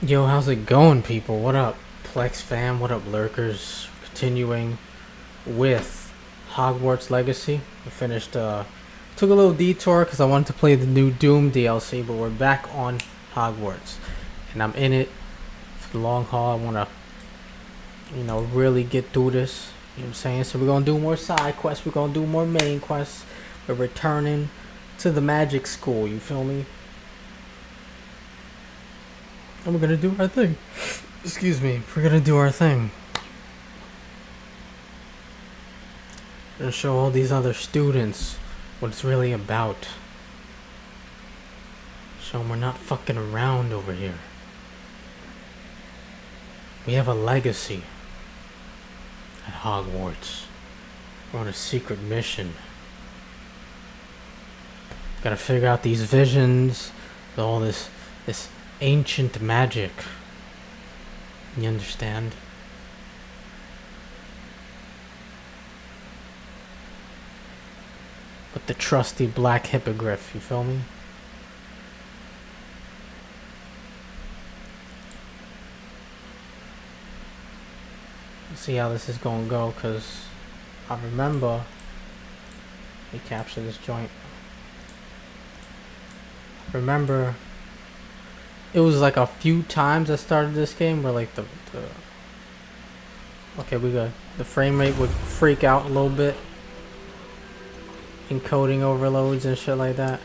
Yo, how's it going, people? What up, Plex fam? What up, lurkers? Continuing with Hogwarts Legacy. I finished, took a little detour because I wanted to play the new Doom DLC, but we're back on Hogwarts. And I'm in it for the long haul. I want to, really get through this. You know what I'm saying? So we're going to do more side quests. We're going to do more main quests. We're returning to the magic school. You feel me? And we're gonna do our thing. Excuse me. We're gonna do our thing. And show all these other students what it's really about. Show them we're not fucking around over here. We have a legacy at Hogwarts. We're on a secret mission. Gotta figure out these visions, all this ancient magic. You understand? With the trusty black hippogriff, you feel me? Let's see how this is gonna go, cause I remember we captured this joint. Remember, it was like a few times I started this game where like the okay, we got the frame rate would freak out a little bit, encoding overloads and shit like that.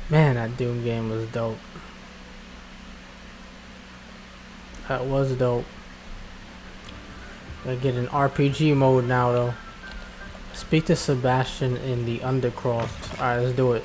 Man, that Doom game was dope. That was dope. Gotta get an RPG mode now though. Speak to Sebastian in the Undercroft. Alright, let's do it.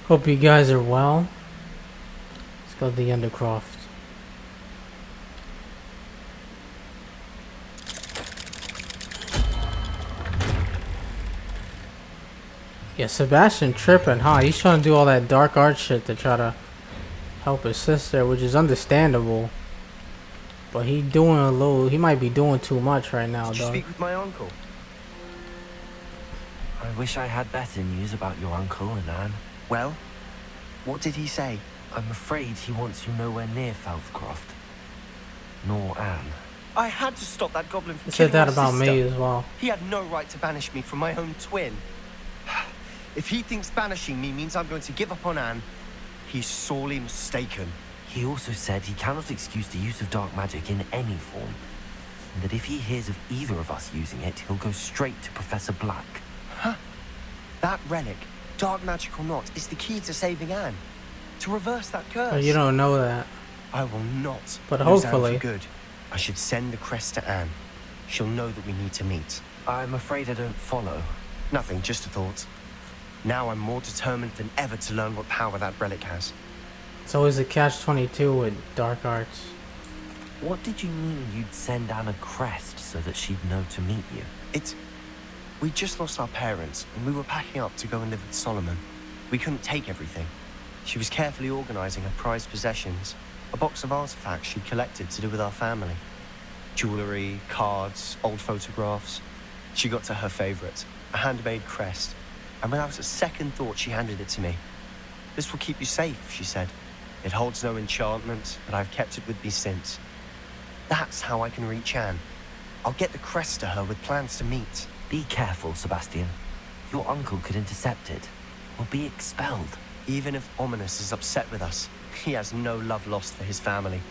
Hope you guys are well. Let's go to the Undercroft. Yeah, Sebastian tripping, huh? He's trying to do all that dark art shit to try to help his sister, which is understandable. But he might be doing too much right now, Did you though. speak with my uncle? I wish I had better news about your uncle and Anne. Well, what did he say? I'm afraid he wants you nowhere near Falthcroft. Nor Anne. I had to stop that goblin from He said killing that my about sister. me as well. He had no right to banish me from my own twin. If he thinks banishing me means I'm going to give up on Anne, he's sorely mistaken. He also said he cannot excuse the use of dark magic in any form. And that if he hears of either of us using it, he'll go straight to Professor Black. Huh? That relic, dark magic or not, is the key to saving Anne. To reverse that curse. But you don't know that. I will not. But lose hopefully. Anne for good. I should send the crest to Anne. She'll know that we need to meet. I'm afraid I don't follow. Nothing, just a thought. Now I'm more determined than ever to learn what power that relic has. It's always a catch-22 with dark arts. What did you mean you'd send Anne a crest so that she'd know to meet you? We just lost our parents, and we were packing up to go and live with Solomon. We couldn't take everything. She was carefully organizing her prized possessions, a box of artifacts she'd collected to do with our family. Jewelry, cards, old photographs. She got to her favorite, a handmade crest, and without a second thought she handed it to me. This will keep you safe, she said. It holds no enchantment, but I've kept it with me since. That's how I can reach Anne. I'll get the crest to her with plans to meet. Be careful, Sebastian. Your uncle could intercept it, or be expelled. Even if Ominous is upset with us, he has no love lost for his family.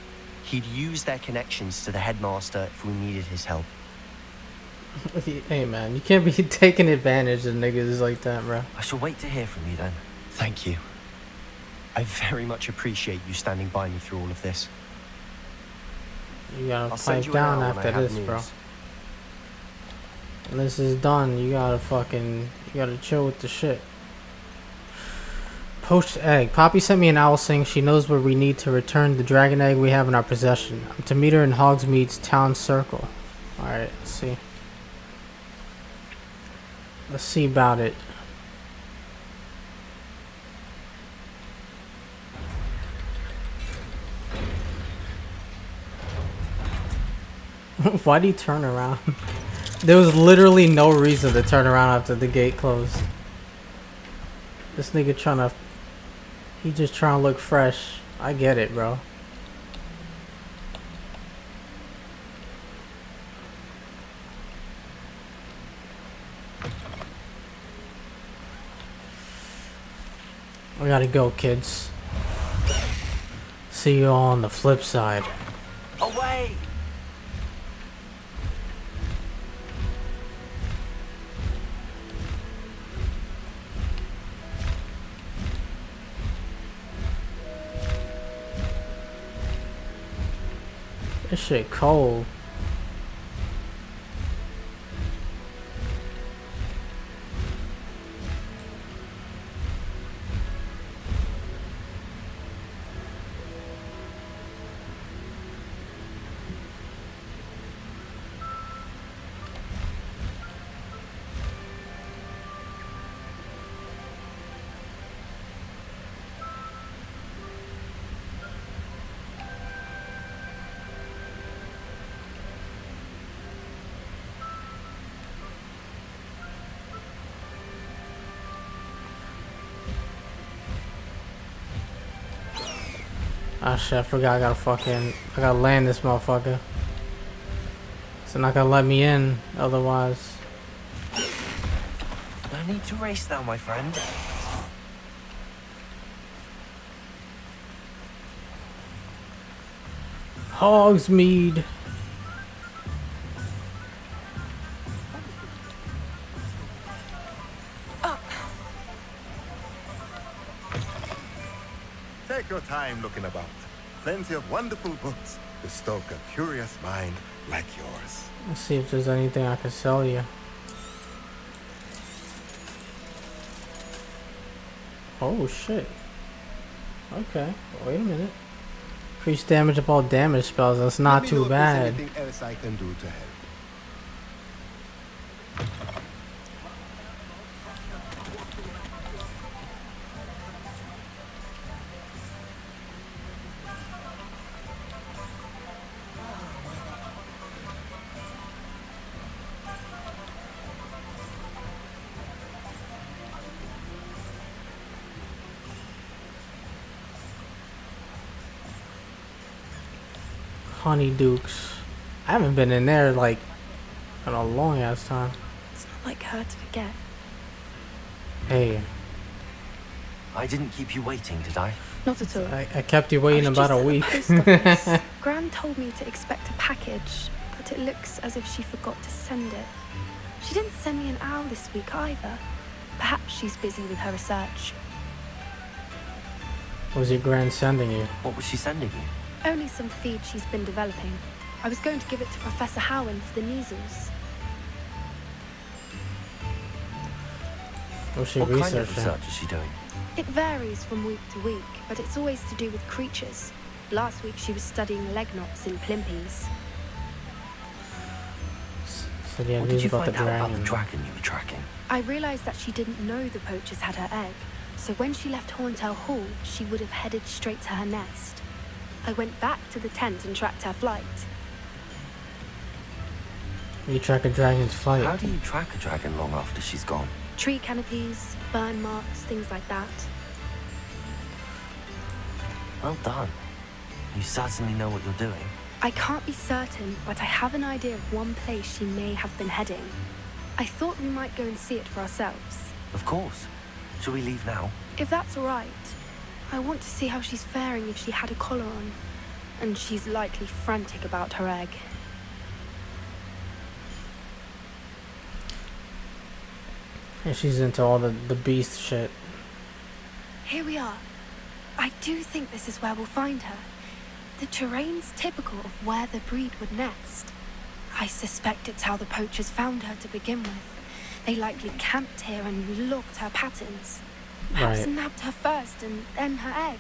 He'd use their connections to the headmaster if we needed his help. Hey man, you can't be taking advantage of niggas like that, bro. I shall wait to hear from you then. Thank you. I very much appreciate you standing by me through all of this. You gotta I'll send pipe you an down hour when I after have this, bro. news. When this is done, you gotta chill with the shit. Poached egg. Poppy sent me an owl saying she knows where we need to return the dragon egg we have in our possession. I'm to meet her in Hogsmeade's town circle. Alright, let's see. Let's see about it. Why'd he turn around? There was literally no reason to turn around after the gate closed. This nigga trying to... He just trying to look fresh. I get it, bro. I gotta go, kids. See you all on the flip side. Away! This shit cold. Ah shit, I forgot I gotta land this motherfucker. It's not gonna let me in otherwise. No need to race now, my friend. Hogsmeade. Take your time looking about. Plenty of wonderful books to stoke a curious mind like yours. Let's see if there's anything I can sell you. Oh shit. Okay, wait a minute. Increase damage of all damage spells, that's not Let me too know if there's bad. anything else I can do to help. Honeydukes. I haven't been in there like in a long ass time. It's not like her to forget. Hey, I didn't keep you waiting, did I? Not at all. I kept you waiting I was about a just week. at the post office. Gran told me to expect a package, but it looks as if she forgot to send it. She didn't send me an owl this week either. Perhaps she's busy with her research. What was your grand sending you? What was she sending you? Only some feed she's been developing. I was going to give it to Professor Howen for the measles. What's she What kind of researching? research is she doing? It varies from week to week, but it's always to do with creatures. Last week she was studying leg knots in Plimpies. So yeah, What news did you about the find out about the dragon. dragon you were tracking? I realised that she didn't know the poachers had her egg, so when she left Horntail Hall, she would have headed straight to her nest. I went back to the tent and tracked her flight. You track a dragon's flight. How do you track a dragon long after she's gone? Tree canopies, burn marks, things like that. Well done. You certainly know what you're doing. I can't be certain, but I have an idea of one place she may have been heading. I thought we might go and see it for ourselves. Of course. Shall we leave now? If that's all right. I want to see how she's faring if she had a collar on. And she's likely frantic about her egg. And she's into all the beast shit. Here we are. I do think this is where we'll find her. The terrain's typical of where the breed would nest. I suspect it's how the poachers found her to begin with. They likely camped here and logged her patterns. Perhaps Right. nabbed her first and then her egg.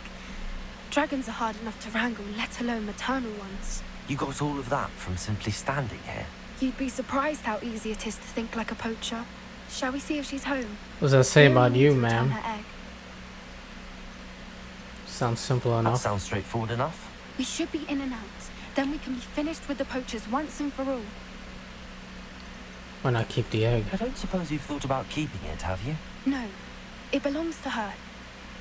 Dragons are hard enough to wrangle, let alone maternal ones. You got all of that from simply standing here. You'd be surprised how easy it is to think like a poacher. Shall we see if she's home? What does that say We only about need you, to return ma'am? her egg. Sounds simple That enough. sounds straightforward enough. We should be in and out. Then we can be finished with the poachers once and for all. Why not keep the egg? I don't suppose you've thought about keeping it, have you? No, it belongs to her.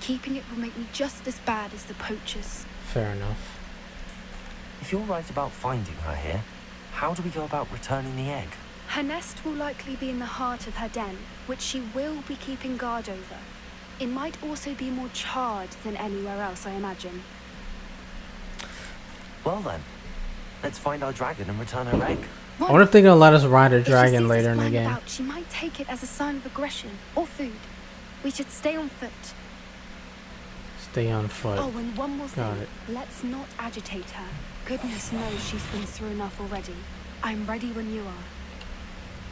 Keeping it will make me just as bad as the poachers. Fair enough. If you're right about finding her here, how do we go about returning the egg? Her nest will likely be in the heart of her den, which she will be keeping guard over. It might also be more charred than anywhere else, I imagine. Well then, let's find our dragon and return her egg. I wonder if they're gonna let us ride a If she dragon sees later us in the flying game. about, she might take it as a sign of aggression or food. We should stay on foot. Stay on foot. Oh, and one more Got thing. it. Let's not agitate her. Goodness knows she's been through enough already. I'm ready when you are.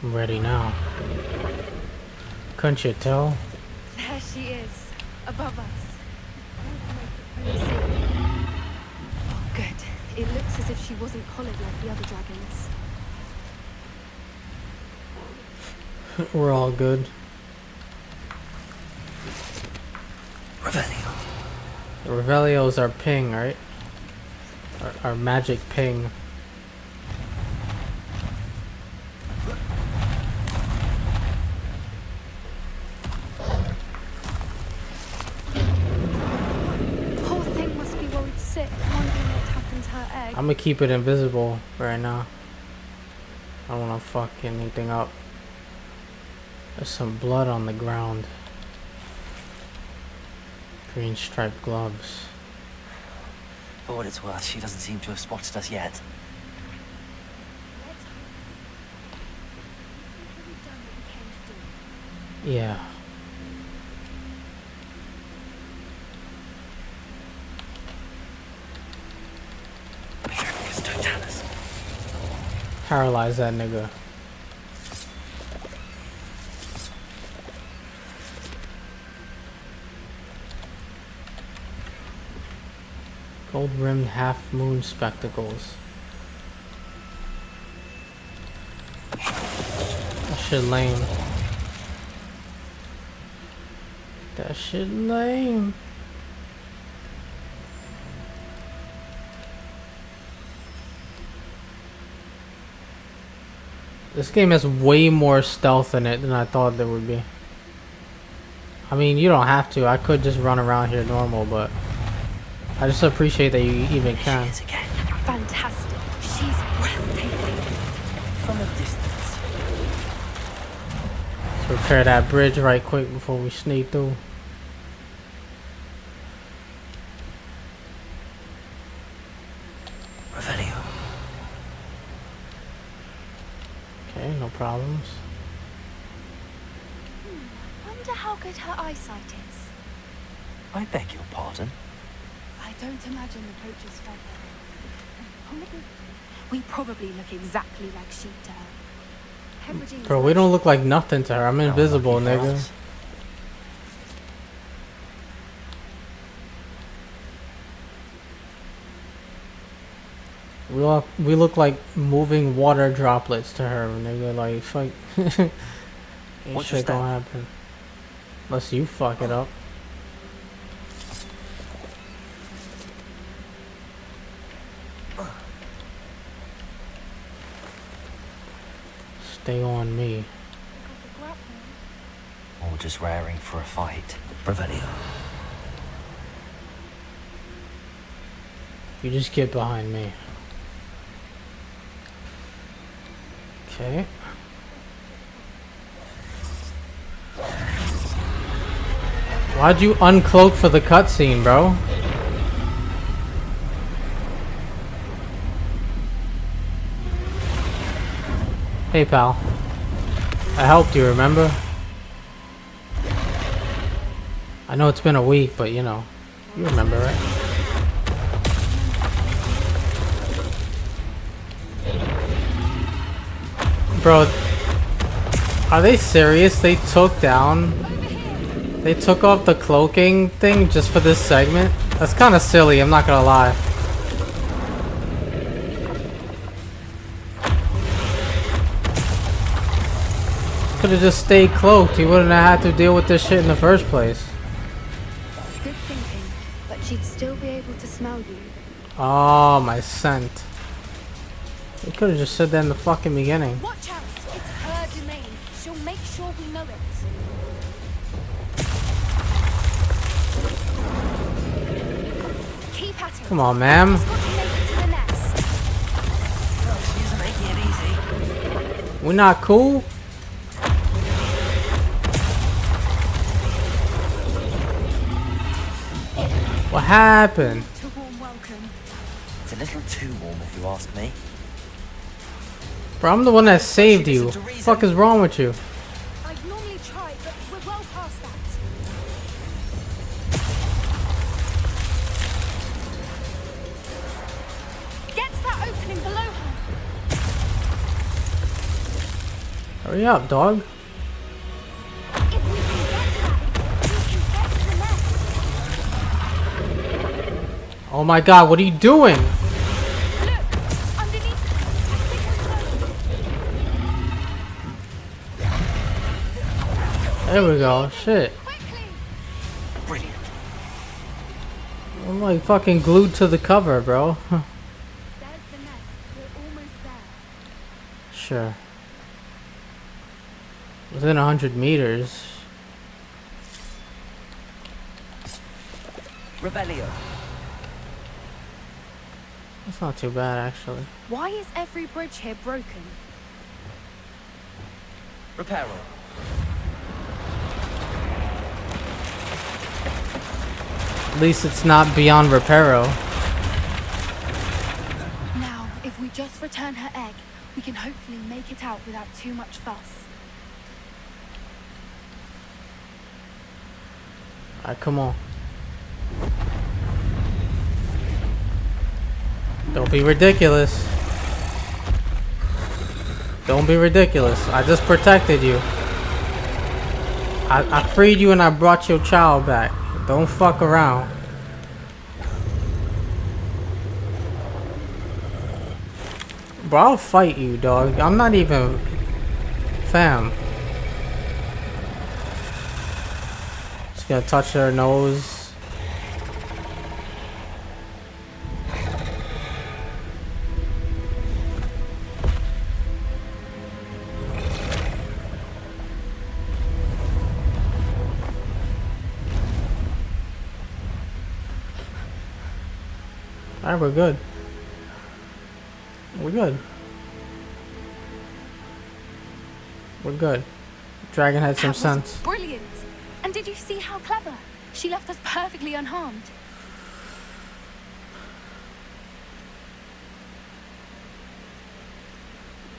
I'm ready now. Couldn't you tell? There she is, above us. Oh, good. It looks as if she wasn't collared like the other dragons. We're all good. Revelio. The Revelio's our ping, right? Our magic ping. Poor thing must be worried sick, wondering what happened to her egg. I'm gonna keep it invisible right now. I don't wanna fuck anything up. There's some blood on the ground. Green striped gloves. For what it's worth, she doesn't seem to have spotted us yet. Yeah. Paralyze that nigga. Gold rimmed half moon spectacles. That shit lame. That shit lame. This game has way more stealth in it than I thought there would be. I mean, you don't have to. I could just run around here normal, but I just appreciate that you even can. She is again. Fantastic. She's breathtaking. From a distance. Let's repair that bridge right quick before we sneak through. Revelio. Okay, no problems. Wonder how good her eyesight is. I beg your pardon. I don't imagine the poachers fed her. We probably look exactly like sheep to her. Hebrideans Bro, we don't look like nothing to her. I'm invisible, Lucky for nigga. us. We look like moving water droplets to her, nigga. Like, fuck. Ain't What's your shit gonna happen. Unless you fuck it up. Stay on me. Or just raring for a fight. Revelio. You just get behind me. Okay. Why'd you uncloak for the cutscene, bro? Hey, pal. I helped you, remember? I know it's been a week, but you know, you remember, right? Bro, are they serious? They took down They took off the cloaking thing just for this segment. That's kind of silly, I'm not gonna lie. Could have just stayed cloaked. He wouldn't have had to deal with this shit in the first place. Good thinking, but she'd still be able to smell you. Oh, my scent. He could have just said that in the fucking beginning. Watch out! It's her domain. She'll make sure we know it. Keep at it. Come on, ma'am. Just got to make it to the nest. She's making it easy. We're not cool? What happened? To warm welcome. It's a little too warm if you ask me. Bro, I'm the one that saved you. What the fuck is wrong with you? I'd normally try, but we're well past that. Get to that opening below her. Hurry up, dog. If we can get that, we can get to the nest. Oh my god, what are you doing? Look, underneath her. I think I There we go. Shit. quickly. Brilliant. I'm like fucking glued to the cover, bro. There's the nest. We're almost there. Sure. Within 100 meters. Revelio. That's not too bad, actually. Why is every bridge here broken? Reparo. At least it's not beyond reparo. Now, if we just return her egg, we can hopefully make it out without too much fuss. Alright, come on. Don't be ridiculous. Don't be ridiculous. I just protected you. I freed you and I brought your child back. Don't fuck around. Bro, I'll fight you, dog. I'm not even... Fam. Just gonna touch her nose. Alright, we're good. We're good. We're good. Dragon had some That was sense. brilliant. And did you see how clever? She left us perfectly unharmed.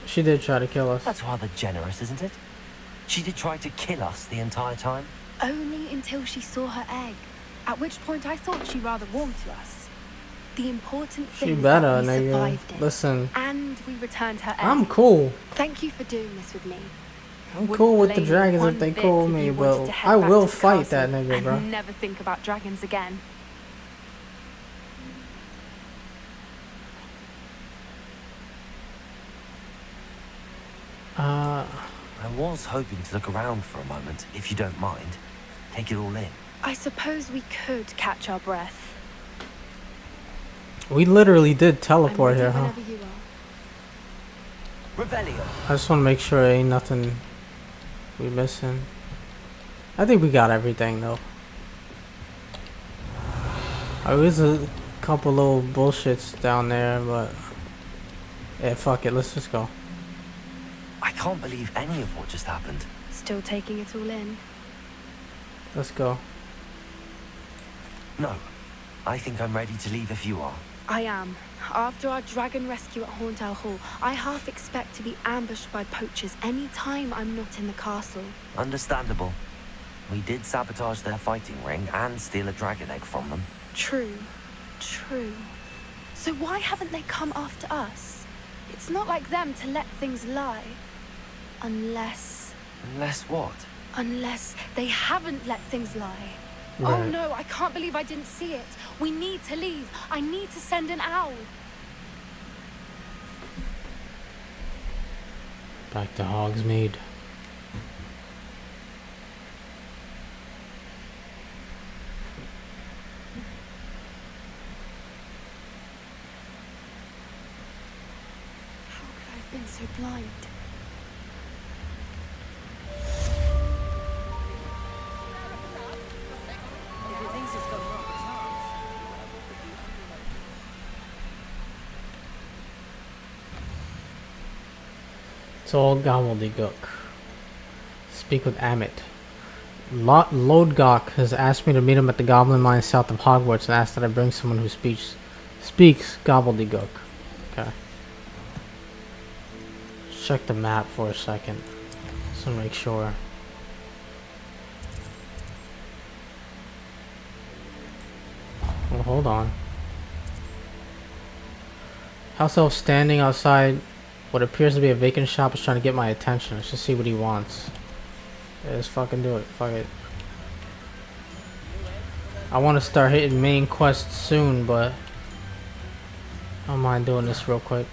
She did try to kill us. That's rather generous, isn't it? She did try to kill us the entire time. Only until she saw her egg, at which point I thought she rather warmed to us. The important thing She is better, that we nigga. survived it. Listen, And we returned her egg. I'm cool. Thank you for doing this with me. I'm Wouldn't cool with the blame you dragons one if they bit cool if with me, you wanted but to head I back will to the fight that castle nigga, and bro. never think about dragons again. I was hoping to look around for a moment, if you don't mind. Take it all in. I suppose we could catch our breath. We literally did I'm teleport ready here, huh? whenever you are. Revelio. I just want to make sure there ain't nothing we missing. I think we got everything though. There's a couple little bullshits down there, but yeah, fuck it. Let's just go. I can't believe any of what just happened. Still taking it all in. Let's go. No. I think I'm ready to leave if you are. I am. After our dragon rescue at Hauntel Hall, I half expect to be ambushed by poachers any time I'm not in the castle. Understandable. We did sabotage their fighting ring and steal a dragon egg from them. True. True. So why haven't they come after us? It's not like them to let things lie. Unless... Unless what? Unless they haven't let things lie. Oh Right. no, I can't believe I didn't see it. We need to leave. I need to send an owl. Back to Hogsmeade. How could I have been so blind? It's all gobbledygook. Speak with Amit. Lodgok has asked me to meet him at the Goblin Mine south of Hogwarts and asked that I bring someone who speaks gobbledygook. Okay. Check the map for a second. Just to make sure. Well, hold on. House elf standing outside what appears to be a vacant shop is trying to get my attention. Let's just see what he wants. Yeah, let's fucking do it. Fuck it. I want to start hitting main quests soon, but I don't mind doing this real quick.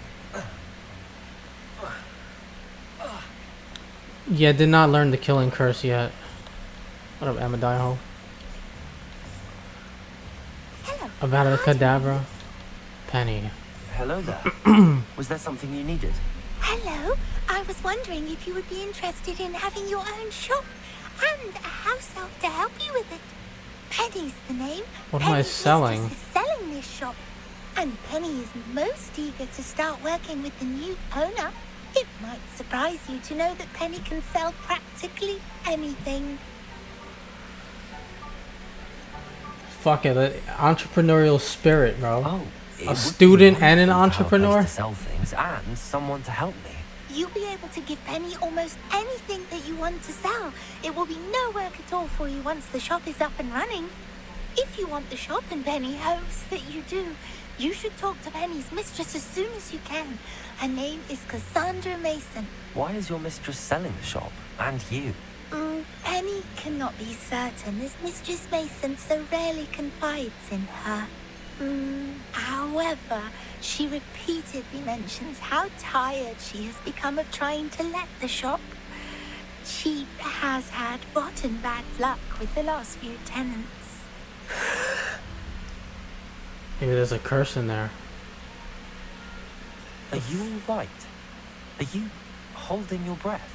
Yeah, did not learn the killing curse yet. What up, Amadiho? Hello. About a Cadabra. Penny. Hello there. Was there something you needed? Hello. I was wondering if you would be interested in having your own shop and a house elf to help you with it. Penny's the name. What am I Penny's selling? mistress is selling this shop, and Penny is most eager to start working with the new owner. It might surprise you to know that Penny can sell practically anything. Fuck it, the entrepreneurial spirit, bro. Oh, it A would be student and an wonderful to have a place entrepreneur? to sell things and someone to help me. You'll be able to give Penny almost anything that you want to sell. It will be no work at all for you once the shop is up and running. If you want the shop and Penny hopes that you do, you should talk to Penny's mistress as soon as you can. Her name is Cassandra Mason. Why is your mistress selling the shop? And you? Penny cannot be certain as Mistress Mason so rarely confides in her. However, she repeatedly mentions how tired she has become of trying to let the shop. She has had rotten bad luck with the last few tenants. Maybe there's a curse in there. Are you all right? Are you holding your breath?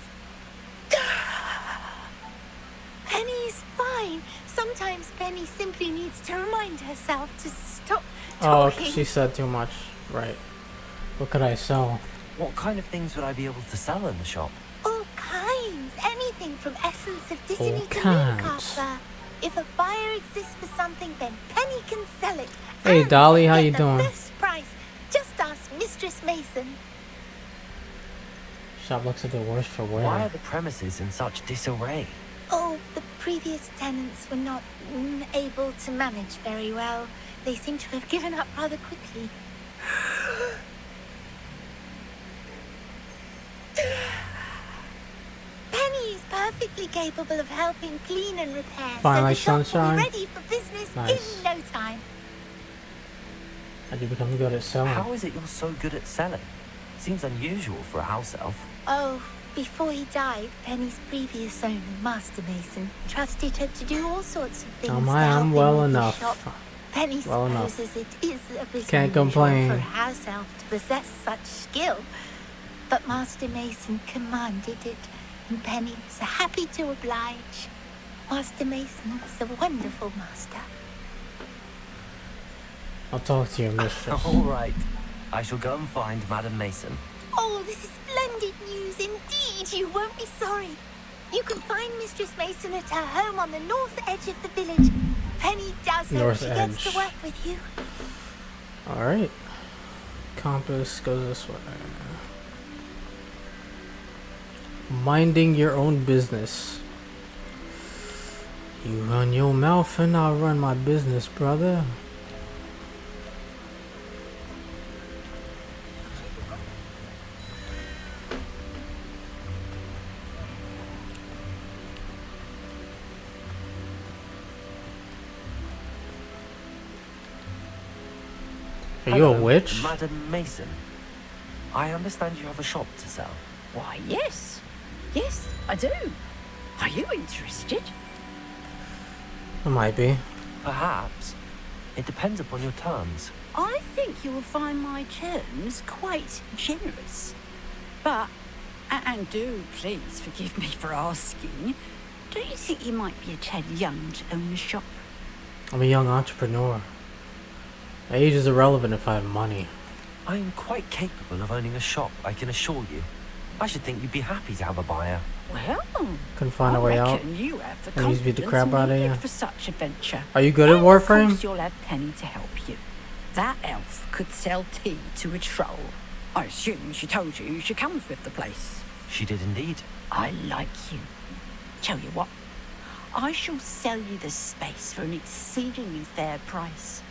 Penny's fine. Sometimes Penny simply needs to remind herself to stop Oh, talking. she said too much. Right. What could I sell? What kind of things would I be able to sell in the shop? All kinds. Anything from essence of All Disney to kinds. Mooncaster. If a buyer exists for something, then Penny can sell it. Hey, and Dolly, how get you the doing? Best price. Just ask Mistress Mason. Shop looks like a worse for wear. Why are the premises in such disarray? Oh, the previous tenants were not able to manage very well. They seem to have given up rather quickly. Penny is perfectly capable of helping clean and repair, Fine, so like the shop will sunshine? be ready for business Nice. in no time. How'd you become good at selling? How is it you're so good at selling? Seems unusual for a house elf. Oh, before he died, Penny's previous owner, Master Mason, trusted her to do all sorts of things. Oh to my, help I'm him well with his enough. shop. Penny Well enough. supposes it is a bit Can't unusual complain. for a house elf to possess such skill, but Master Mason commanded it, and Penny was happy to oblige. Master Mason was a wonderful master. I'll talk to your mistress. All right. I shall go and find Madam Mason. Oh, this is splendid news indeed. You won't be sorry. You can find Mistress Mason at her home on the north edge of the village. Penny does hope North she gets edge. to work with you. Alright. Compass goes this way. Minding your own business. You run your mouth and I'll run my business, brother. Are you a Hello, witch? Madam Mason. I understand you have a shop to sell. Why, yes. Yes, I do. Are you interested? It might be. Perhaps. It depends upon your terms. I think you will find my terms quite generous. But, and do please forgive me for asking, don't you think you might be a tad young to own a shop? I'm a young entrepreneur. My age is irrelevant if I have money. I am quite capable of owning a shop, I can assure you. I should think you'd be happy to have a buyer. Well, Couldn't find a I way out. reckon you have the And he's beat the confidence crap out of needed you. for such a venture. Are you good at And Warframe? Of course you'll have Penny to help you. That elf could sell tea to a troll. I assume she told you she comes with the place. She did indeed. I like you. Tell you what, I shall sell you the space for an exceedingly fair price.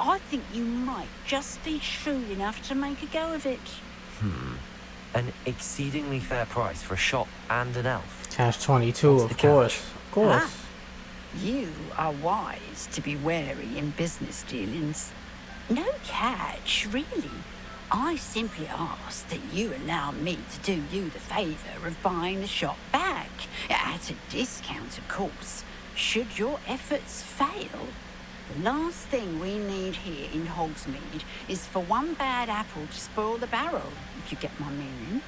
I think you might just be shrewd enough to make a go of it. An exceedingly fair price for a shop and an elf. Cash 22, What's of the course. catch? Of course. Ah. You are wise to be wary in business dealings. No catch, really. I simply ask that you allow me to do you the favour of buying the shop back. At a discount, of course. Should your efforts fail, the last thing we need here in Hogsmeade is for one bad apple to spoil the barrel, if you get my meaning.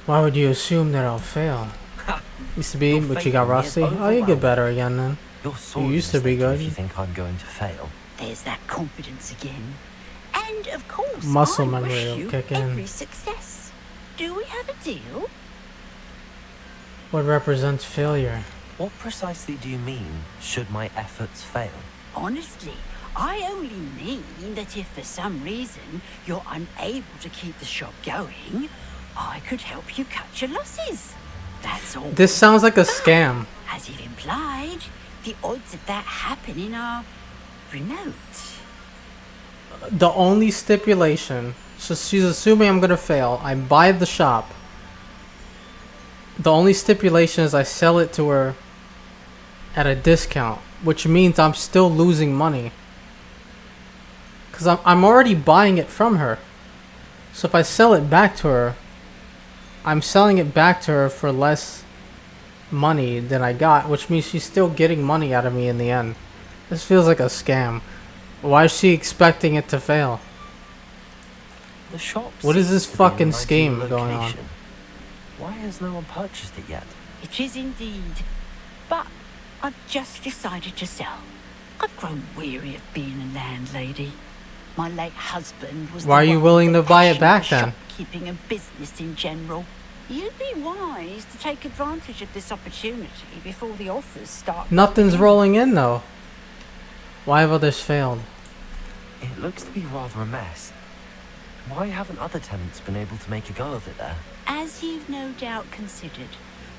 Why would you assume that I'll fail? Used to be, Your but faith you got in me is rusty. Oh, you get better again then. You're sorely used to be mistaken good. if you think I'm going to fail. There's that confidence again. And of course, Muscle I memory wish will you kick in. every success. Do we have a deal? What represents failure? What precisely do you mean, should my efforts fail? Honestly, I only mean that if for some reason you're unable to keep the shop going, I could help you cut your losses. That's all. This sounds like a scam. As you've implied, the odds of that happening are remote. The only stipulation, so she's assuming I'm gonna fail. I buy the shop. The only stipulation is I sell it to her at a discount, which means I'm still losing money. Cause I'm already buying it from her. So if I sell it back to her, I'm selling it back to her for less money than I got, which means she's still getting money out of me in the end. This feels like a scam. Why is she expecting it to fail? The shop What is seems this to be in fucking an scheme ideal going on? location. Why has no one purchased it yet? It is indeed. But I've just decided to sell. I've grown weary of being a landlady. My late husband was Why are the you one willing with to the buy it passion back for then? Shopkeeping and business in general. You'd be wise to take advantage of this opportunity before the offers start. Nothing's rolling in though. Why have others failed? It looks to be rather a mess. Why haven't other tenants been able to make a go of it there? As you've no doubt considered,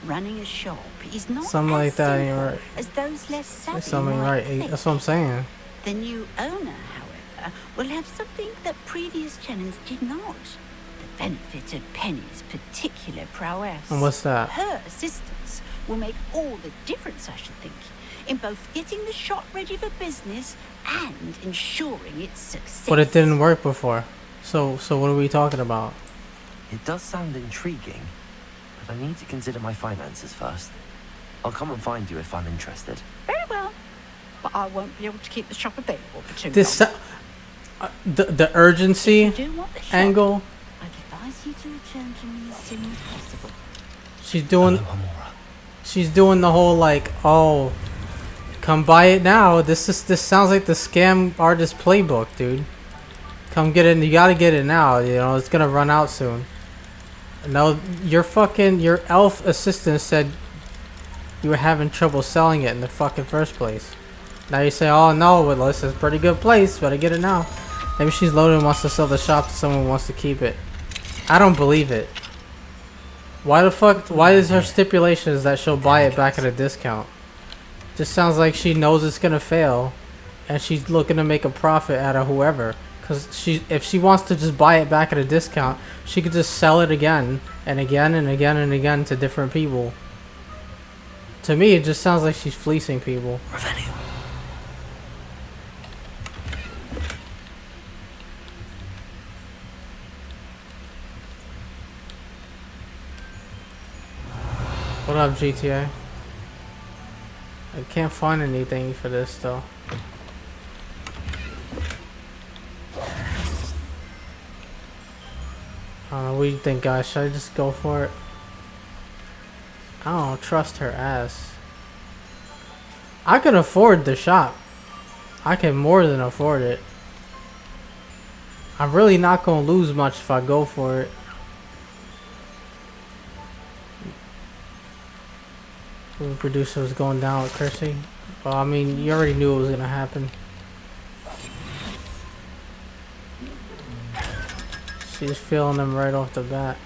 running a shop is not Something as like that, simple you're right. as those less savvy There's something might right. think. That's what I'm saying. The new owner, however, will have something that previous tenants did not. The benefit of Penny's particular prowess. And what's that? Her assistance will make all the difference, I should think, in both getting the shop ready for business and ensuring its success. But it didn't work before. So what are we talking about? It does sound intriguing, but I need to consider my finances first. I'll come and find you if I'm interested. Very well, but I won't be able to keep the shop available for too This long. the urgency If you do want the shop, angle. I'd advise you to return to me as soon as possible. She's doing Hello, Amora. she's doing the whole like, oh, come buy it now. This sounds like the scam artist playbook, dude. Come get it. You gotta get it now. You know it's gonna run out soon. No, your elf assistant said you were having trouble selling it in the fucking first place. Now you say, oh no, well, this is a pretty good place. Better get it now. Maybe she's loaded and wants to sell the shop to someone who wants to keep it. I don't believe it. Why the fuck? Why is her stipulation is that she'll buy it back at a discount? Just sounds like she knows it's gonna fail, and she's looking to make a profit out of whoever. Cause if she wants to just buy it back at a discount, she could just sell it again and again and again and again to different people. To me, it just sounds like she's fleecing people. Revenue. What up, GTA? I can't find anything for this though. I don't know, what do you think, guys? Should I just go for it? I don't trust her ass. I can afford the shop. I can more than afford it. I'm really not gonna lose much if I go for it. The producer was going down with Chrissy. Well, I mean, you already knew it was gonna happen. She's feeling them right off the bat.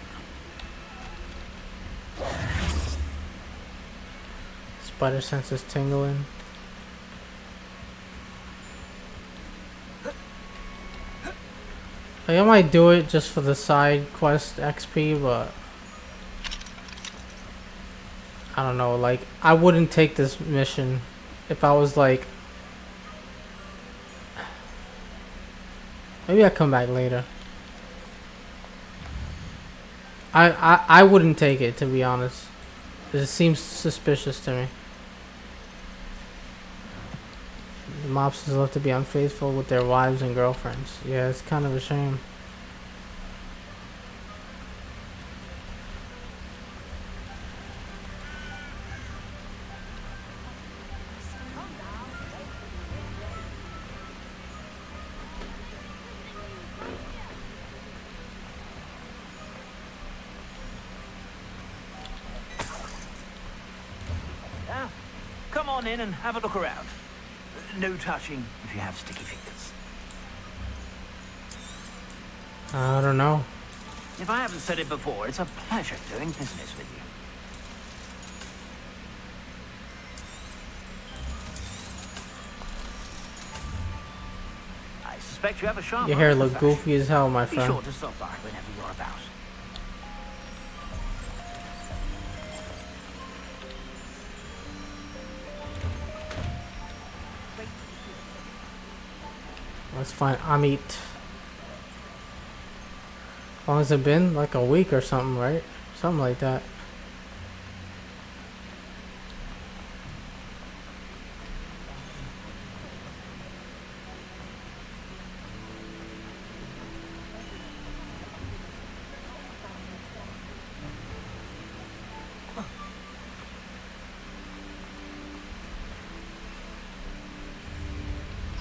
Spider sense is tingling. Like, I might do it just for the side quest XP, but I don't know, like, I wouldn't take this mission if I was like, maybe I come back later. I wouldn't take it, to be honest. It seems suspicious to me. The mobsters love to be unfaithful with their wives and girlfriends. Yeah, it's kind of a shame. Now, come on in and have a look around. No touching if you have sticky fingers. I don't know. If I haven't said it before, it's a pleasure doing business with you. I suspect you have a sharp Your hair eye for look fashion. goofy as hell, my Be friend. sure to stop by whenever you're about. Let's find Amit. How long has it been? Like a week or something, right? Something like that.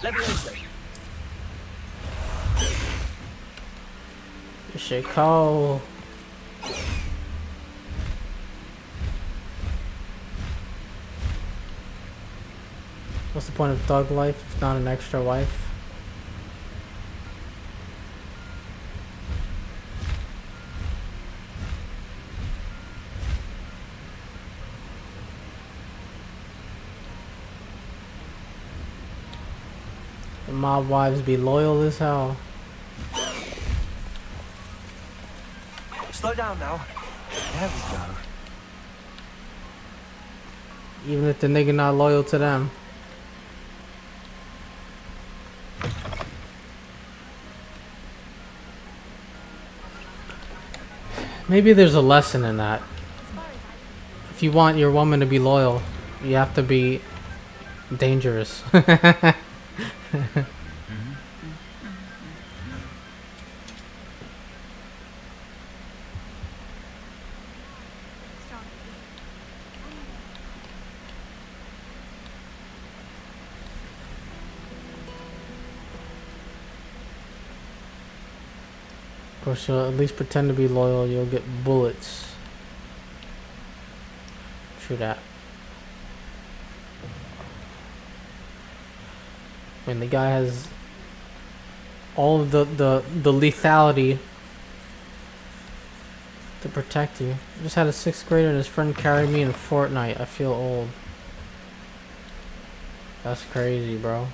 Leviosa. This shit cold. What's the point of thug life if not an extra wife? The mob wives be loyal as hell. Slow down now. There we go. Even if the nigga not loyal to them. Maybe there's a lesson in that. If you want your woman to be loyal, you have to be dangerous. Of course, you'll at least pretend to be loyal, you'll get bullets. True that. I mean, the guy has all of the lethality to protect you. I just had a 6th grader and his friend carry me in Fortnite. I feel old. That's crazy, bro.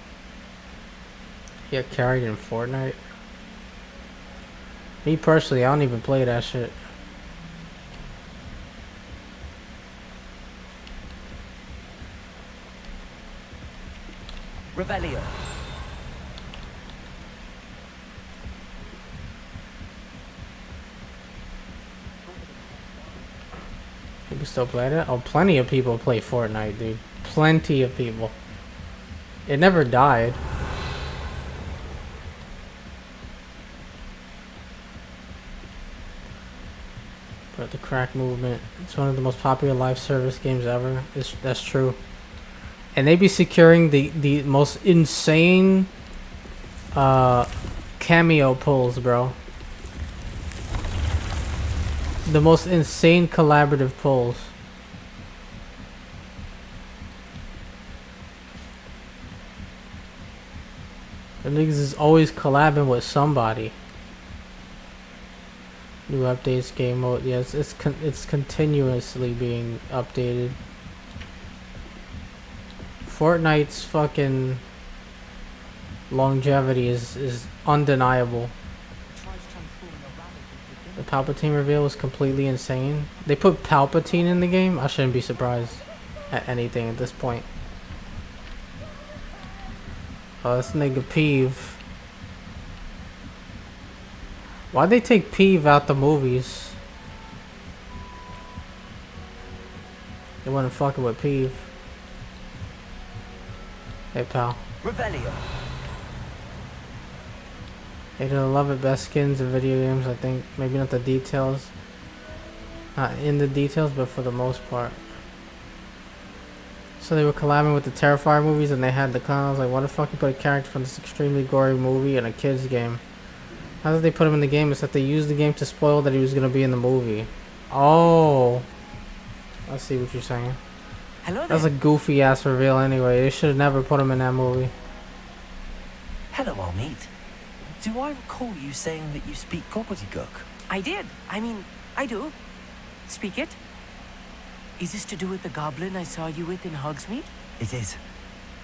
You get carried in Fortnite? Me personally, I don't even play that shit. Revelio. People still play it? Oh, plenty of people play Fortnite, dude. Plenty of people. It never died. But the crack movement, it's one of the most popular live service games ever. That's true. And they be securing the most insane cameo pulls, bro. The most insane collaborative pulls. The niggas is always collabing with somebody. New updates, game mode. Yes, it's continuously being updated. Fortnite's fucking longevity is undeniable. The Palpatine reveal was completely insane. They put Palpatine in the game. I shouldn't be surprised at anything at this point. Oh, this nigga Peeve. Why'd they take Peeve out the movies? They wasn't fucking with Peeve. Hey, pal. Revelio. They did love it. Best skins in video games, I think. Maybe not the details. Not in the details, but for the most part. So they were collabing with the Terrifier movies and they had the clown. I was like, why the fuck you put a character from this extremely gory movie in a kid's game? How did they put him in the game? Is that they used the game to spoil that he was going to be in the movie. Oh. I see what you're saying. Hello there. That's a goofy ass reveal anyway. They should have never put him in that movie. Hello, old meat. Do I recall you saying that you speak gobbledygook? I did. I mean, I do. Speak it. Is this to do with the goblin I saw you with in Hogsmeade? It is.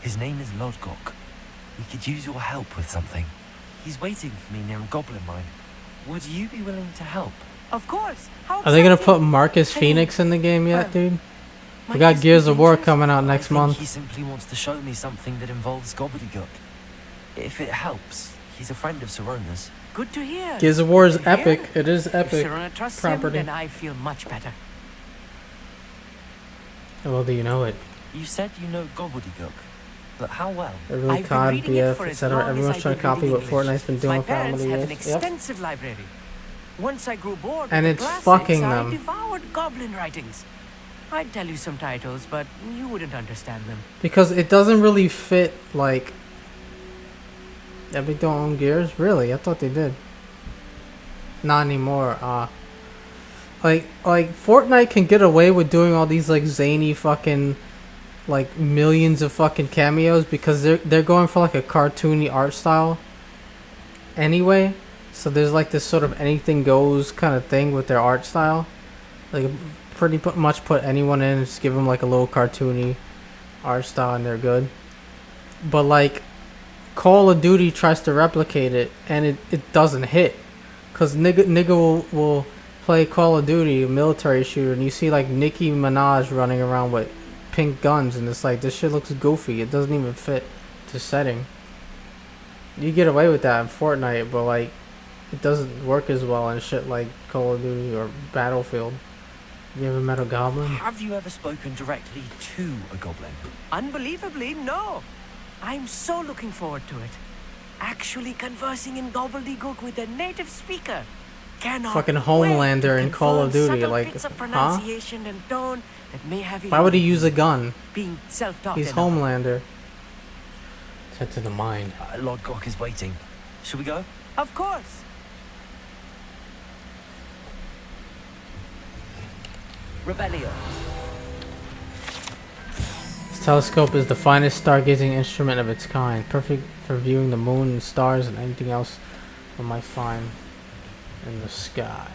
His name is Lodgok. We could use your help with something. He's waiting for me near a goblin mine. Would you be willing to help? Of course. How Are they gonna exciting. put Marcus I Phoenix in the game yet, well, dude? might We got this Gears be of War dangerous? coming out I next think month. he simply wants to show me something that involves gobbledygook. If it helps, he's a friend of Sorona's. Good to hear. Gears of War is Good to hear. epic. It is If epic Serena trusts property. him, then I feel much better. Well, do you know it? You said you know gobbledygook, but how well? Really I've been COD, reading it BF, for as etc. long as Everyone's I've trying to been copy reading what English. Fortnite's been doing My with how parents many have an years. Yep. extensive library. Once I grew bored And with it's the classics, fucking I them. devoured goblin writings. I'd tell you some titles, but you wouldn't understand them. Because it doesn't really fit, like... Epic don't own Gears? Really? I thought they did. Not anymore. Like Fortnite can get away with doing all these, like, zany fucking... like, millions of fucking cameos because they're going for, like, a cartoony art style. Anyway. So there's, like, this sort of anything goes kind of thing with their art style. Like, pretty much put anyone in, just give them, like, a little cartoony art style and they're good. But, like... Call of Duty tries to replicate it and it doesn't hit, cause nigga will play Call of Duty, a military shooter, and you see like Nicki Minaj running around with pink guns, and it's like this shit looks goofy. It doesn't even fit the setting. You get away with that in Fortnite, but like it doesn't work as well in shit like Call of Duty or Battlefield. You ever met a goblin? Have you ever spoken directly to a goblin? Unbelievably, no. I'm so looking forward to it. Actually conversing in gobbledygook with a native speaker. Cannot Fucking wait Homelander to in Call of confirm Duty, subtle like, bits of huh? pronunciation and tone that may have Why would he eluded use a me, gun? being self-taught He's and all. Homelander. Set to the mind. Lodgok is waiting. Shall we go? Of course. Revelio. This telescope is the finest stargazing instrument of its kind, perfect for viewing the moon and stars and anything else one might find in the sky.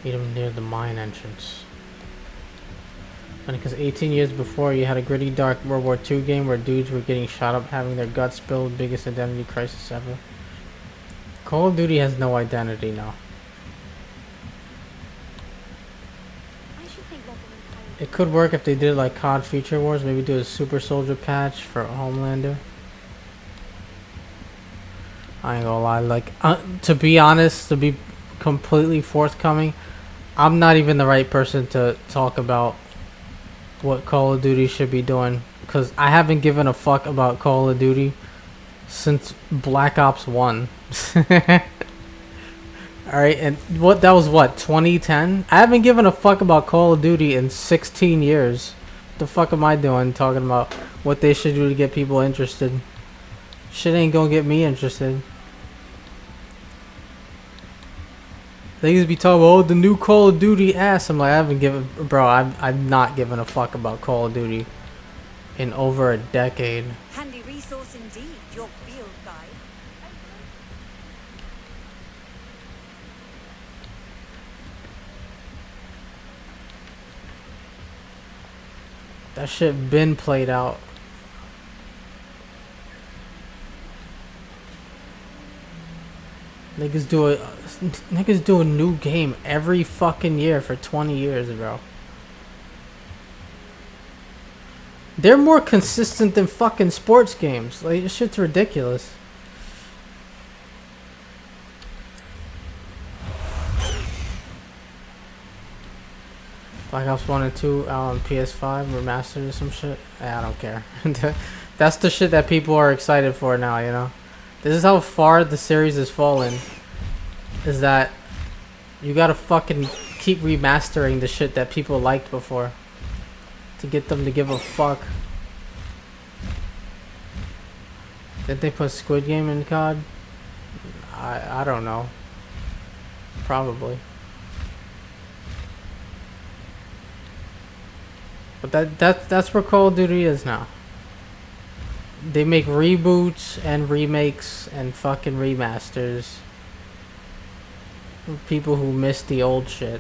Meet him near the mine entrance. And because 18 years before, you had a gritty, dark World War II game where dudes were getting shot up, having their guts spilled, biggest identity crisis ever. Call of Duty has no identity now. It could work if they did like COD Future Wars, maybe do a Super Soldier patch for Homelander. I ain't gonna lie. Like, to be honest, to be completely forthcoming, I'm not even the right person to talk about what Call of Duty should be doing, because I haven't given a fuck about Call of Duty since Black Ops 1. Alright, and that was what, 2010? I haven't given a fuck about Call of Duty in 16 years. What the fuck am I doing talking about what they should do to get people interested? Shit ain't gonna get me interested. They used to be talking about, oh, the new Call of Duty ass. I'm like, I haven't given, bro, I'm not giving a fuck about Call of Duty in over a decade. Handy resource indeed, your field guide. That shit been played out. Niggas do a new game every fucking year for 20 years, bro. They're more consistent than fucking sports games. Like, this shit's ridiculous. Black Ops 1 and 2 out on PS5 remastered or some shit. I don't care. That's the shit that people are excited for now, you know? This is how far the series has fallen. Is that you gotta fucking keep remastering the shit that people liked before to get them to give a fuck. Did they put Squid Game in COD? I don't know. Probably. But that's where Call of Duty is now. They make reboots and remakes and fucking remasters. People who missed the old shit.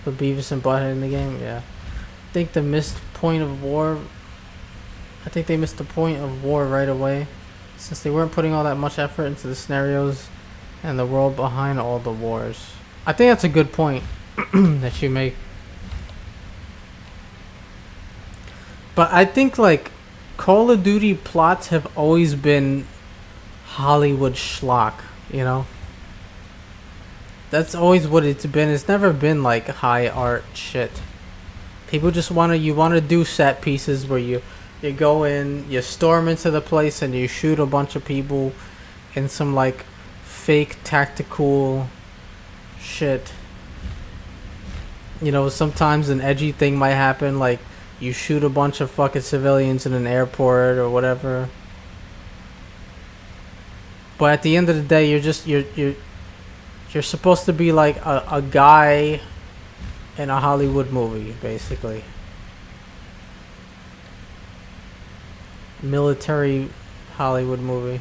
Put Beavis and Butthead in the game, yeah. I think the missed point of war. I think they missed the point of war right away, since they weren't putting all that much effort into the scenarios and the world behind all the wars. I think that's a good point that you make. But I think, like, Call of Duty plots have always been Hollywood schlock, you know? That's always what it's been. It's never been, like, high art shit. People just you wanna do set pieces where you go in, you storm into the place, and you shoot a bunch of people in some, like, fake tactical shit. You know, sometimes an edgy thing might happen, like, you shoot a bunch of fucking civilians in an airport or whatever. But at the end of the day, you're supposed to be like a guy in a Hollywood movie, basically. Military Hollywood movie.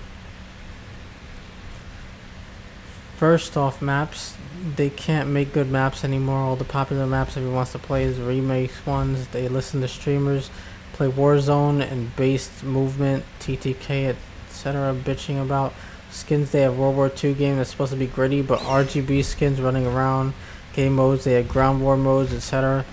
First off, maps. They can't make good maps anymore. All the popular maps everyone wants to play is remakes ones. They listen to streamers, play Warzone and based movement, TTK, etc. bitching about skins. They have World War II game that's supposed to be gritty, but RGB skins running around. Game modes, they have ground war modes, etc.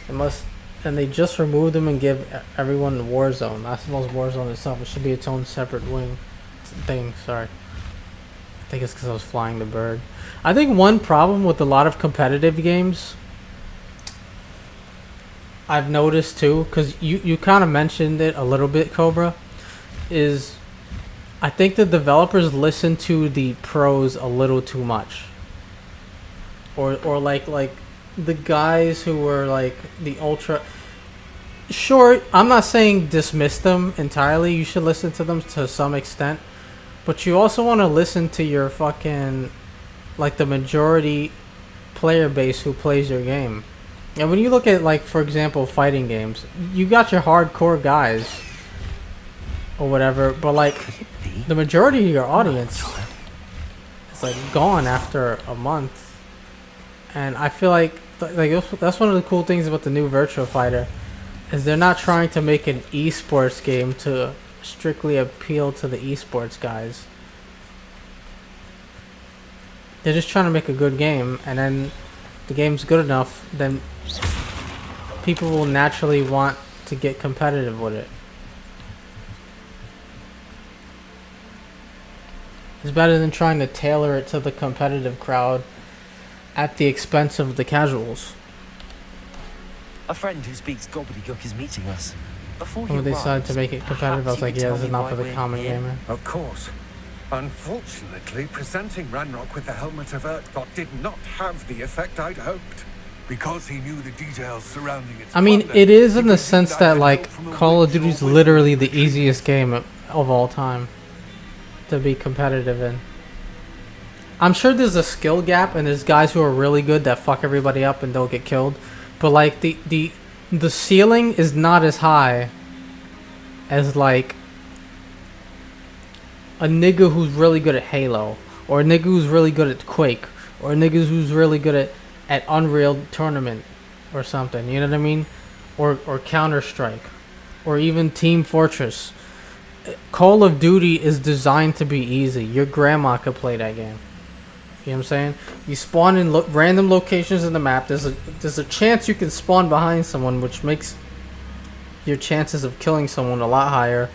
And they just remove them and give everyone Warzone. Not supposed Warzone itself. It should be its own separate thing. Sorry. I think it's because I was flying the bird. I think one problem with a lot of competitive games I've noticed too, because you kind of mentioned it a little bit, Cobra, is I think the developers listen to the pros a little too much. Or like the guys who were like the ultra... Sure, I'm not saying dismiss them entirely. You should listen to them to some extent. But you also want to listen to your fucking, like, the majority player base who plays your game. And when you look at, like, for example, fighting games, you got your hardcore guys or whatever, but, like, the majority of your audience is, like, gone after a month. And I feel like that's one of the cool things about the new Virtua Fighter, is they're not trying to make an esports game to strictly appeal to the esports guys. They're just trying to make a good game, and then the game's good enough, then people will naturally want to get competitive with it. It's better than trying to tailor it to the competitive crowd at the expense of the casuals. A friend who speaks gobbledygook is meeting us. Before he When they decided arrives, to make it competitive, I was perhaps like, you yeah, could this is tell me not why for the we're common here? gamer. Of course. Unfortunately, presenting Ranrock with the Helmet of Urtkot did not have the effect I'd hoped. Because he knew the details surrounding its I mean, content, it is he in the presumed sense I that, had like, help from a Call of witch or Duty is wizard literally to the retrieve easiest it. game of all time to be competitive in. I'm sure there's a skill gap, and there's guys who are really good that fuck everybody up and don't get killed. But, like, the ceiling is not as high as, like, a nigga who's really good at Halo, or a nigga who's really good at Quake, or a nigga who's really good at Unreal Tournament or something, you know what I mean? Or Counter-Strike, or even Team Fortress. Call of Duty is designed to be easy. Your grandma could play that game. You know what I'm saying? You spawn in random locations in the map. There's a chance you can spawn behind someone, which makes your chances of killing someone a lot higher.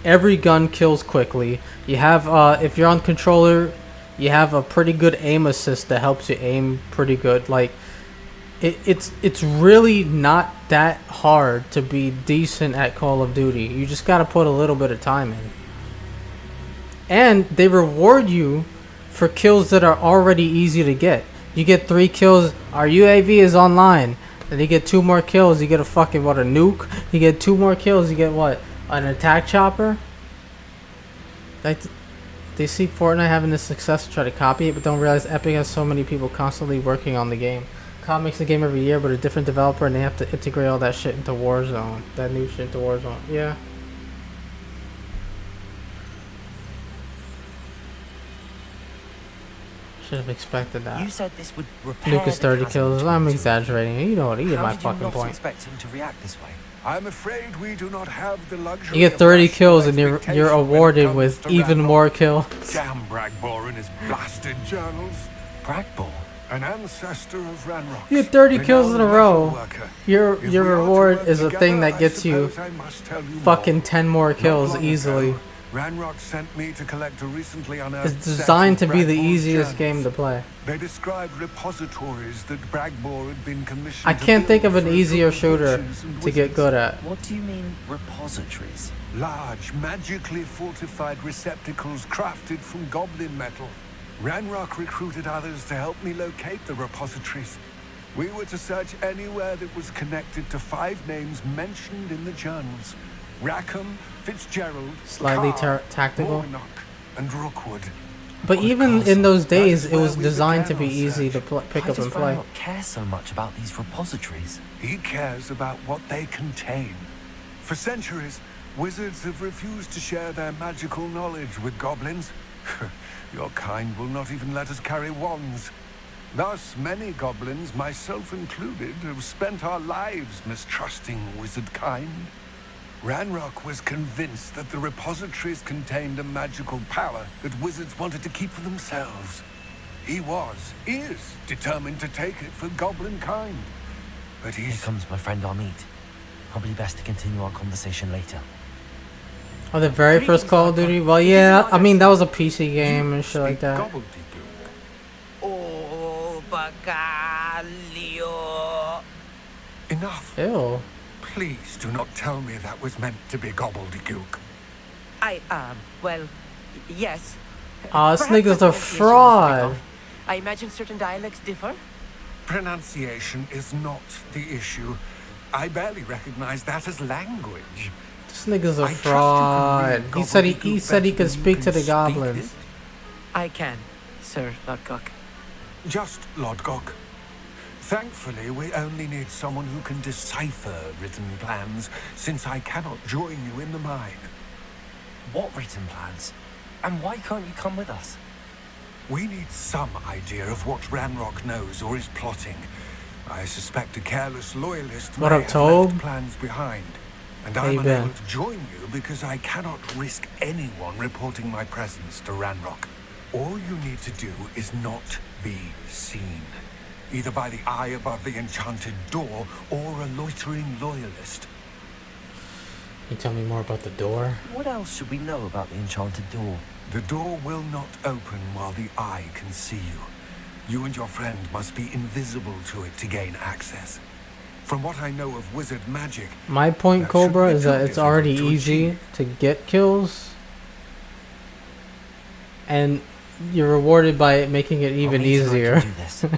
Every gun kills quickly. You have, if you're on controller, you have a pretty good aim assist that helps you aim pretty good. Like, it's really not that hard to be decent at Call of Duty. You just gotta put a little bit of time in. And they reward you for kills that are already easy to get. You get 3 kills, our UAV is online. Then you get 2 more kills, you get a fucking, what, a nuke? You get 2 more kills, you get what? An attack chopper? Like, they see Fortnite having this success, try to copy it, but don't realize Epic has so many people constantly working on the game. COD makes the game every year, but a different developer, and they have to integrate all that shit into Warzone. That new shit into Warzone. Yeah. Should have expected that. You said this would repair Nuke is 30 kills. I'm exaggerating. You know what? You get How my did you fucking not point. expect him to react this way? I'm afraid we do not have the luxury. You get of 30 rational kills and you're expectation when it awarded comes with to even Ranrock. more kills. Damn Bragbor and his blasted journals. Bragbor? An ancestor of Ranrock. You get 30 kills in a renowned row. metalworker. Your If we are to reward work is a thing together, that gets I you suppose I must tell you fucking more. 10 more Not kills long easily. ago, Ranrock sent me to collect a recently unearthed It's set designed to of be the Bragbor's easiest journals. game to play. They described repositories that Bragbor had been commissioned I to can't think build of an for a easier group of shooter witches and to get wizards. good at. What do you mean, repositories? Large, magically fortified receptacles crafted from goblin metal. Ranrock recruited others to help me locate the repositories. We were to search anywhere that was connected to 5 names mentioned in the journals. Rackham, Fitzgerald, Slightly Carr, tactical. Warnock, and Rookwood. But Good even castle. in those That days, is it was where we designed to began be our easy to search. pick Why up does and play. Ranrock care so much about these repositories? He cares about what they contain. For centuries, wizards have refused to share their magical knowledge with goblins. Your kind will not even let us carry wands. Thus, many goblins, myself included, have spent our lives mistrusting wizard kind. Ranrock was convinced that the repositories contained a magical power that wizards wanted to keep for themselves. He is determined to take it for goblin kind. But Here he's... comes my friend Amit. Probably best to continue our conversation later. Oh, the very first Call of Duty? Well, yeah, I mean, that was a PC game and shit like that. Oh, Bacalio. Enough. Ew. Please do not tell me that was meant to be gobbledygook. Well, yes. Aw, this Perhaps nigga's the a pronunciation is fraud. off. I imagine certain dialects differ. Pronunciation is not the issue. I barely recognize that as language. This nigga's a I trust you can fraud. read He said he gobbledygook said he better could than speak you to the can goblins. speak I can, Sir Lodgok. it. Just Lodgok. Thankfully, we only need someone who can decipher written plans, since I cannot join you in the mine. What written plans? And why can't you come with us? We need some idea of what Ranrock knows or is plotting. I suspect a careless loyalist What may up, have Tobe? left plans behind. And How I'm you unable been? to join you because I cannot risk anyone reporting my presence to Ranrock. All you need to do is not be seen. Either by the eye above the enchanted door or a loitering loyalist. Can you tell me more about the door? What else should we know about the enchanted door? The door will not open while the eye can see you. You and your friend must be invisible to it to gain access. From what I know of wizard magic... My point, that Cobra, shouldn't be is too that it's already difficult to easy achieve. to get kills. And you're rewarded by making it even easier.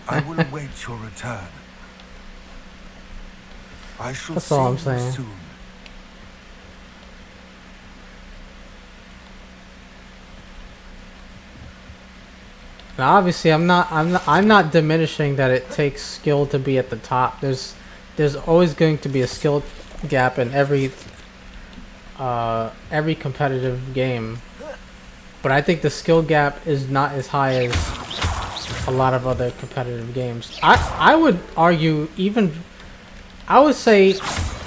I will await your return. I shall That's see all I'm you saying. soon. Now, obviously, I'm not diminishing that it takes skill to be at the top. There's always going to be a skill gap in every competitive game. But I think the skill gap is not as high as a lot of other competitive games. I would argue I would say,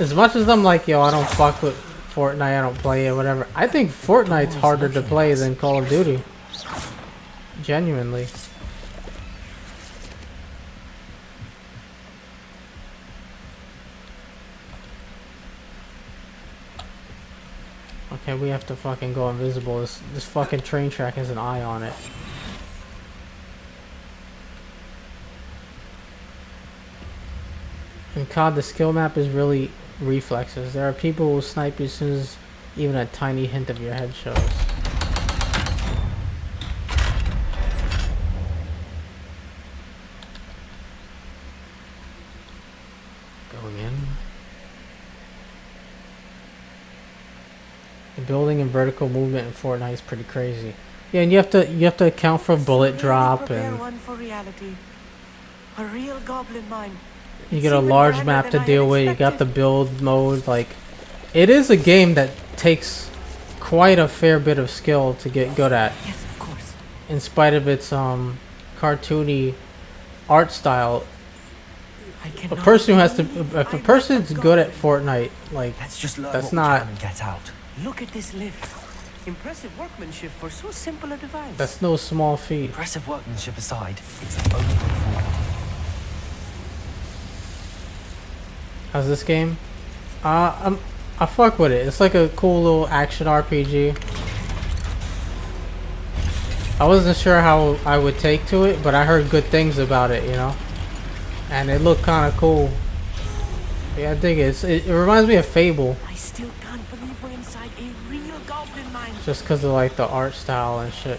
as much as I'm like, yo, I don't fuck with Fortnite, I don't play it, whatever. I think Fortnite's harder to play than Call of Duty. Genuinely. Okay, we have to fucking go invisible. This fucking train track has an eye on it. In COD, the skill map is really reflexes. There are people who will snipe you as soon as even a tiny hint of your head shows. Going in. The building and vertical movement in Fortnite is pretty crazy. Yeah, and you have to account for bullet drop, and one for reality. A real goblin mine. you get a large map to deal with. You got the build mode. Like, it is a game that takes quite a fair bit of skill to get good at. Yes, of course. In spite of its cartoony art style, a person who has to, if a person's good at Fortnite, like, that's not. Get out. Look at this lift. Impressive workmanship for so simple a device. That's no small feat. Impressive workmanship aside, it's the only way forward. How's this game? I fuck with it. It's like a cool little action RPG. I wasn't sure how I would take to it, but I heard good things about it, you know? And it looked kind of cool. Yeah, I dig it. It reminds me of Fable. I still can't believe we're inside a real goblin mine. Just because of like the art style and shit.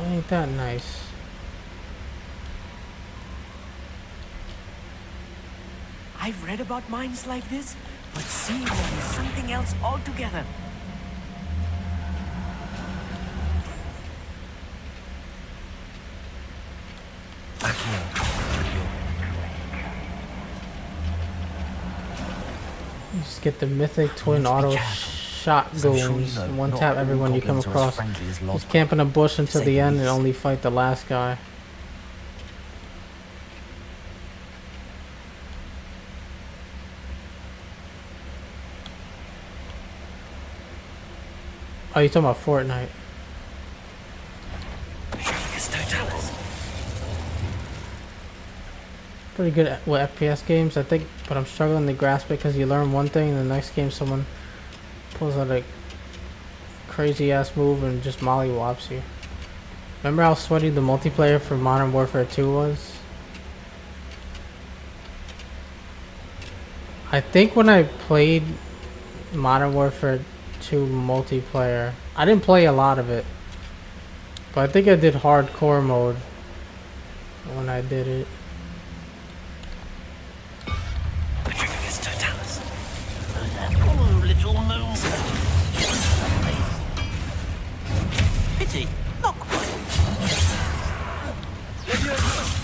Ain't that nice? I've read about mines like this, but seeing one is something else altogether. You just get the mythic twin auto shotguns. One tap everyone you come across. Just camp in a bush until the end and only fight the last guy. Oh, you talking about Fortnite? Pretty good at FPS games, I think, but I'm struggling to grasp it because you learn one thing and the next game someone pulls out a crazy ass move and just mollywops you. Remember how sweaty the multiplayer for Modern Warfare 2 was? I think when I played Modern Warfare 2 multiplayer, I didn't play a lot of it, but I think I did hardcore mode when I did it. Pity. Not quite.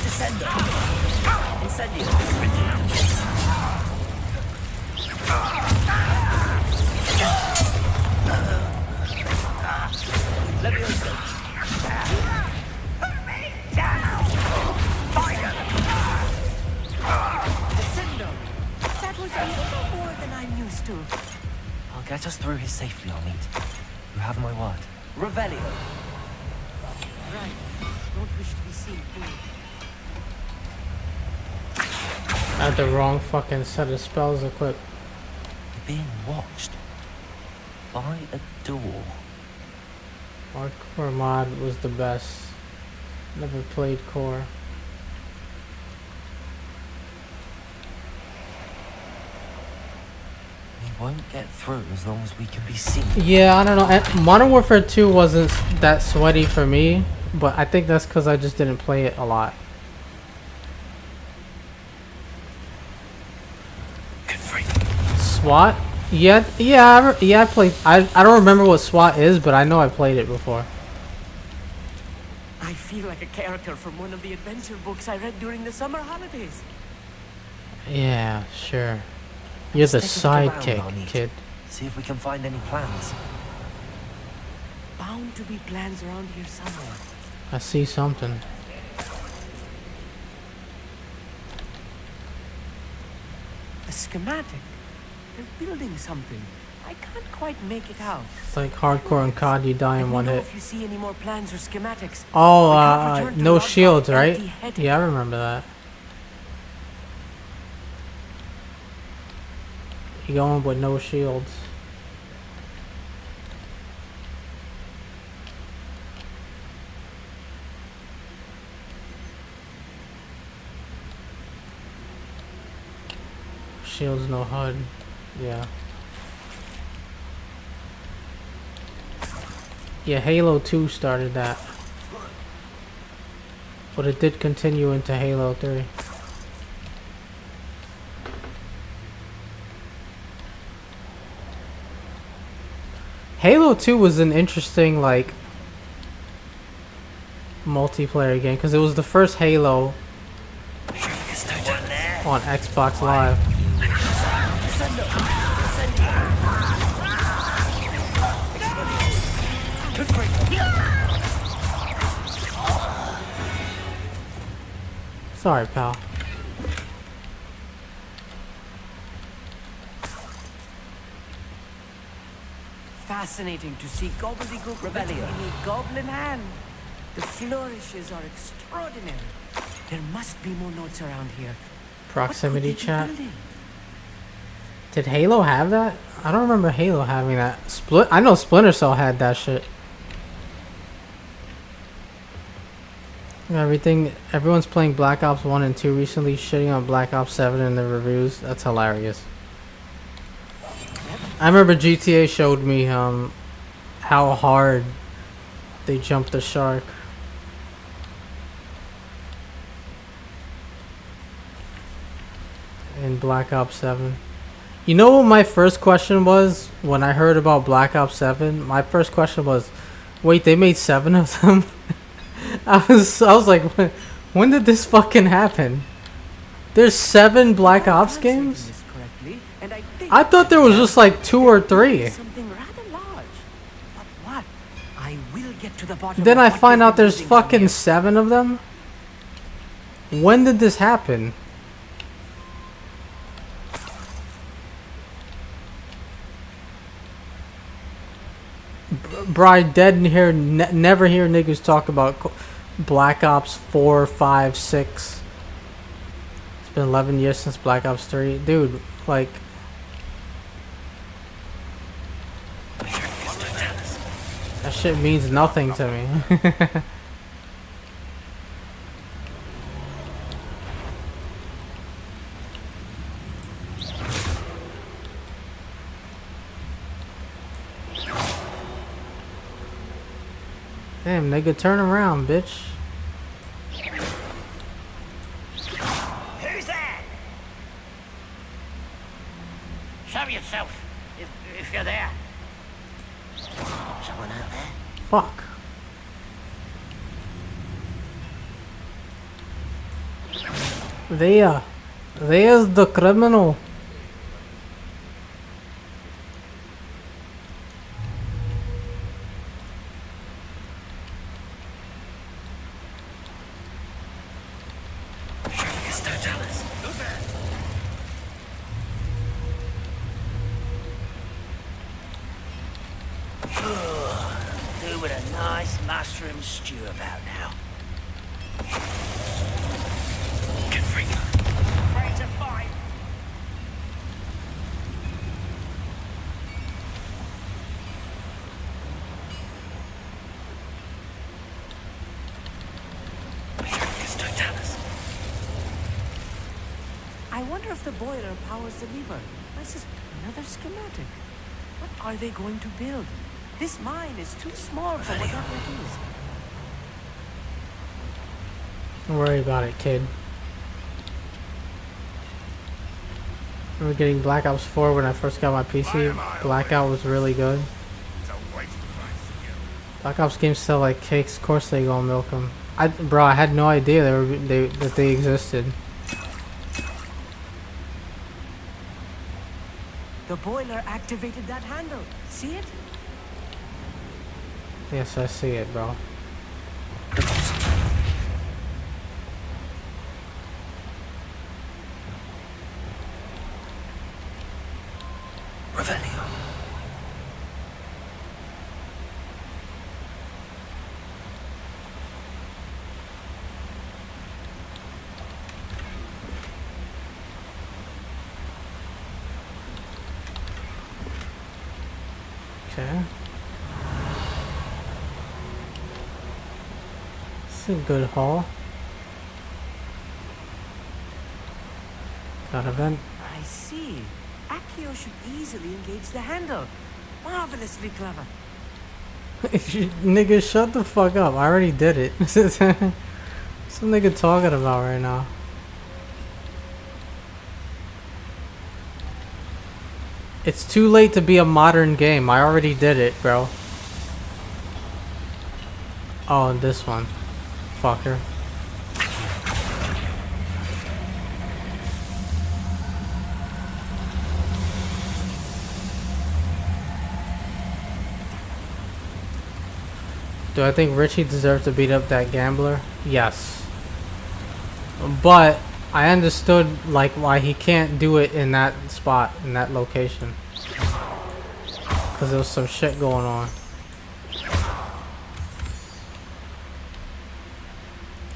Descender. Incendio. Levioso. Put me down. Fire. Descendo. That was a little more than I'm used to. I'll get us through here safely, I'll meet. You have my word. Revelio. Right. Don't wish to be seen, do you? I had the wrong fucking set of spells equipped. You're being watched. By a door. Hardcore mod was the best. Never played core. We won't get through as long as we can be seen. Yeah, I don't know. Modern Warfare 2 wasn't that sweaty for me, but I think that's because I just didn't play it a lot. SWAT? Yeah, I played. I don't remember what SWAT is, but I know I played it before. I feel like a character from one of the adventure books I read during the summer holidays. Yeah, sure. You're the sidekick, kid. See if we can find any plans. Bound to be plans around here somewhere. I see something. A schematic. They're building something. I can't quite make it out. It's like hardcore and COD, you die in one hit. If you see any more plans or schematics. Oh, no shields, right? Yeah, I remember that. You going with no shields. Shields, no HUD. Yeah. Yeah, Halo 2 started that. But it did continue into Halo 3. Halo 2 was an interesting, like, multiplayer game, because it was the first Halo on Xbox Live. Sorry, pal. Fascinating to see gobbledygook Revelio in a goblin hand. The flourishes are extraordinary. There must be more notes around here. Proximity chat. Did Halo have that? I don't remember Halo having that. I know Splinter Cell had that shit. Everyone's playing Black Ops 1 and 2 recently, shitting on Black Ops 7 in the reviews. That's hilarious. I remember GTA showed me how hard they jumped the shark. In Black Ops 7. You know what my first question was when I heard about Black Ops 7? My first question was, wait, they made 7 of them? I was like, when did this fucking happen? There's 7 Black Ops games? I thought there was just like 2 or 3. Something rather large. But what? I will get to the bottom. Then I find out there's fucking 7 of them? When did this happen? Bride dead in here. Never hear niggas talk about Black Ops 4, 5, 6. It's been 11 years since Black Ops 3. Dude, like... that shit means nothing to me. Damn, nigga, turn around, bitch. Who's there? Show yourself, if you're there. Someone out there? Fuck. There's the criminal. Do with a nice mushroom stew about now. Get free. 3 to 5. I wonder if the boiler powers the lever. This is another schematic. What are they going to build? This mine is too small for whatever it is. Don't worry about it, kid. Remember getting Black Ops 4 when I first got my PC? Blackout was really good. Black Ops games sell like cakes. Of course they gonna milk them. Bro, I had no idea that they existed. The boiler activated that handle. See it? Yes, I see it, bro. Revelio. Okay. It's a good haul. Got a vent. I see. Accio should easily engage the handle. Marvelously clever. Nigga, shut the fuck up. I already did it. What's some nigga talking about right now? It's too late to be a modern game. I already did it, bro. Oh, and this one. Fucker. Do I think Richie deserves to beat up that gambler? Yes. But I understood like why he can't do it in that spot, in that location. Cause there was some shit going on.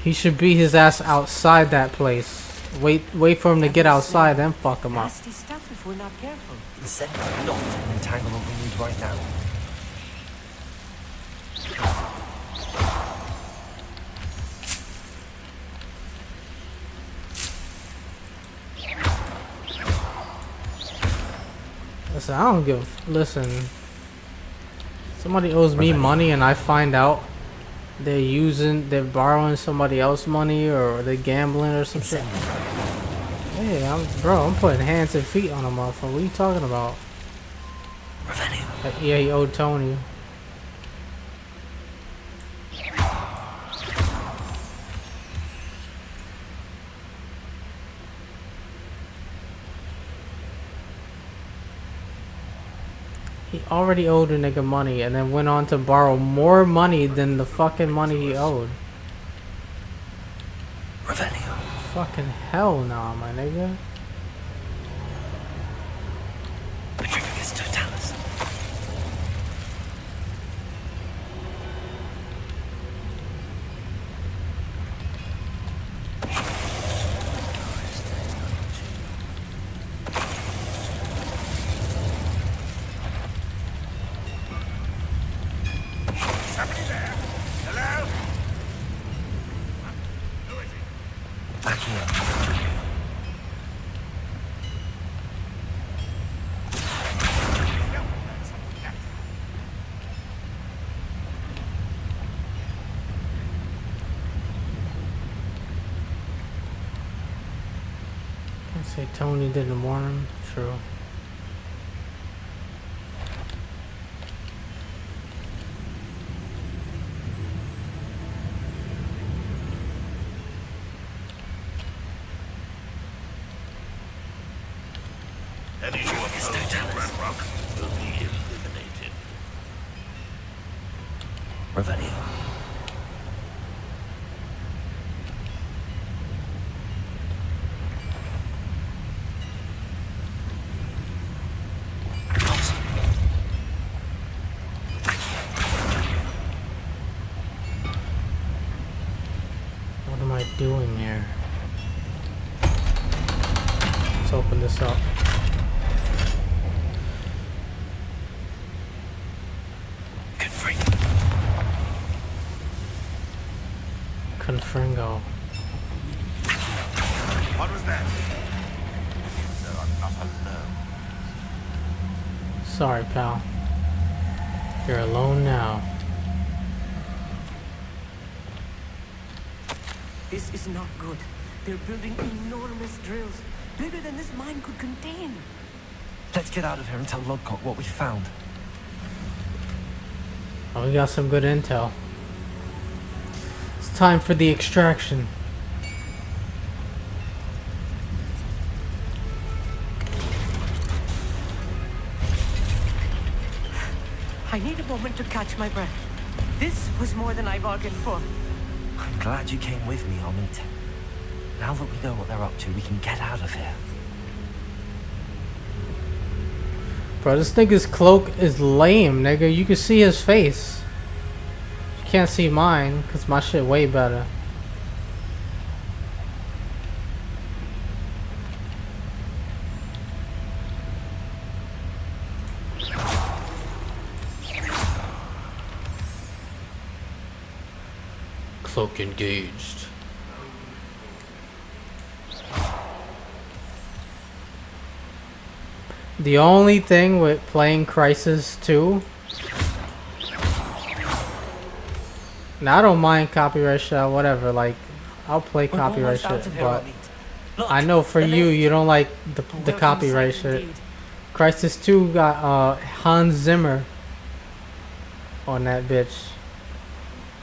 He should beat his ass outside that place. Wait for him to get outside, then fuck him up. Nasty stuff if we're not careful. Send not an entanglement we need right now. Listen, I don't give. Listen, somebody owes me money and I find out they're borrowing somebody else's money or they're gambling or some shit. Hey, I'm putting hands and feet on a motherfucker. What are you talking about? Yeah, he owed Tony. He already owed a nigga money and then went on to borrow more money than the fucking money he owed. Revelio. Fucking hell nah, my nigga. Petrificus totalis. Somebody there? Hello? Who is it? Accio. Can't say Tony did in the morning. True. Anyone close to Red Rock will be eliminated. Revelio. Let's open this up. Confringo. What was that? They are not alone. Sorry, pal. You're alone now. This is not good. They're building enormous drills, bigger than this mine could contain. Let's get out of here and tell Lodcock what we found. Oh, we got some good intel. It's time for the extraction. I need a moment to catch my breath. This was more than I bargained for. I'm glad you came with me, Amit. Now that we know what they're up to, we can get out of here. Bro, this nigga's cloak is lame, nigga. You can see his face. You can't see mine, because my shit way better. Cloak engaged. The only thing with playing Crisis 2, now I don't mind copyright shit, whatever, like, I'll play copyright shit, but I know for you, you don't like the copyright shit. Crisis 2 got Hans Zimmer on that bitch.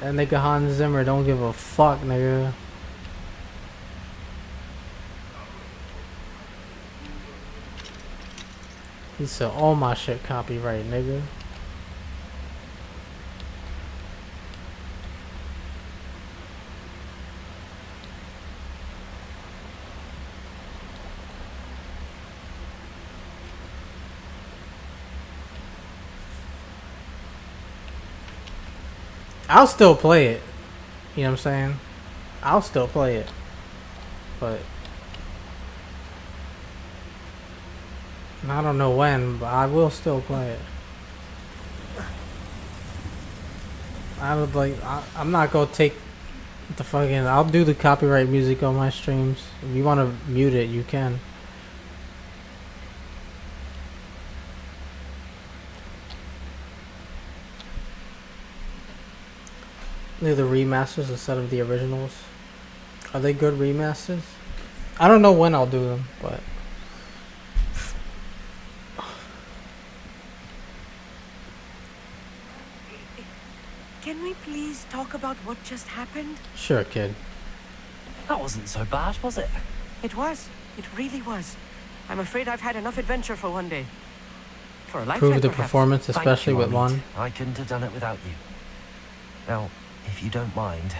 That nigga Hans Zimmer don't give a fuck, nigga. He said all my shit copyright, nigga. I'll still play it. You know what I'm saying? I'll still play it. But I don't know when, but I will still play it. I would like. I'm not gonna take the fucking. I'll do the copyright music on my streams. If you want to mute it, you can. They're the remasters instead of the originals. Are they good remasters? I don't know when I'll do them, but. Can we please talk about what just happened? Sure, kid. That wasn't so bad, was it? It was. It really was. I'm afraid I've had enough adventure for one day. For a lifetime, Prove the perhaps. performance, especially with one. I couldn't have done it without you. Now, if you don't mind,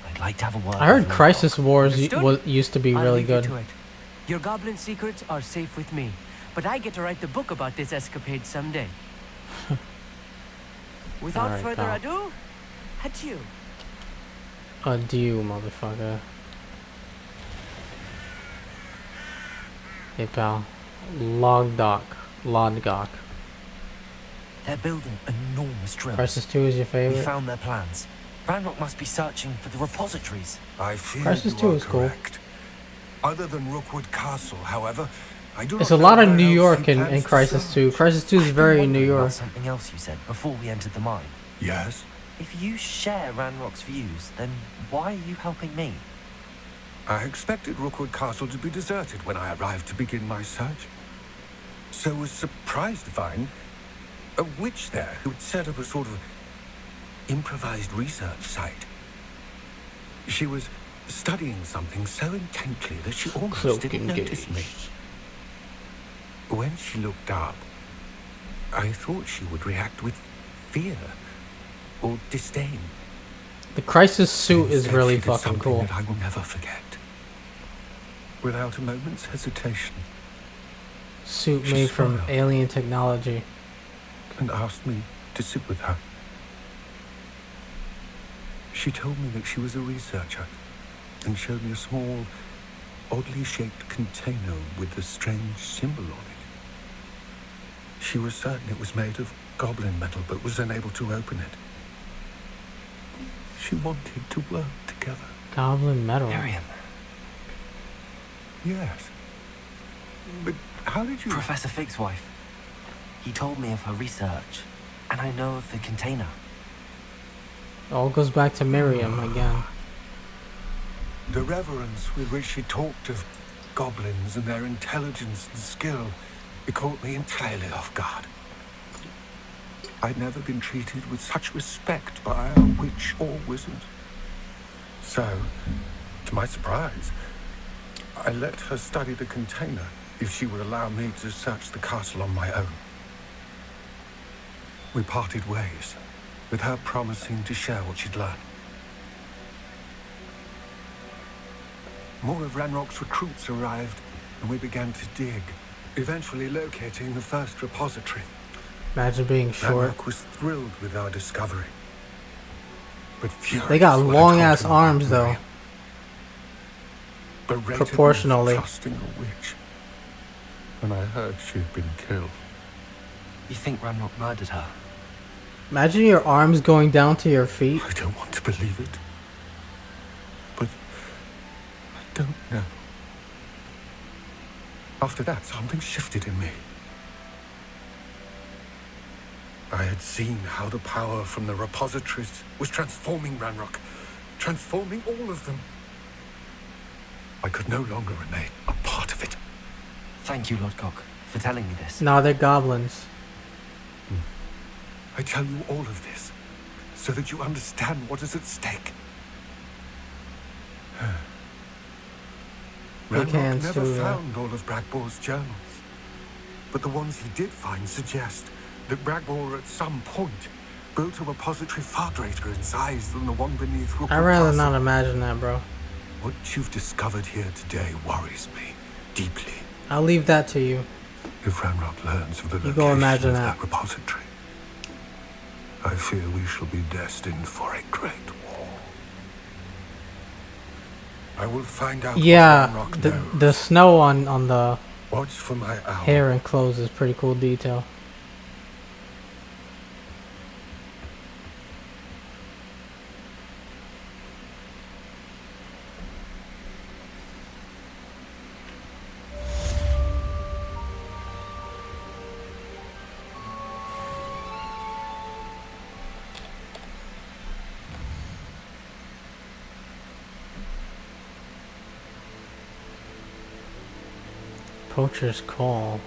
I'd like to have a word. I heard with Crisis Wars Understood? used to be I'll really leave you good. to it. Your goblin secrets are safe with me, but I get to write the book about this escapade someday. Without Alright, further pal. ado, adieu. Adieu, motherfucker. Hey, pal. Lodgok. They're building enormous drills. Crisis 2 is your We favorite? found their plans. Ranrock must be searching for the repositories. I fear Crisis you 2 are is cool. correct. Other than Rookwood Castle, however, I do It's not a lot know of where New else York he in plans to Crisis search. 2. Crisis 2 is I've been very New wondering about York. something else you said before we entered the mine. Yes? If you share Ranrock's views, then why are you helping me? I expected Rookwood Castle to be deserted when I arrived to begin my search. So was surprised to find a witch there who had set up a sort of improvised research site. She was studying something so intently that she almost Cloak didn't notice me. engaged. When she looked up, I thought she would react with fear or disdain. The Crisis suit is Instead, really she did fucking something cool. that I will never forget. Without a moment's hesitation, Suit She made from smiled. alien technology. and asked me to sit with her. She told me that she was a researcher and showed me a small oddly shaped container with a strange symbol on it. She was certain it was made of goblin metal, but was unable to open it. She wanted to work together. Goblin metal. Miriam. Yes. But how did you... Professor Fig's wife. He told me of her research, and I know of the container. All goes back to Miriam again. The reverence with which she talked of goblins and their intelligence and skill, it caught me entirely off guard. I'd never been treated with such respect by a witch or wizard. So, to my surprise, I let her study the container if she would allow me to search the castle on my own. We parted ways, with her promising to share what she'd learned. More of Ranrock's recruits arrived, and we began to dig, eventually locating the first repository. Imagine being short. Ranrock was thrilled with our discovery. But they got long ass arms though. Proportionally. Trusting a witch. And I heard she'd been killed. You think Ranrock murdered her? Imagine your arms going down to your feet. I don't want to believe it. But I don't know. After that, something shifted in me. I had seen how the power from the repositories was transforming Ranrock, transforming all of them. I could no longer remain a part of it. Thank you, Lord Cock, for telling me this. No, they're goblins. I tell you all of this so that you understand what is at stake. Ranrock never found all of Bragbor's journals, but the ones he did find suggest that Bragbor at some point built a repository far greater in size than the one beneath Rookwood I'd rather Castle. not imagine that, bro. What you've discovered here today worries me deeply. I'll leave that to you. If Ranrock learns of the You go location imagine of that. that repository, I fear we shall be destined for a great war. I will find out Yeah, what Ranrock knows. the snow on the Watch for my owl. hair and clothes is pretty cool detail. Poacher's Call.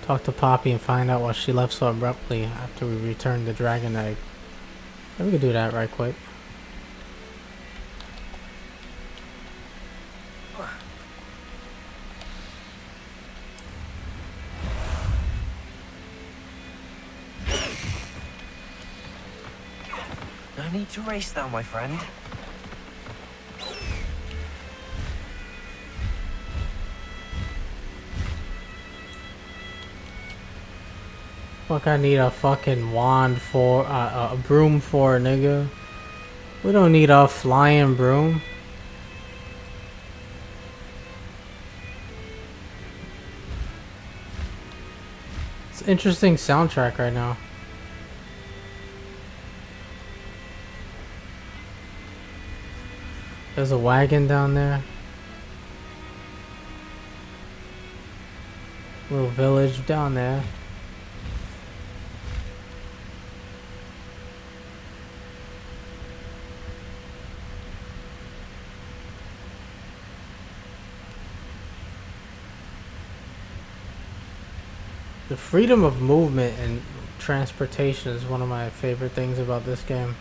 Talk to Poppy and find out why she left so abruptly after we returned the dragon egg. Yeah, we could do that right quick. No need to race now, my friend. Fuck, I need a fucking wand for, a broom for, nigga. We don't need a flying broom. It's an interesting soundtrack right now. There's a wagon down there. Little village down there. The freedom of movement and transportation is one of my favorite things about this game.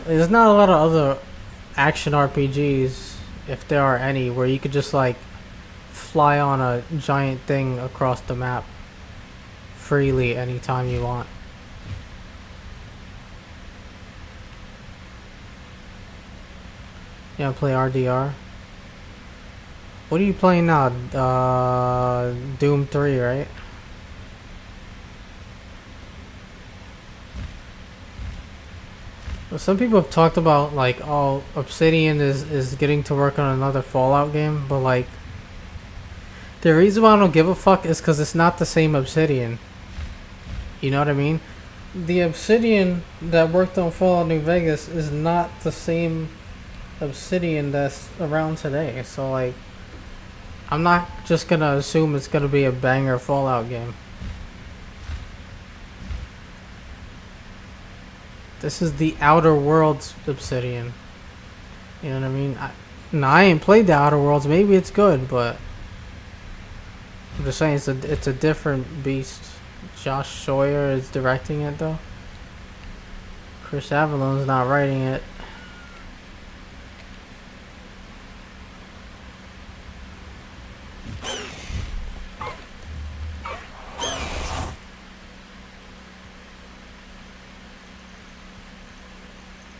There's not a lot of other action RPGs, if there are any, where you could just like fly on a giant thing across the map freely anytime you want. You wanna play RDR? What are you playing now? Doom 3, right? Well, some people have talked about like, oh, Obsidian is getting to work on another Fallout game, but like, the reason why I don't give a fuck is because it's not the same Obsidian. You know what I mean? The Obsidian that worked on Fallout New Vegas is not the same Obsidian that's around today. So like, I'm not just gonna assume it's gonna be a banger Fallout game. This is the Outer Worlds Obsidian. You know what I mean? I ain't played the Outer Worlds. Maybe it's good, but I'm just saying it's a different beast. Josh Sawyer is directing it though. Chris Avalone's not writing it.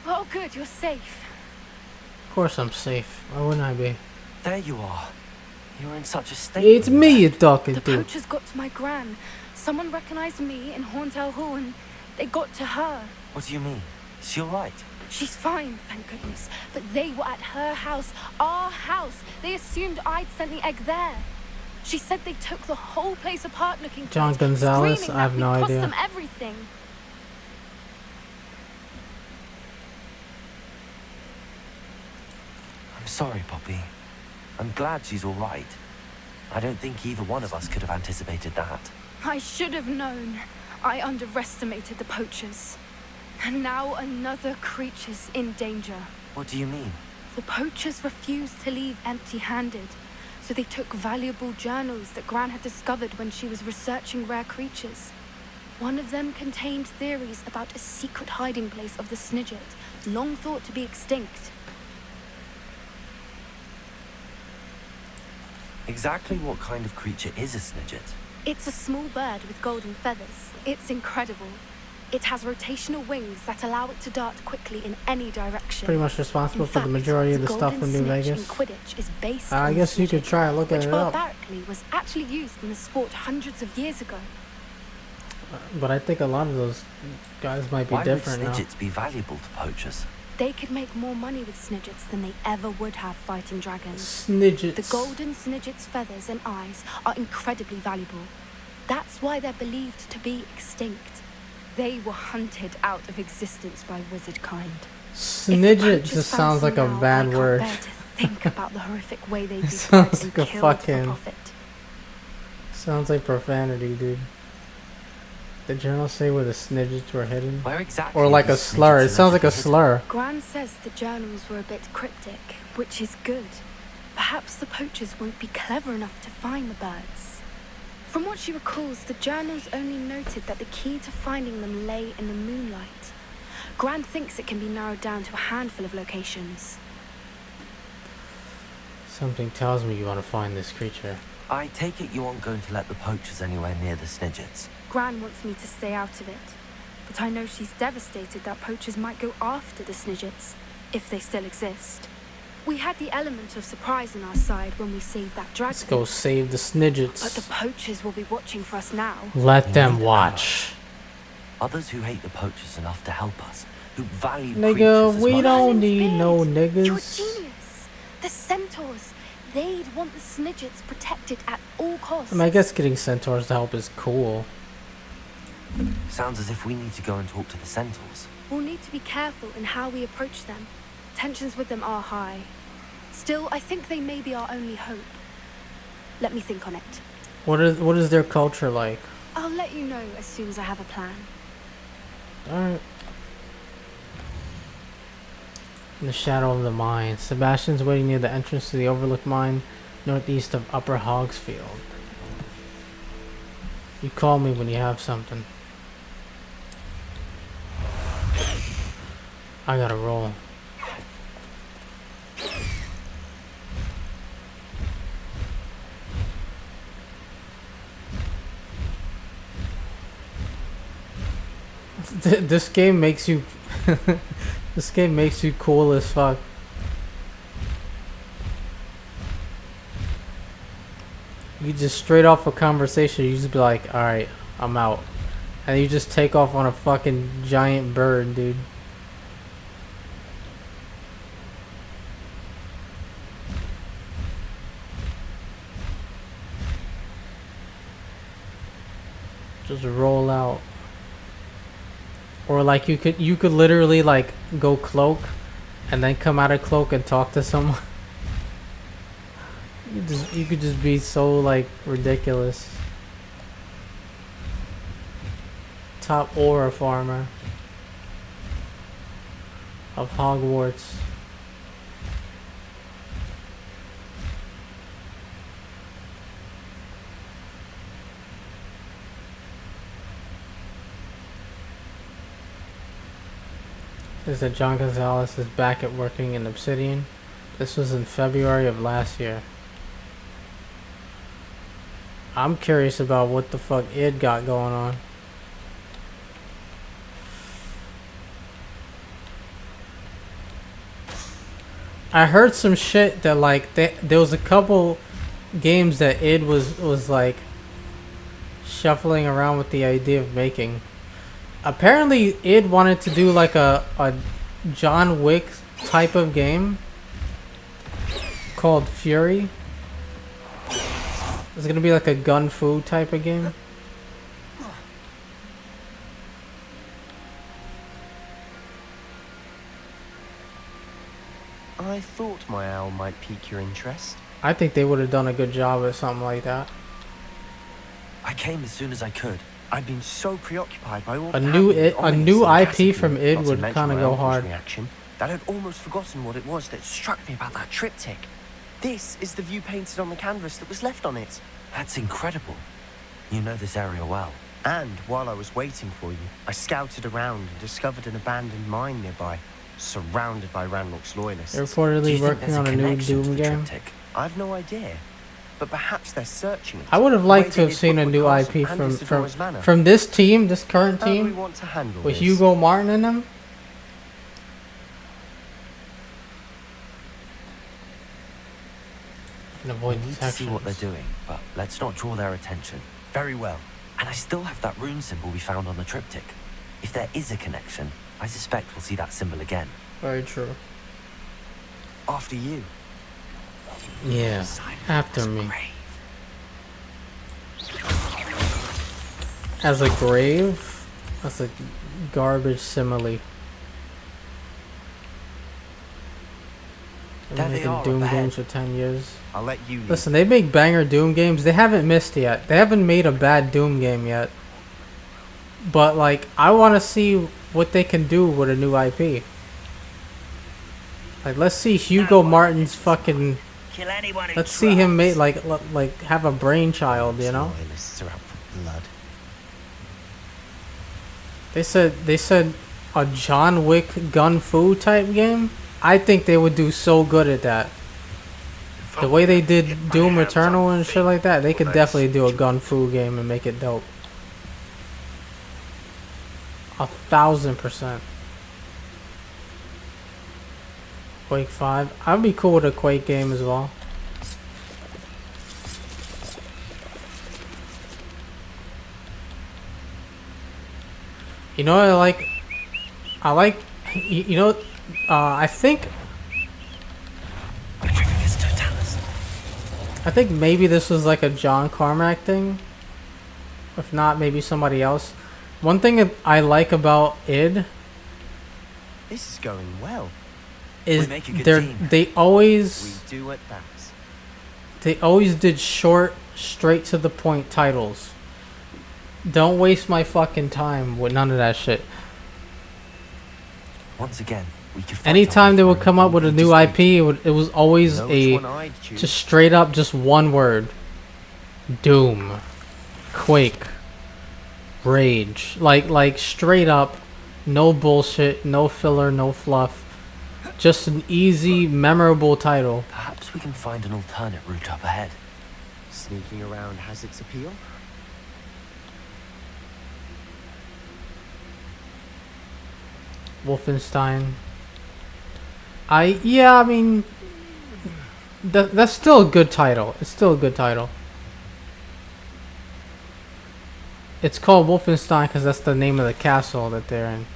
Oh, good, you're safe. Of course I'm safe. Why wouldn't I be? There you are. You're in such a state. It's me you're talking The to. poachers got to my gran. Someone recognized me in Horntail Hall and they got to her. What do you mean? Is she alright? She's fine, thank goodness. But they were at her house, our house. They assumed I'd sent the egg there. She said they took the whole place apart looking for John it, Gonzalez? screaming I have that no we'd cost idea. them everything. I'm sorry, Poppy. I'm glad she's alright. I don't think either one of us could have anticipated that. I should have known. I underestimated the poachers. And now another creature's in danger. What do you mean? The poachers refused to leave empty-handed, so they took valuable journals that Gran had discovered when she was researching rare creatures. One of them contained theories about a secret hiding place of the Snidget, long thought to be extinct. Exactly what kind of creature is a Snidget? It's a small bird with golden feathers. It's incredible. It has rotational wings that allow it to dart quickly in any direction. Pretty much responsible In for the fact, majority of the stuff golden in New snitch Vegas. in Quidditch is based I on guess the you could snitch, try looking which it up. barbarically was actually used in the sport hundreds of years ago. But I think a lot of those guys might be Why would different now. Snidgets be valuable to poachers? They could make more money with Snidgets than they ever would have fighting dragons. Snidgets. The golden Snidget's feathers and eyes are incredibly valuable. That's why they're believed to be extinct. They were hunted out of existence by wizard kind. Snidget just sounds like a bad word. I can't bear to think about the horrific way they'd be Sounds bred and like a killed for fucking- profit. Sounds like profanity, dude. The journal say where the Snidgets were hidden? Where exactly? Or like are a the slur. It Snidgets sounds like a allegedly slur. Gran says the journals were a bit cryptic, which is good. Perhaps the poachers won't be clever enough to find the birds. From what she recalls, the journals only noted that the key to finding them lay in the moonlight. Gran thinks it can be narrowed down to a handful of locations. Something tells me you want to find this creature. I take it you aren't going to let the poachers anywhere near the Snidgets. Gran wants me to stay out of it, but I know she's devastated that poachers might go after the Snidgets, if they still exist. We had the element of surprise on our side when we saved that dragon. Let's go save the But the Snidgets. poachers will be watching for us now. Let them watch. Others who hate the poachers enough to help us, who value Nigga, creatures as we much don't Merlin's need no beard. You're a niggas. genius. The centaurs. They'd want the Snidgets protected at all costs. I mean, I guess getting centaurs to help is cool. Sounds as if we need to go and talk to the centaurs. We'll need to be careful in how we approach them. Tensions with them are high. Still, I think they may be our only hope. Let me think on it. What is their culture like? I'll let you know as soon as I have a plan. Alright. In the shadow of the mine. Sebastian's waiting near the entrance to the Overlook mine, northeast of Upper Hogsfield. You call me when you have something. I gotta roll. This game makes you this game makes you cool as fuck. You just straight off a conversation, you just be like, alright, I'm out. And you just take off on a fucking giant bird, dude. Just roll out. Or like you could literally like go cloak and then come out of cloak and talk to someone. You could just be so like ridiculous. Top aura farmer of Hogwarts. Says that John Gonzalez is back at working in Obsidian. This was in February of last year. I'm curious about what the fuck id got going on. I heard some shit that like there was a couple games that id was like shuffling around with the idea of making. Apparently id wanted to do like a John Wick type of game called Fury. It's gonna be like a gun fu type of game. I thought my owl might pique your interest. I think they would have done a good job with something like that. I came as soon as I could. I'd been so preoccupied by all A new IP from id not to would mention kind of my go uncle's hard. reaction, that I'd almost forgotten what it was that struck me about that triptych. This is the view painted on the canvas that was left on it. That's incredible. You know this area well. And while I was waiting for you, I scouted around and discovered an abandoned mine nearby, surrounded by Ranrock's loyalists. They're reportedly working on a new Doom game. I've no idea, but perhaps they're searching it. I would have liked to have seen a new IP from this team, this current How do we team, want to handle with this? Hugo Martin in them. And avoid We need to see what they're doing, but let's not draw their attention. Very well. And I still have that rune symbol we found on the triptych. If there is a connection, I suspect we'll see that symbol again. Very true. After you. Yeah, after me. As a grave? That's a garbage simile. There They've they been are, making Doom up ahead. games for 10 years. I'll let you lead. Listen, they make banger Doom games. They haven't missed yet. They haven't made a bad Doom game yet. But, like, I want to see what they can do with a new IP. Like, let's see Hugo Martin's fucking... Kill anyone who Let's see him make, like have a brainchild, you know? Loyalists are out for blood. They said a John Wick gun fu type game. I think they would do so good at that. The way they did Doom Eternal and shit like that, they could definitely do a gun fu game and make it dope. 1000%. Quake 5. I'd be cool with a Quake game as well. You know what I like? You know, I think maybe this was like a John Carmack thing. If not, maybe somebody else. One thing that I like about id This is going well. is We make a good team. they always We do at that. They always did short, straight to the point titles. Don't waste my fucking time with none of that shit. Once again, we could fight Anytime our they way would through come up with a new IP, it was always Know which one a I'd choose. just straight up just one word. Doom. Quake. Rage. Like straight up, no bullshit, no filler, no fluff. Just an easy, memorable title. Perhaps we can find an alternate route up ahead. Sneaking around has its appeal. Wolfenstein. I mean that's still a good title. It's still a good title. It's called Wolfenstein because that's the name of the castle that they're in.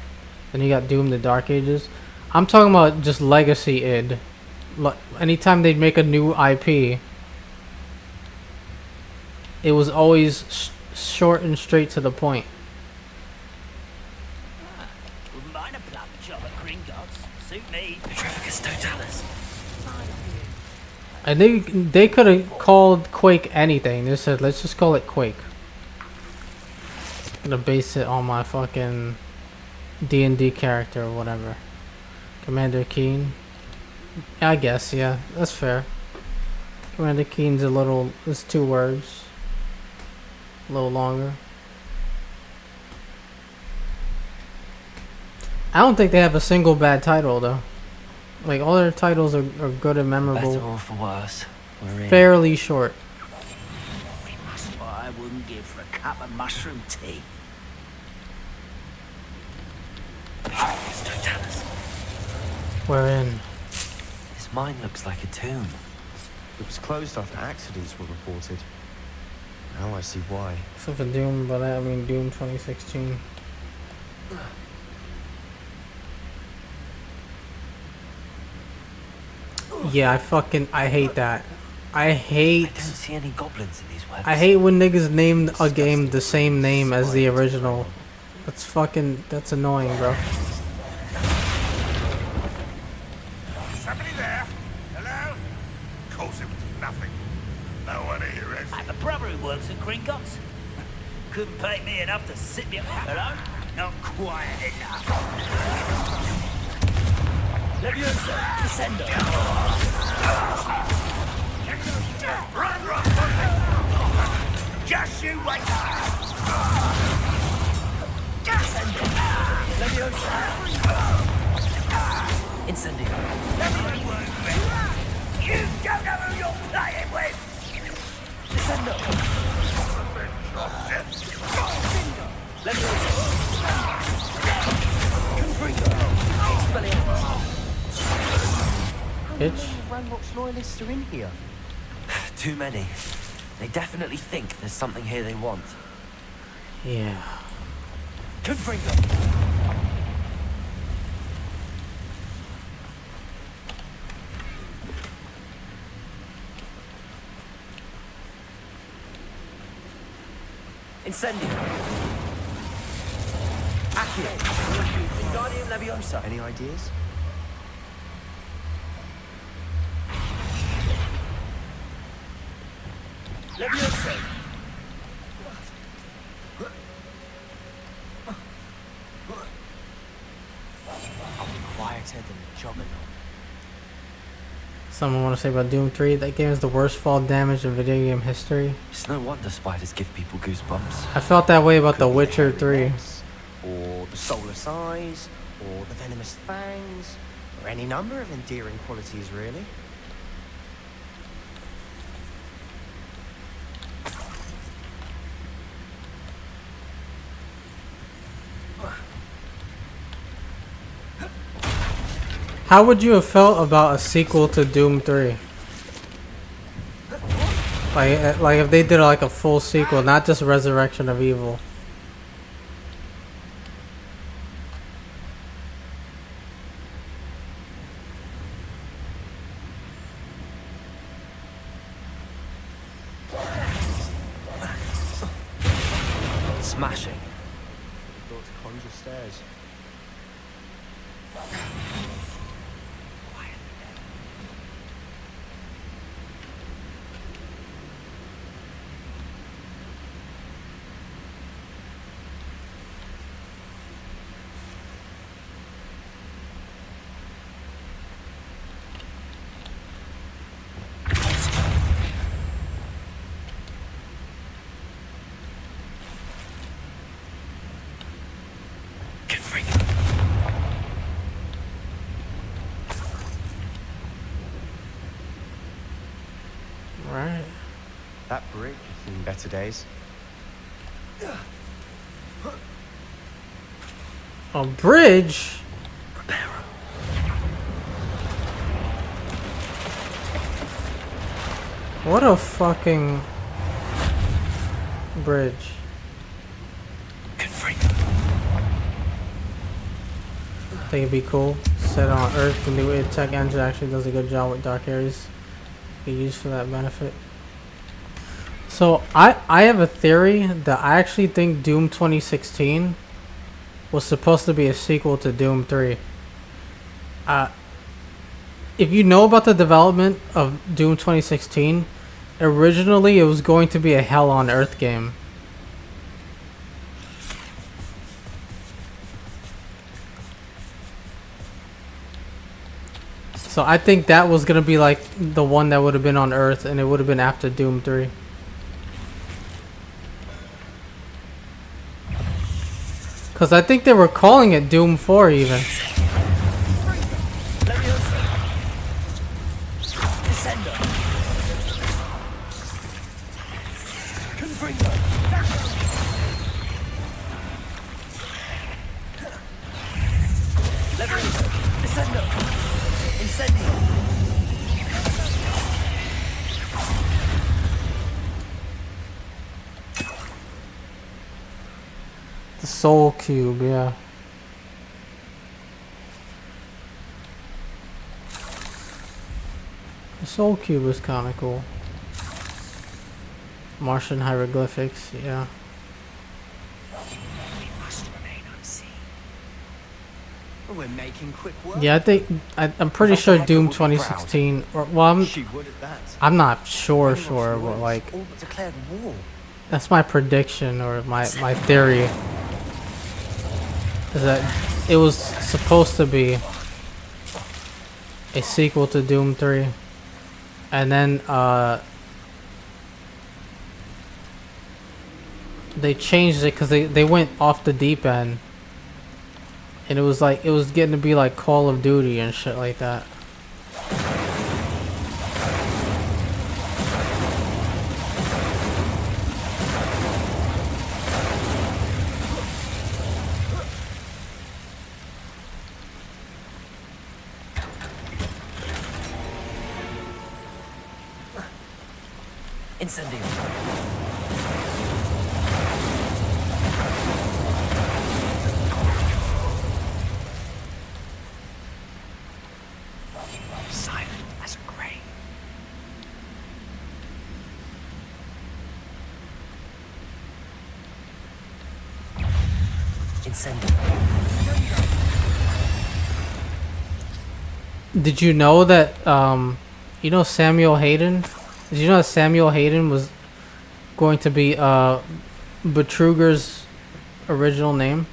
Then you got Doom: The Dark Ages. I'm talking about just legacy id. Anytime they'd make a new IP, it was always short and straight to the point. Wouldn't mind a plum job at Gringotts. Suit me. Petrificus totalis. I think they could have called Quake anything. They said, let's just call it Quake. I'm gonna base it on my fucking D&D character or whatever. Commander Keen. I guess, yeah, that's fair. Commander Keen's it's 2 words. A little longer. I don't think they have a single bad title though. Like all their titles are good and memorable. Better or for worse, we're in. Fairly short. That's what I wouldn't give for a cup of mushroom tea. Petrificus totalis. We're in. This mine looks like a tomb. It was closed after accidents were reported. Now I see why. So for Doom, by that I mean Doom 2016. Yeah, I hate that. I don't see any goblins in these webs. I hate when niggas name a game the same name as the original. That's annoying, bro. Somebody there? Hello? Of course it was nothing. No one here is. I have a brother who works at Gringotts. Couldn't pay me enough to sit me. Hello? Not quiet enough. Leviosa, Descendo. Run, run, run! Just you wait. Descendo. Leviosa. Incendio. You don't know who you're playing with. Descendo. Bitch. Ranrock's loyalists are in here. Too many. They definitely think there's something here they want. Yeah. Confringo. Incendio. Accio. Guardian Leviosa. Any ideas? Leviosa. I'll be quieter than a juggernaut. Something I want to say about Doom 3. That game is the worst fall damage in video game history. It's no wonder spiders give people goosebumps. I felt that way about The Witcher 3. Or the soulless eyes, or the venomous fangs, or any number of endearing qualities, really. How would you have felt about a sequel to Doom 3? Like if they did like a full sequel, not just Resurrection of Evil. Smashing. Thought to conjure stairs. Right. That brick has seen better days. A bridge? What a fucking bridge. Think it'd be cool. Set on Earth, the new tech engine actually does a good job with dark areas. Be used for that benefit. So I have a theory that I actually think Doom 2016 was supposed to be a sequel to Doom 3. If you know about the development of Doom 2016, originally it was going to be a Hell on Earth game. So I think that was going to be like the one that would have been on Earth, and it would have been after Doom 3. Because I think they were calling it Doom 4 even. The Soul Cube, yeah. The Soul Cube is kind of cool. Martian hieroglyphics, yeah. We're making quick work. Yeah, I think I'm pretty sure Doom 2016. Or, well, I'm not sure, but like that's my prediction or my theory is that it was supposed to be a sequel to Doom 3, and then they changed it because they went off the deep end. And it was like, it was getting to be like Call of Duty and shit like that. Incendio. Did you know that you know Samuel Hayden? Did you know that Samuel Hayden was going to be Betruger's original name?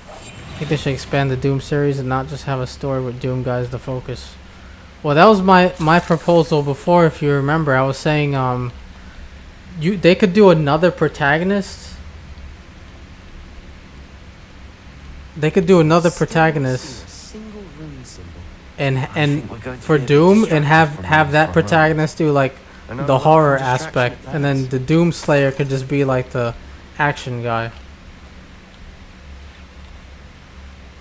I think they should expand the Doom series and not just have a story with Doom guys the focus. Well, that was my proposal before, if you remember. I was saying they could do another protagonist. They could do another protagonist and for Doom and have that protagonist do like the horror aspect, and then the Doom Slayer could just be like the action guy.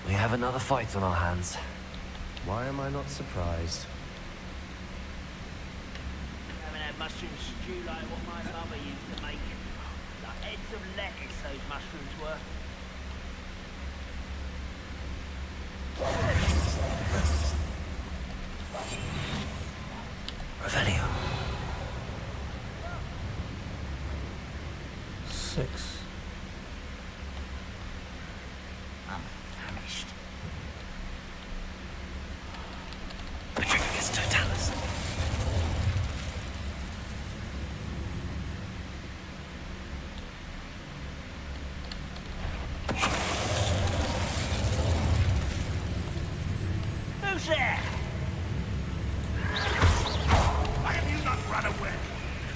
We have another fight on our hands. Why am I not surprised? Haven't had mushroom stew like what my mother used to make. Like heads of lettuce those mushrooms were. Revelio. 6. I'm famished. Patricia gets Totalis. Who's there? Why have you not run away?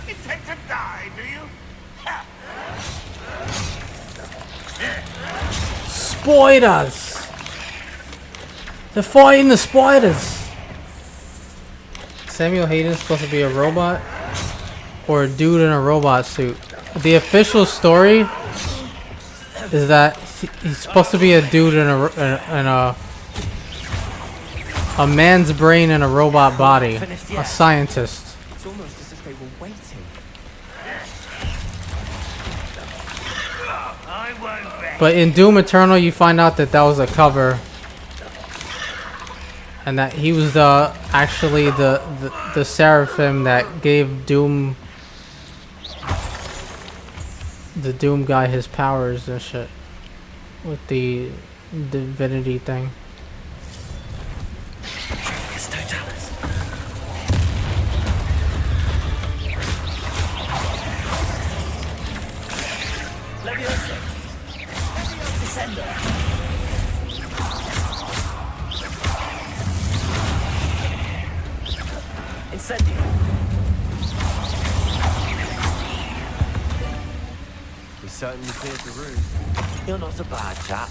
Intend to die, do you? Spiders! They're fighting the spiders! Samuel Hayden's supposed to be a robot? Or a dude in a robot suit? The official story is that he's supposed to be a dude in a man's brain in a robot body. A scientist. It's almost as if they were waiting. But in Doom Eternal, you find out that that was a cover, and that he was actually the seraphim that gave Doom the Doom guy his powers and shit with the divinity thing. It's Totalis. Leviosa. Descender. Incendio. We certainly cleared the room. You're not a bad chap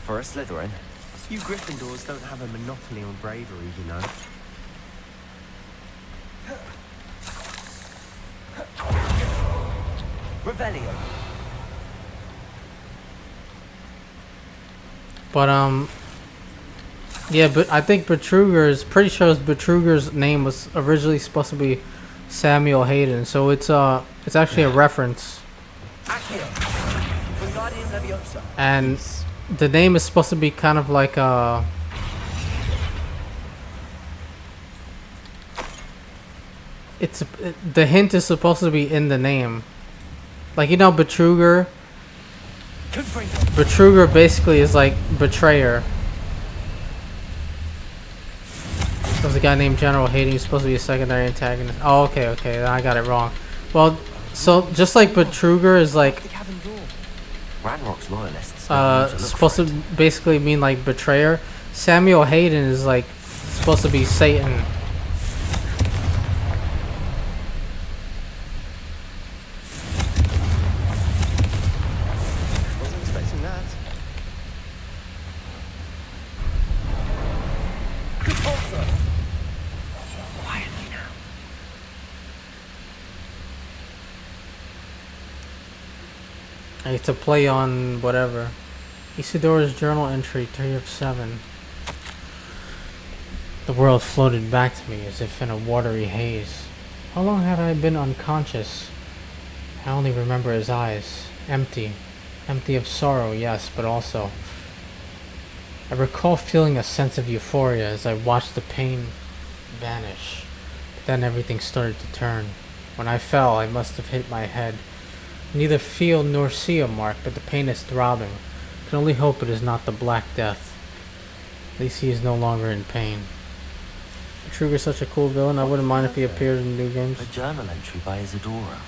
for a Slytherin. You Gryffindors don't have a monopoly on bravery, you know. Revelio. But yeah, but I think Betruger's pretty sure Betruger's name was originally supposed to be Samuel Hayden, so it's actually a reference. Accio. Wingardium Leviosa. And the name is supposed to be kind of like the hint is supposed to be in the name. Like, you know, Betruger. Betruger basically is like betrayer. There's a guy named General Hayden who's supposed to be a secondary antagonist. Oh, okay, then I got it wrong. Well, so just like Betruger is like Ranrock's loyalists. supposed to basically mean like betrayer. Samuel Hayden is like supposed to be Satan. Wasn't expecting that. Quietly now. It's a play on whatever. Isidora's journal entry 3 of 7. The world floated back to me as if in a watery haze. How long have I been unconscious? I only remember his eyes. Empty. Empty of sorrow, yes, but also... I recall feeling a sense of euphoria as I watched the pain vanish. But then everything started to turn. When I fell, I must have hit my head. Neither feel nor see a mark, but the pain is throbbing. I can only hope it is not the Black Death. At least he is no longer in pain. Trigger's such a cool villain, I wouldn't mind if he appeared in new games. A journal entry by Isadora.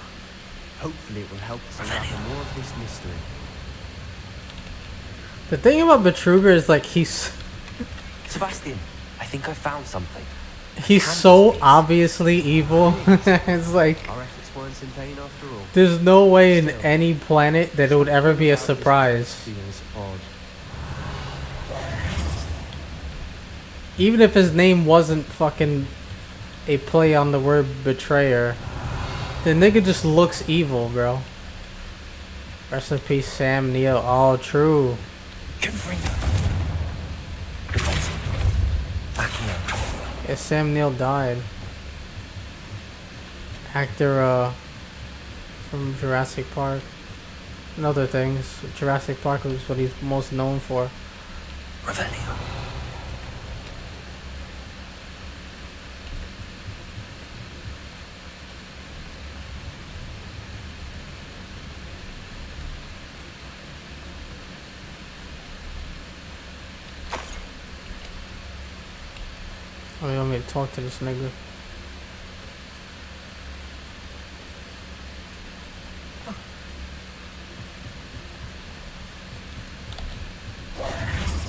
Hopefully it will help us unravel more of this mystery. The thing about Betruger is like he's Sebastian, I think I found something. he's so obviously evil. It's like Our efforts weren't in vain after all. there's no way in any planet that it would ever be a surprise. Feels odd. Even if his name wasn't fucking a play on the word betrayer, the nigga just looks evil, bro. Rest in peace, Sam Neill. All true. Yeah, Sam Neill died. Actor from Jurassic Park and other things. Jurassic Park was what he's most known for. Revelio. Oh, you want me to talk to this nigga?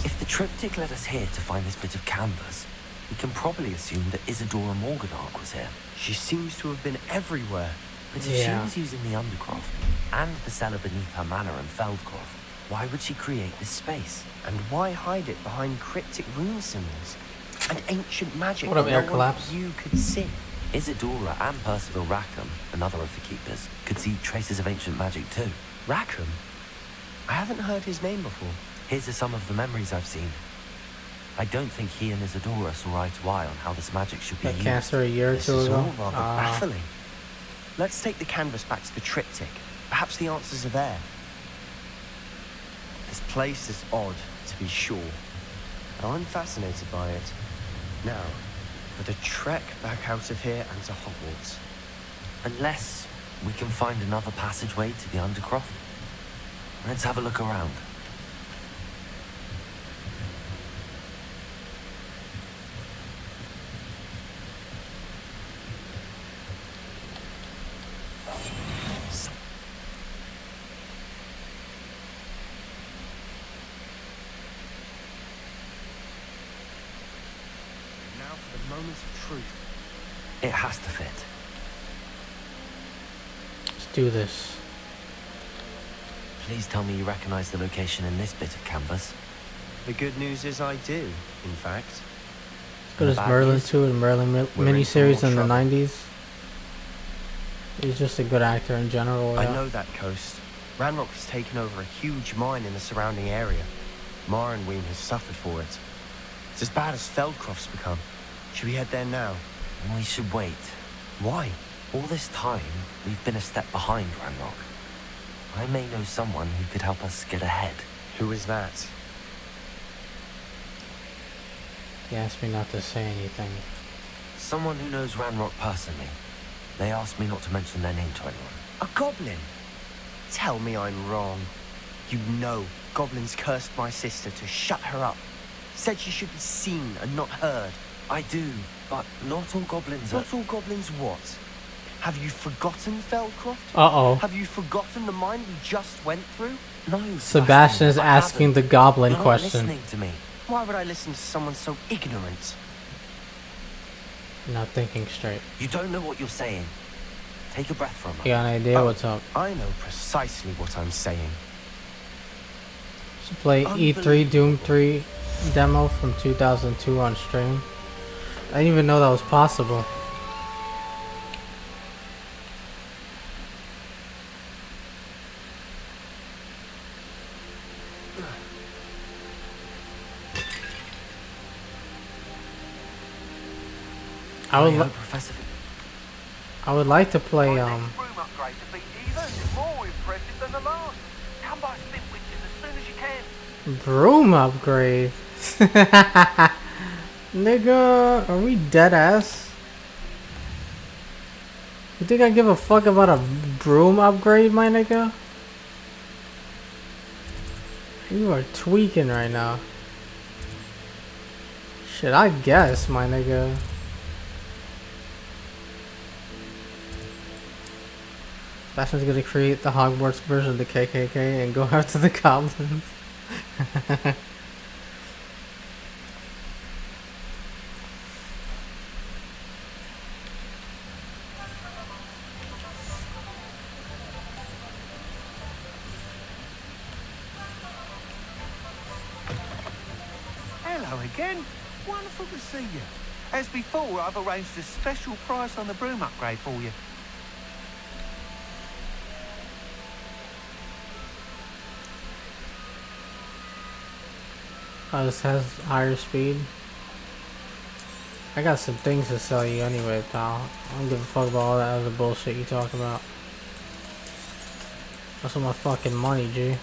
If the triptych led us here to find this bit of canvas, we can probably assume that Isadora Morganach was here. She seems to have been everywhere. But if she was using the Undercroft and the cellar beneath her manor in Feldcroft, why would she create this space? And why hide it behind cryptic rune symbols? And ancient magic What up, that Air no one Collapse? but you could see. Isadora and Percival Rackham, another of the keepers, could see traces of ancient magic too. Rackham? I haven't heard his name before. His are some of the memories I've seen. I don't think he and Isadora saw eye to eye on how this magic should be That used. cancer a year or This two is ago. all rather baffling. Let's take the canvas back to the triptych. Perhaps the answers are there. This place is odd, to be sure. But I'm fascinated by it. Now, for the trek back out of here and to Hogwarts. Unless we can find another passageway to the Undercroft. Let's have a look around. Now for the moment of truth. It has to fit. Let's do this. Please tell me you recognize the location in this bit of canvas. The good news is I do, in fact. As good as Merlin 2 and Merlin miniseries in the 90s. He's just a good actor in general. Yeah. I know that coast. Ranrock has taken over a huge mine in the surrounding area. Marrenweem has suffered for it. It's as bad as Feldcroft's become. Should we head there now? We should wait. Why? All this time, we've been a step behind Ranrock. I may know someone who could help us get ahead. Who is that? He asked me not to say anything. Someone who knows Ranrock personally. They asked me not to mention their name to anyone. A goblin? Tell me I'm wrong. You know, goblins cursed my sister to shut her up. Said she should be seen and not heard. I do, but not all goblins are... Not all goblins what? Have you forgotten Feldcroft? Uh-oh. Have you forgotten the mine we just went through? No, Sebastian is asking the goblin You're question. Not listening to me. Why would I listen to someone so ignorant? Not thinking straight. You don't know what you're saying. Take a breath for a moment. You got an idea what's up? I know precisely what I'm saying. Should play E3 Doom 3 demo from 2002 on stream. I didn't even know that was possible. I would like to play broom upgrade to be even more impressive than the last. Come by Spitwitches as soon as you can. broom upgrade. Nigga, are we dead ass? You think I give a fuck about a broom upgrade, my nigga? You are tweaking right now. Shit, I guess, my nigga. Sebastian's gonna create the Hogwarts version of the KKK and go after the goblins. Hello again. Wonderful to see you. As before, I've arranged a special price on the broom upgrade for you. Oh, this has higher speed. I got some things to sell you anyway, pal. I don't give a fuck about all that other bullshit you talk about. That's all my fucking money, G.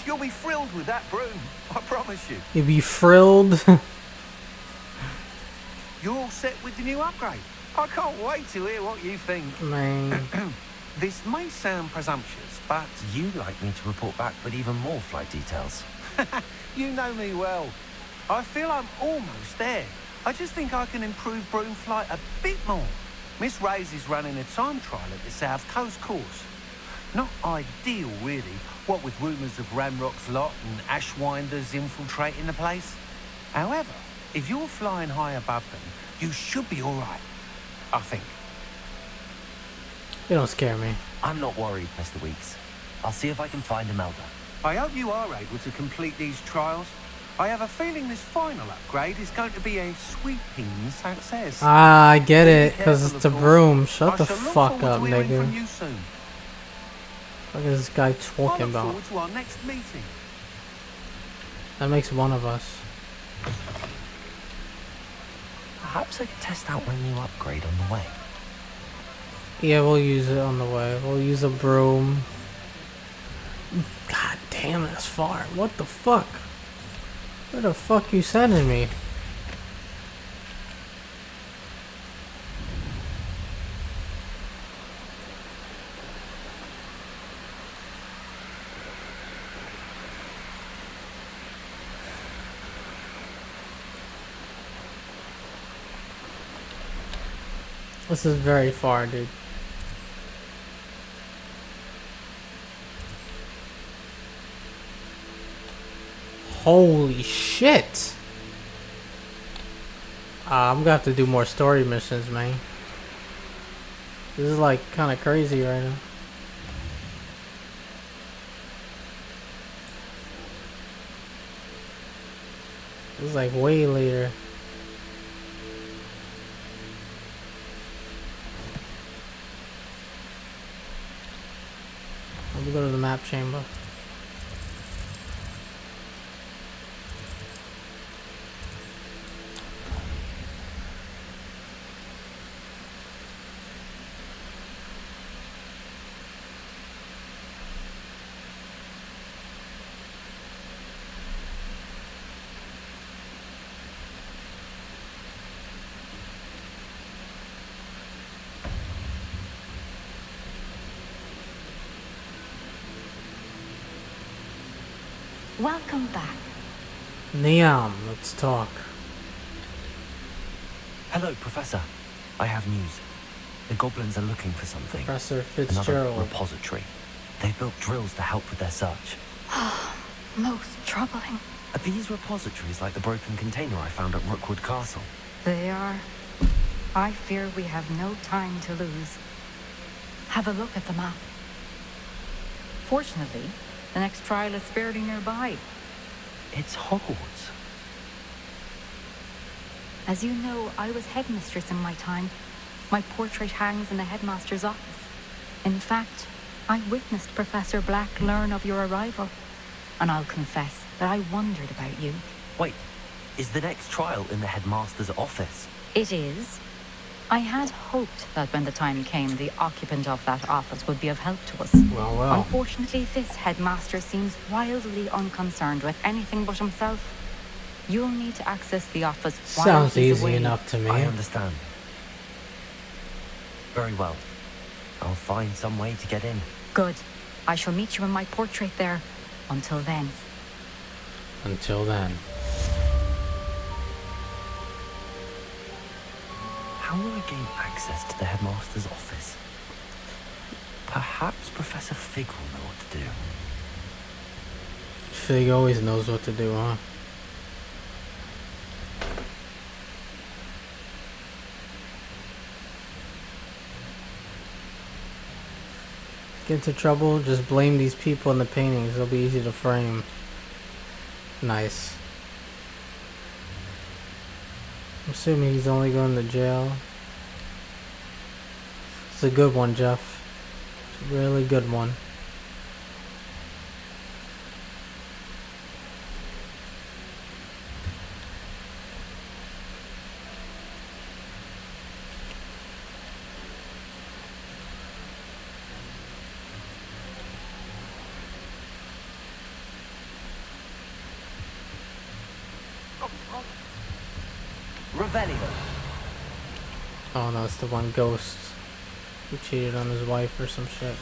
You'll be thrilled with that broom, I promise you. You'd be thrilled. You're all set with the new upgrade. I can't wait to hear what you think. Man. This may sound presumptuous, but... You'd like me to report back with even more flight details. You know me well. I feel I'm almost there. I just think I can improve broom flight a bit more. Miss Ray's is running a time trial at the South Coast course. Not ideal, really, what with rumours of Ranrock's lot and Ashwinders infiltrating the place. However, if you're flying high above them, you should be all right, I think. You don't scare me. I'm not worried, Mr. Weeks. I'll see if I can find Imelda. I hope you are able to complete these trials. I have a feeling this final upgrade is going to be a sweeping success. Ah, I get it, because it's a broom. Shut the fuck up, nigga. What is this guy talking about? I look forward to our next meeting. That makes one of us. Perhaps I could test out my new upgrade on the way. Yeah, we'll use it on the way. We'll use a broom. God damn, that's far. What the fuck? Where the fuck you sending me? This is very far, dude. Holy shit! I'm gonna have to do more story missions, man. This is like kind of crazy right now. This is like way later. Let me go to the map chamber. Welcome back. Neon, let's talk. Hello, Professor. I have news. The goblins are looking for something. Professor Another Fitzgerald. repository. They've built drills to help with their search. Most troubling. Are these repositories like the broken container I found at Rookwood Castle? They are. I fear we have no time to lose. Have a look at the map. Fortunately, the next trial is fairly nearby. It's Hogwarts. As you know, I was headmistress in my time. My portrait hangs in the headmaster's office. In fact, I witnessed Professor Black learn of your arrival. And I'll confess that I wondered about you. Wait, is the next trial in the headmaster's office? It is. I had hoped that when the time came, the occupant of that office would be of help to us. Well. Unfortunately, this headmaster seems wildly unconcerned with anything but himself. You'll need to access the office while Sounds he's easy away. enough to me. I understand. Very well. I'll find some way to get in. Good. I shall meet you in my portrait there. Until then. Until then. How will I gain access to the headmaster's office? Perhaps Professor Fig will know what to do. Fig always knows what to do, huh? Get into trouble, just blame these people in the paintings. They'll be easy to frame. Nice. I'm assuming he's only going to jail. It's a good one, Jeff. It's a really good one. Revelio. Oh no, it's the one ghost who cheated on his wife or some shit.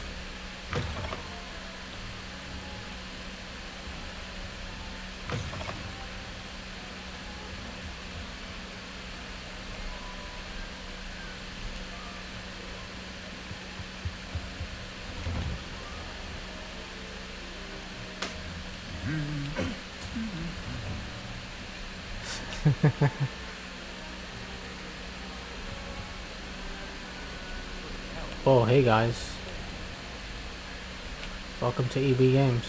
Oh, hey guys. Welcome to EB Games.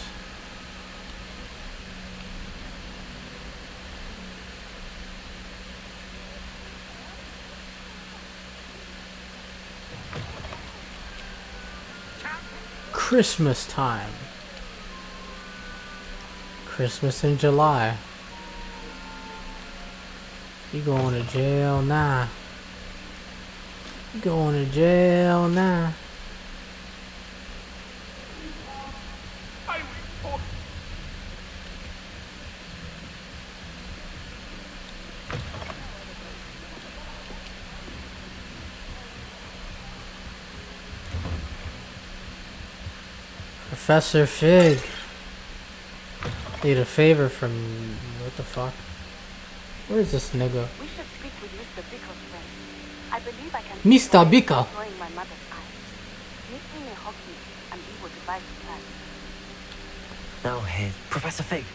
Christmas time. Christmas in July. You going to jail now. You going to jail now. Professor Fig. Need a favor from you. What the fuck? Where is this nigga? We should speak with Mr. Bickle's friend. I believe I can Mr. Bika. destroying my mother's eyes. Meet me near Hogwarts and we will devise a plan. Now here, Professor Fig.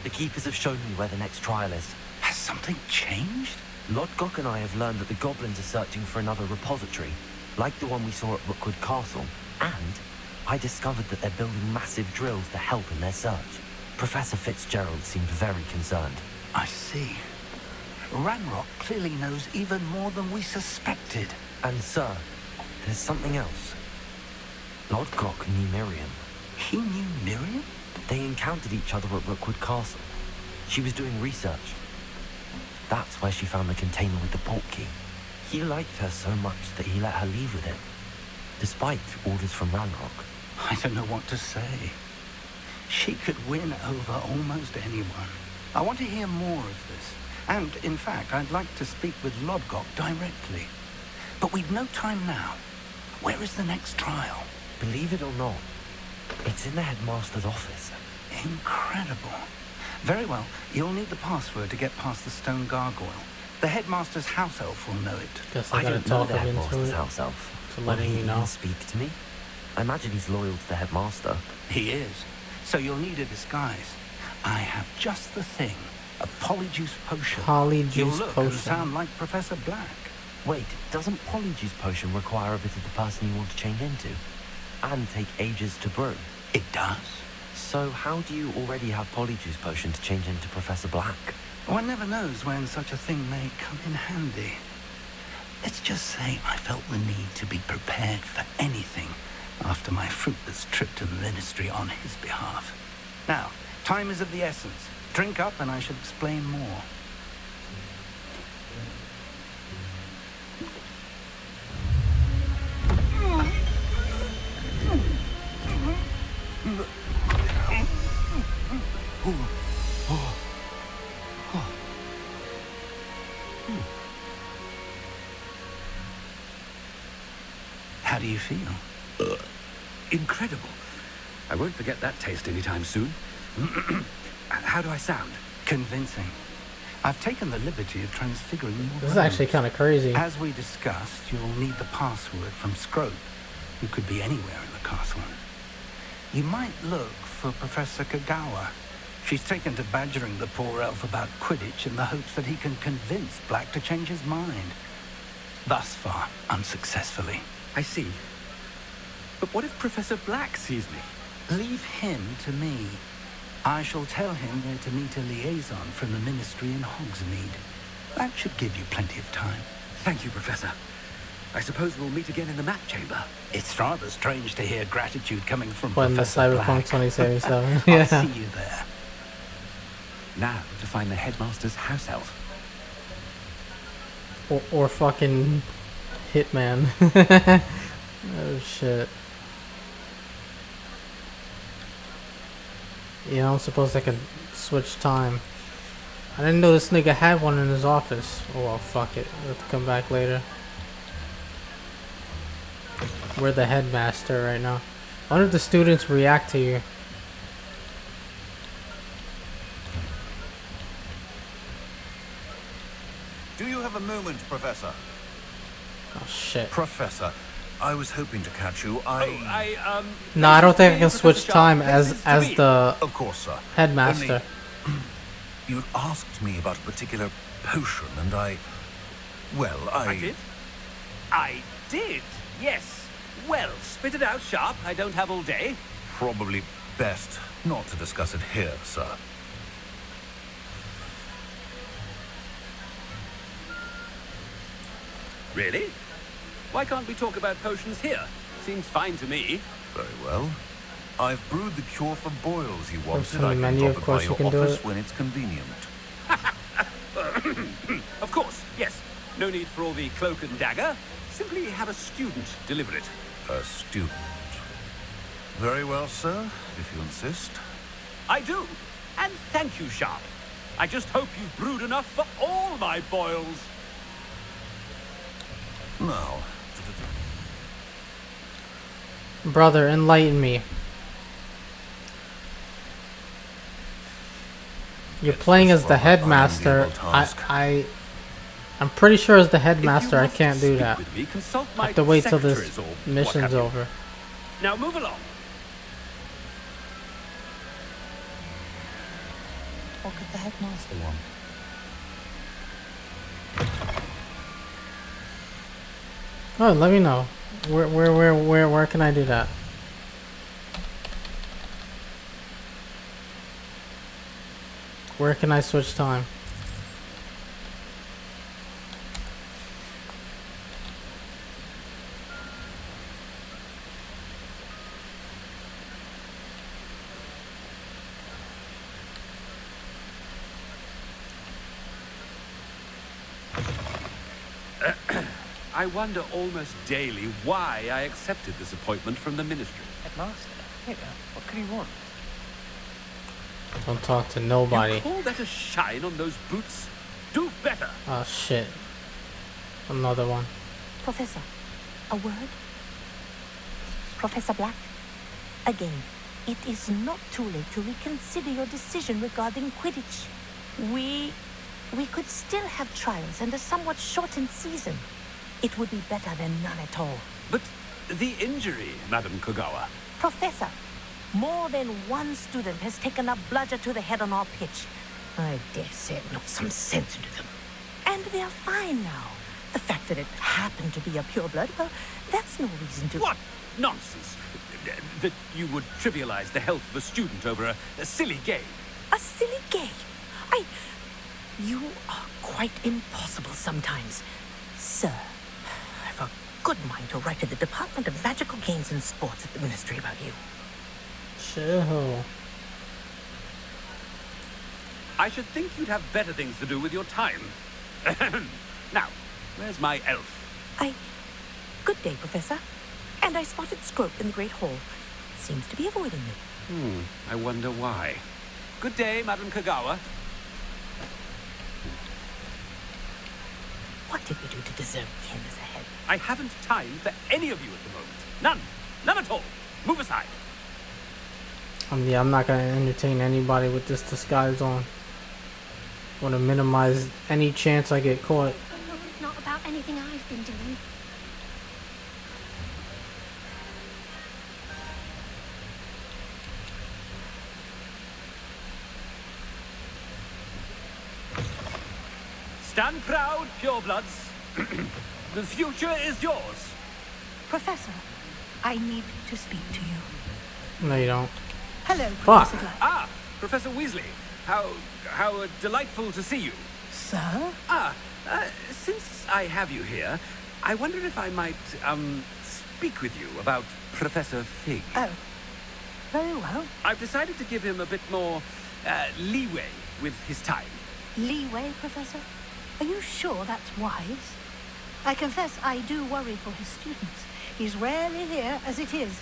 The keepers have shown me where the next trial is. Has something changed? Lodgok and I have learned that the goblins are searching for another repository, like the one we saw at Rookwood Castle, and I discovered that they're building massive drills to help in their search. Professor Fitzgerald seemed very concerned. I see. Ranrock clearly knows even more than we suspected. And sir, there's something else. Lodgok knew Miriam. He knew Miriam? They encountered each other at Rookwood Castle. She was doing research. That's where she found the container with the port key. He liked her so much that he let her leave with it, despite orders from Ranrock. I don't know what to say. She could win over almost anyone. I want to hear more of this. And, in fact, I'd like to speak with Lodgok directly. But we've no time now. Where is the next trial? Believe it or not, it's in the headmaster's office. Incredible. Very well. You'll need the password to get past the stone gargoyle. The headmaster's house elf will know it. Guess I gotta don't know talk the him into headmaster's it. house elf. To Will letting he you know. even speak to me? I imagine he's loyal to the headmaster. He is. So you'll need a disguise. I have just the thing. A polyjuice potion. Polyjuice You'll look and potion. sound like Professor Black. Wait, doesn't Polyjuice Potion require a bit of the person you want to change into? And take ages to brew? It does. So how do you already have Polyjuice Potion to change into Professor Black? One never knows when such a thing may come in handy. Let's just say I felt the need to be prepared for anything after my fruitless trip to the Ministry on his behalf. Now, time is of the essence. Drink up and I shall explain more. How do you feel? Incredible. I won't forget that taste anytime soon. How do I sound? Convincing. I've taken the liberty of transfiguring your This is actually kind of crazy. As we discussed, you'll need the password from Scrope, who could be anywhere in the castle. You might look for Professor Kagawa. She's taken to badgering the poor elf about Quidditch in the hopes that he can convince Black to change his mind. Thus far, unsuccessfully. I see. But what if Professor Black sees me? Leave him to me. I shall tell him where to meet a liaison from the Ministry in Hogsmeade. That should give you plenty of time. Thank you, Professor. I suppose we'll meet again in the map chamber. It's rather strange to hear gratitude coming from When the Professor Cyberpunk Black. 2077. I'll Yeah. see you there. Now to find the headmaster's house elf. Or fucking Hitman. Oh shit. You know, I suppose I could switch time. I didn't know this nigga had one in his office. Oh well, fuck it. We'll have to come back later. We're the headmaster right now. I wonder if the students react to you. Do you have a moment, Professor? Oh shit. Professor, I was hoping to catch you. No, I don't think I can switch time as the Of course, sir. headmaster. Only, you asked me about a particular potion, and well, I did? I did, yes. Well, spit it out sharp. I don't have all day. Probably best not to discuss it here, sir. Really? Why can't we talk about potions here? Seems fine to me. Very well. I've brewed the cure for boils you wanted. from the I can menu, drop of it course by you your can do office it. when it's convenient. Of course, yes. No need for all the cloak and dagger. Simply have a student deliver it. A student. Very well, sir, if you insist. I do. And thank you, Sharp. I just hope you've brewed enough for all my boils. Now, Brother, enlighten me. You're playing as the headmaster. I I'm pretty sure as the headmaster I can't do Speak that. with me, consult I my have to wait till this secretaries or what mission's have you. over. Now move along. What could the headmaster want? Oh, let me know. Where can I do that? Where can I switch time? I wonder almost daily why I accepted this appointment from the ministry. Headmaster? Here, what could he want? Don't talk to nobody. You call that a shine on those boots? Do better. Oh shit. Another one. Professor, a word? Professor Black? Again, it is not too late to reconsider your decision regarding Quidditch. We could still have trials and a somewhat shortened season. It would be better than none at all. But the injury, Madam Kogawa. Professor, more than one student has taken a bludger to the head on our pitch. I dare say it knocked some sense into them. And they're fine now. The fact that it happened to be a pureblood, well, that's no reason to... What nonsense! That you would trivialize the health of a student over a silly game. A silly game? You are quite impossible sometimes. Sir, I've a good mind to write to the Department of Magical Games and Sports at the Ministry about you. Chill. I should think you'd have better things to do with your time. Now, where's my elf? Good day, Professor. And I spotted Scrope in the Great Hall. Seems to be avoiding me. I wonder why. Good day, Madam Kogawa. What did we do to deserve him as a head? I haven't time for any of you at the moment. None. None at all. Move aside. Yeah, I'm not gonna entertain anybody with this disguise on. Want to minimize any chance I get caught. It's not about anything I've been doing. Stand proud, purebloods. The future is yours. Professor, I need to speak to you. No, you don't. Hello, Fuck. Professor Black. Ah, Professor Weasley. How delightful to see you. Sir? Since I have you here, I wonder if I might, speak with you about Professor Fig. Oh, very well. I've decided to give him a bit more, leeway with his time. Leeway, Professor? Are you sure that's wise? I confess I do worry for his students. He's rarely here as it is.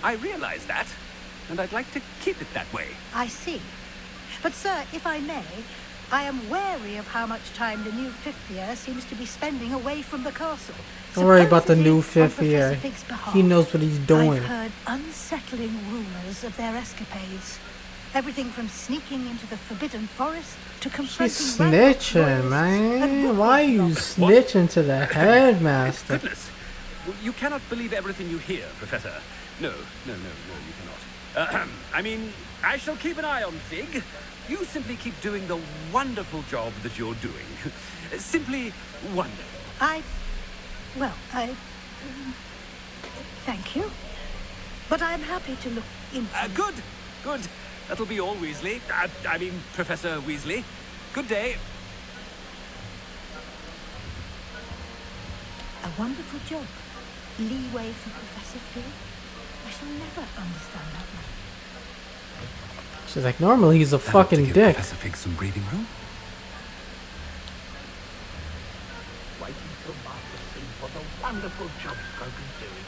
I realize that, and I'd like to keep it that way. I see. But, sir, if I may, I am wary of how much time the new fifth year seems to be spending away from the castle. Don't worry about the new Supposedly, on fifth year. Professor Fig's behalf, He knows what he's doing. I've heard unsettling rumors of their escapades. Everything from sneaking into the Forbidden Forest to confronting... She's snitching, man. Why are you snitching to the headmaster? Goodness. Well, you cannot believe everything you hear, Professor. No, you cannot. I mean, I shall keep an eye on Fig. You simply keep doing the wonderful job that you're doing. Simply wonderful. Thank you. But I'm happy to look into... Good. That'll be all, Weasley. I mean, Professor Weasley. Good day. A wonderful job. Leeway for Professor Fig. I shall never understand that man. She's like, normally he's a fucking dick. Professor Fig some breathing room. Waiting till Master sees what a wonderful job Scrope is doing.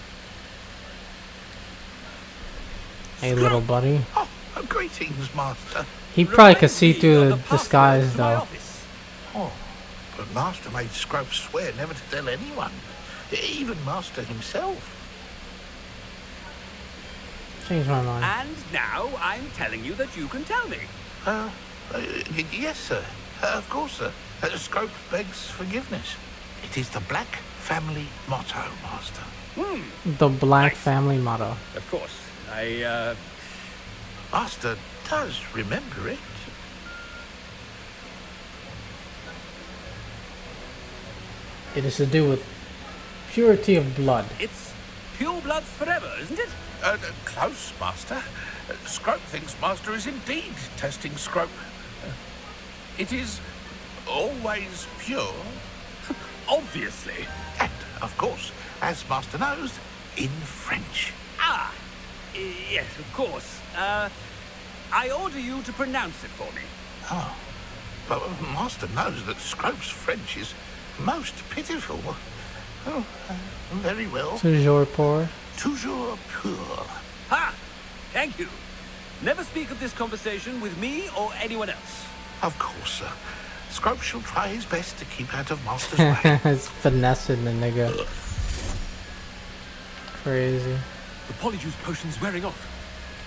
Hey, little buddy. Oh, greetings, Master. He probably could see through the disguise, though. Oh, but Master made Scrope swear never to tell anyone, even Master himself. Changed my mind. And now I'm telling you that you can tell me. Yes, sir. Of course, sir. Scrope begs forgiveness. It is the Black family motto, Master. The Black family motto. Of course. Master does remember it. It is to do with purity of blood. It's pure bloods forever, isn't it? Close, Master. Scrope thinks Master is indeed testing Scrope. It is always pure. Obviously. And, of course, as Master knows, in French. Ah, yes, of course. I order you to pronounce it for me. Oh, but Master knows that Scrope's French is most pitiful. Oh, very well. Toujours pour. Toujours pur. Ha! Thank you. Never speak of this conversation with me or anyone else. Of course, sir. Scrope shall try his best to keep out of Master's way. It's finessing the nigga. Crazy. The polyjuice potion's wearing off.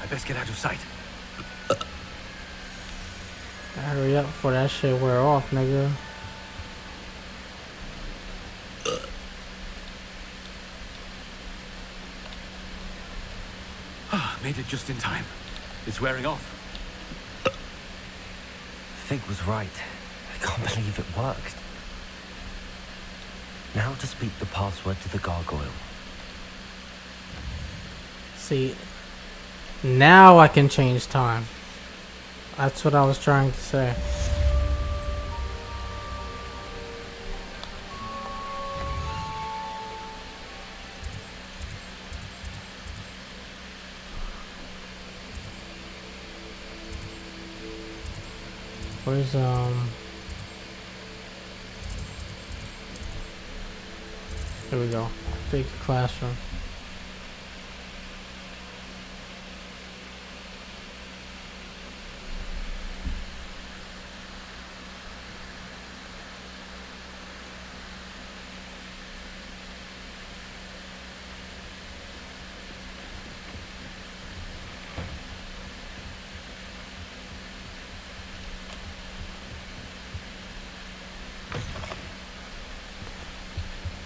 I best get out of sight. Hurry up before that shit wear off, nigga. Made it just in time. It's wearing off. Fig was right. I can't believe it worked. Now to speak the password to the gargoyle. See, now I can change time. That's what I was trying to say. Where's Here we go. Big classroom.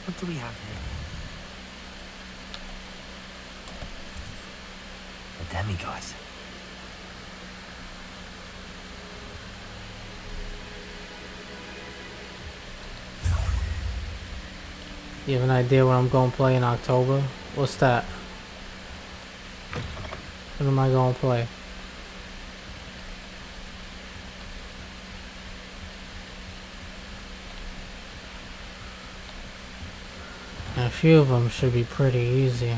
What do we have here? A demiguise. You have an idea what I'm going to play in October? What's that? What am I going to play? A few of them should be pretty easy.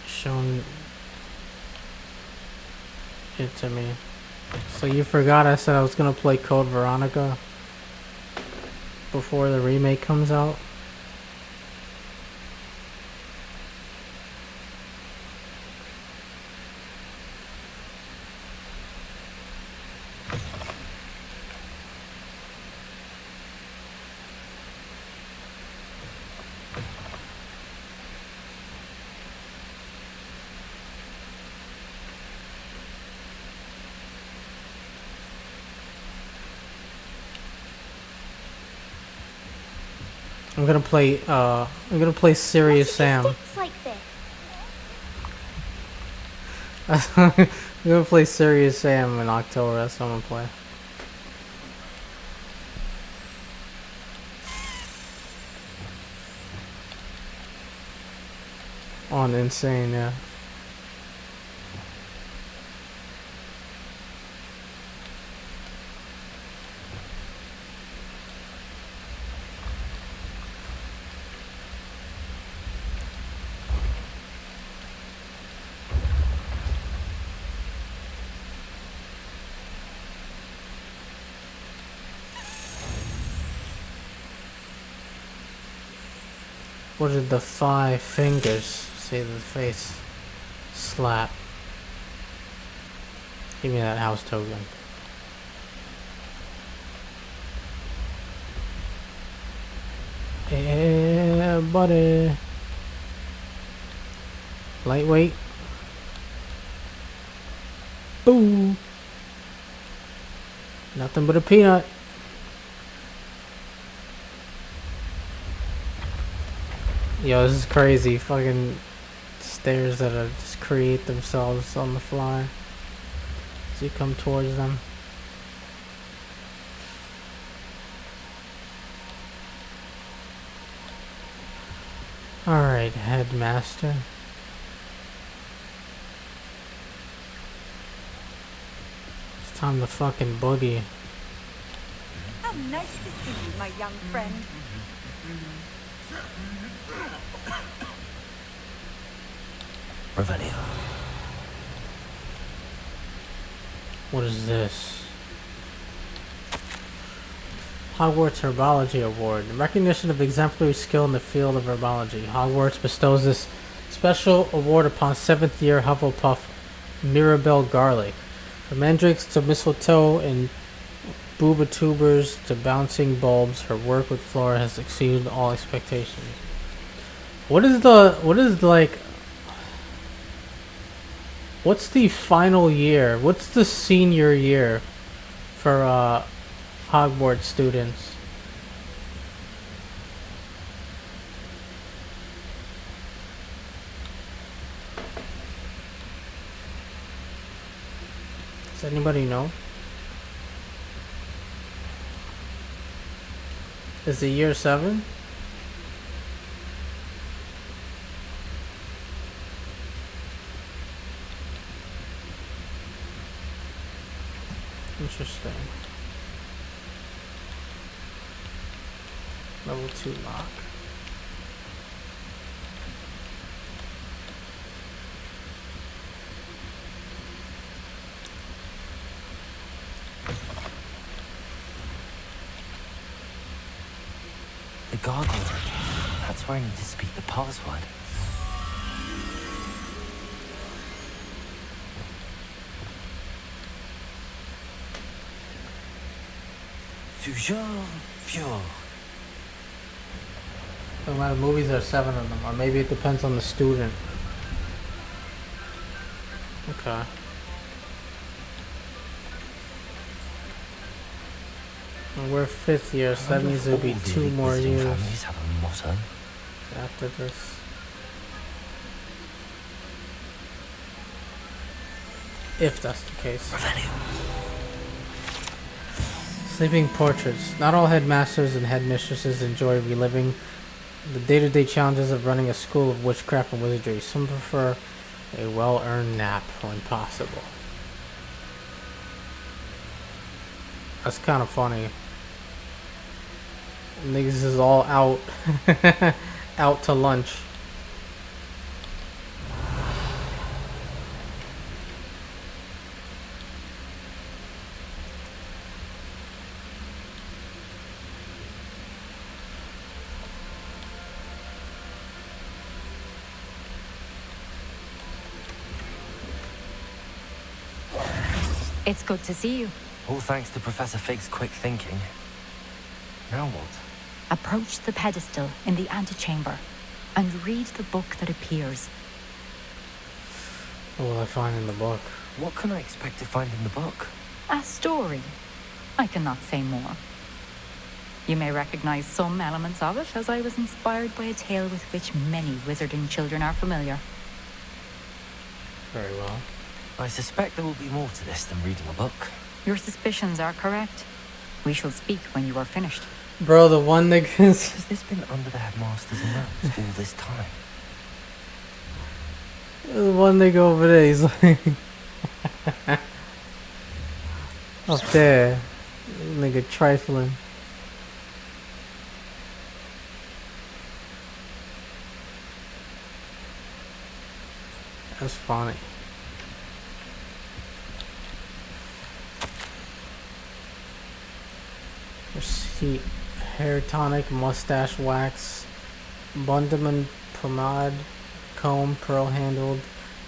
Showing it to me. So you forgot I said I was gonna play Code Veronica before the remake comes out? I'm gonna play Serious Sam. Like this. I'm gonna play Serious Sam in October. That's what I'm gonna play. On Insane, yeah. What did the 5 fingers say to the face? Slap. Give me that house token. Yeah, buddy. Lightweight. Boo. Nothing but a peanut. Yo, this is crazy. Fucking stairs that are just create themselves on the fly as you come towards them. Alright, headmaster. It's time to fucking boogie. How nice to see you, my young friend. Revelio. What is this? Hogwarts Herbology Award. In recognition of exemplary skill in the field of herbology, Hogwarts bestows this special award upon 7th year Hufflepuff Mirabelle Garlic. From mandrakes to mistletoe and boobatubers to bouncing bulbs, her work with flora has exceeded all expectations. What's the final year? What's the senior year for Hogwarts students? Does anybody know? Is it year 7? Interesting. Level 2 lock. The gargoyle. That's where I need to speak the password. Toujours pure. No matter, movies are 7 of them, or maybe it depends on the student. Okay. And we're 5th year, so that means there'll be 2 more years families have a motto. after this. If that's the case. Sleeping portraits. Not all headmasters and headmistresses enjoy reliving the day-to-day challenges of running a school of witchcraft and wizardry. Some prefer a well-earned nap when possible. That's kind of funny. Niggas is all out, out to lunch. It's good to see you. All thanks to Professor Fig's quick thinking. Now what? Approach the pedestal in the antechamber and read the book that appears. What will I find in the book? What can I expect to find in the book? A story. I cannot say more. You may recognize some elements of it, as I was inspired by a tale with which many wizarding children are familiar. Very well. I suspect there will be more to this than reading a book. Your suspicions are correct. We shall speak when you are finished. Bro, the one that gets... Has this been under the headmaster's nose all this time? The one nigga over there, he's like... up there. Nigga trifling. That's funny. Receipt, hair tonic, mustache wax, Bundaman pomade, comb, pearl handled,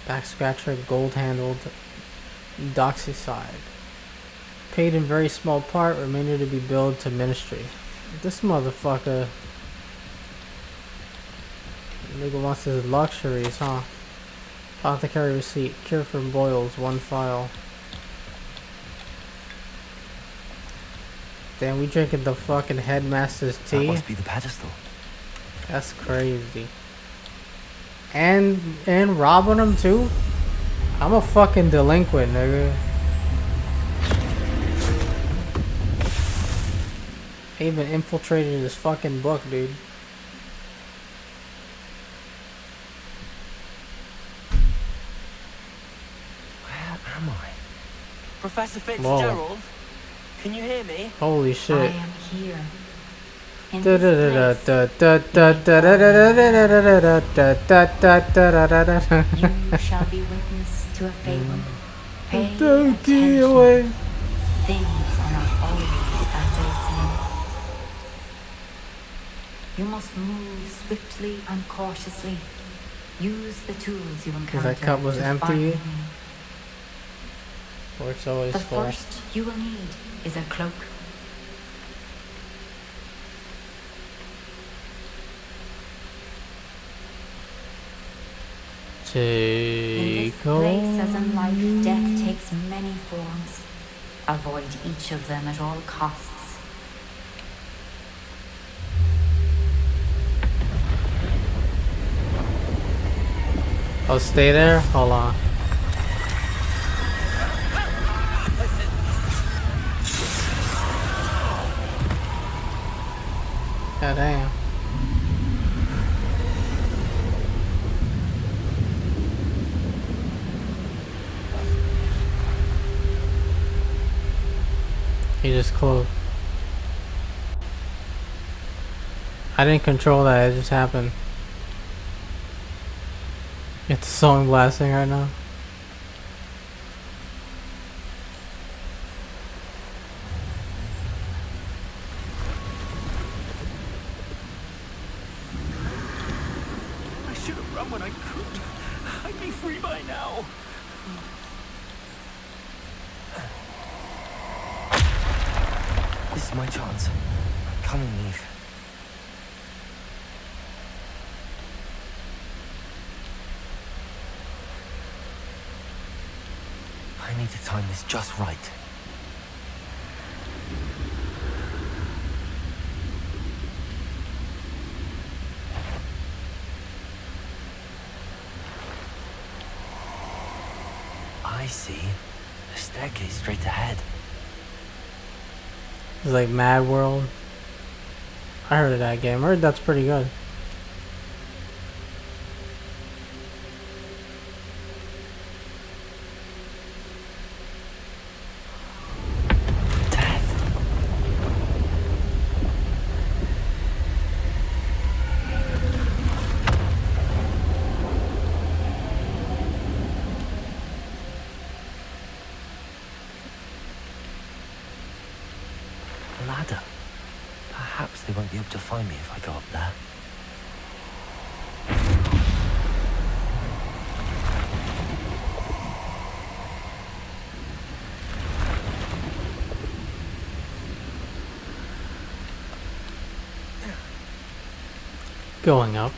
back scratcher, gold handled, doxycide. Paid in very small part, remainder to be billed to ministry. This motherfucker. Nigga wants his luxuries, huh? Apothecary receipt, cure for boils, 1 file. Damn, we drinking the fucking headmaster's tea? That must be the pedestal. That's crazy. And robbing them too? I'm a fucking delinquent, nigga. I even infiltrated this fucking book, dude. Where am I? Professor Fitzgerald? Can you hear me? Holy shit. I am here. In You this shall be witness to a fable. Pay attention. Things are not always as they seem. You must move swiftly and cautiously. Use the tools you encounter that cup was to empty? find me. Or it's always The full. first you will need is a cloak. In this place, as in life, death takes many forms. Avoid each of them at all costs. I'll stay there? Hold on. God damn. He just closed. I didn't control that, it just happened. Get the song blasting right now. I should have run when I could. I'd be free by now. This is my chance. Come and leave. I need to time this just right. I see. A staircase straight ahead. It's like Mad World. I heard of that game. I heard that's pretty good. Ladder. Perhaps they won't be able to find me if I go up there. Going up.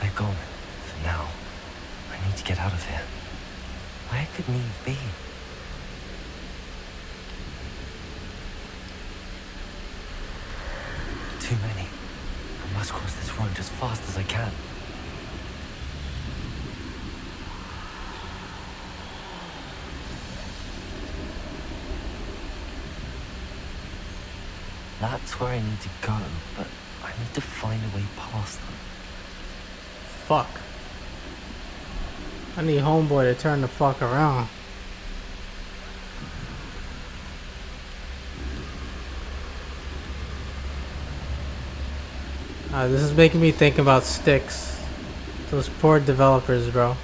They're gone. For now. I need to get out of here. Where could Neve be? Too many. I must cross this road as fast as I can. That's where I need to go, but I need to find a way past them. Fuck. I need homeboy to turn the fuck around. This is making me think about Styx. Those poor developers, bro.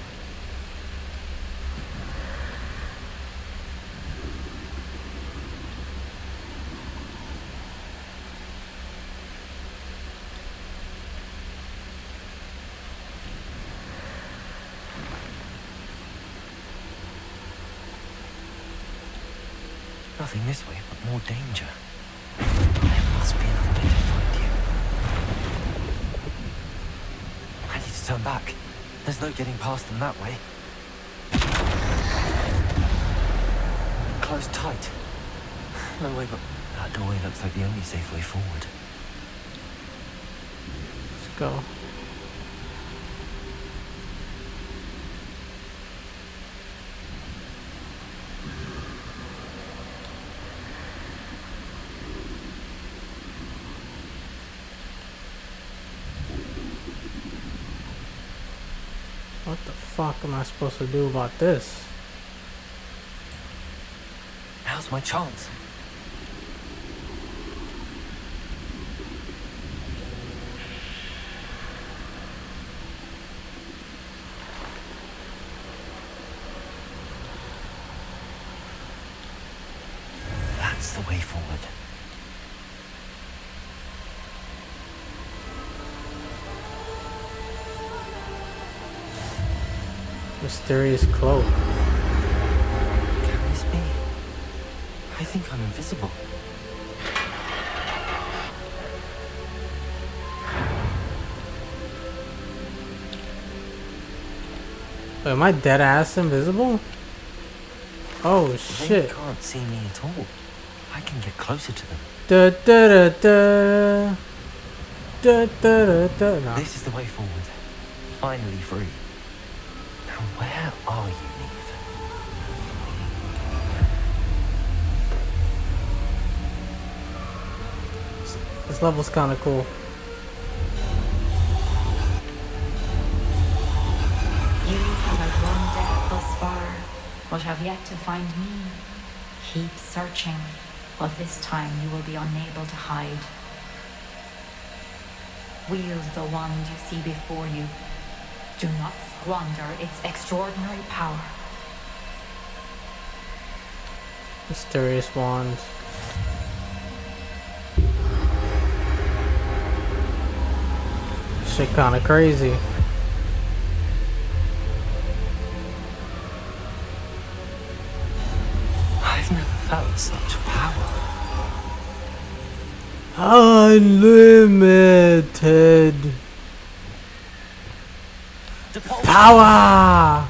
nothing this way but more danger. There must be another way to find you. I need to turn back. There's no getting past them that way. Closed tight. No way, but that doorway looks like the only safe way forward. Let's go. What the fuck am I supposed to do about this? Now's my chance. That's the way forward. Mysterious cloak. Can this be? I think I'm invisible. Wait, am I dead ass invisible? Oh shit. They can't see me at all. I can get closer to them. Da da da da. Da da da da. No. This is the way forward. Finally free. Now where are you, Neve? This level's kinda cool. You have wandered thus far, but have yet to find me. Keep searching, but this time you will be unable to hide. Wield the wand you see before you. Do not squander its extraordinary power. Mysterious wand. Shit kinda crazy. I've never felt such power. Unlimited power.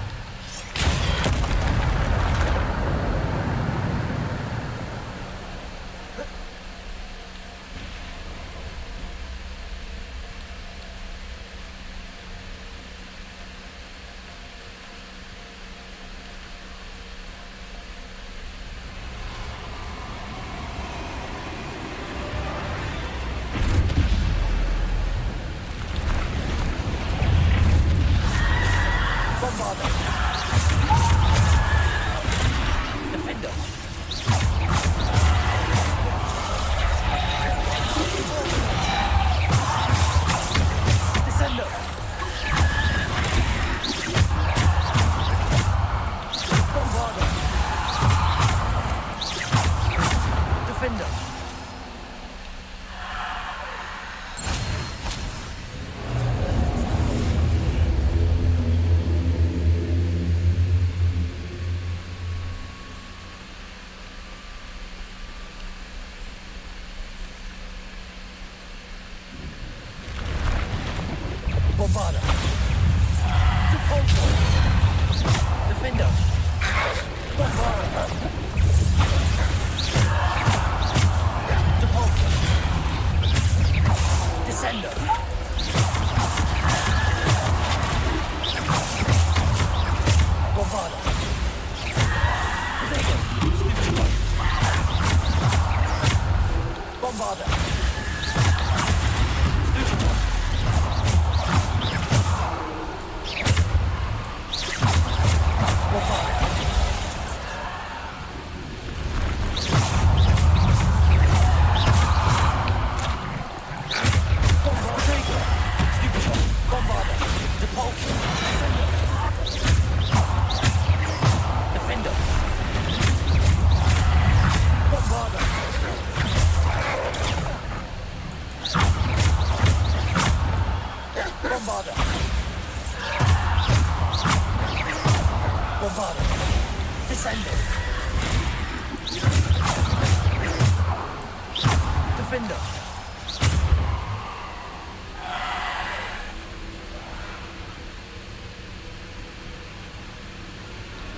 Defender.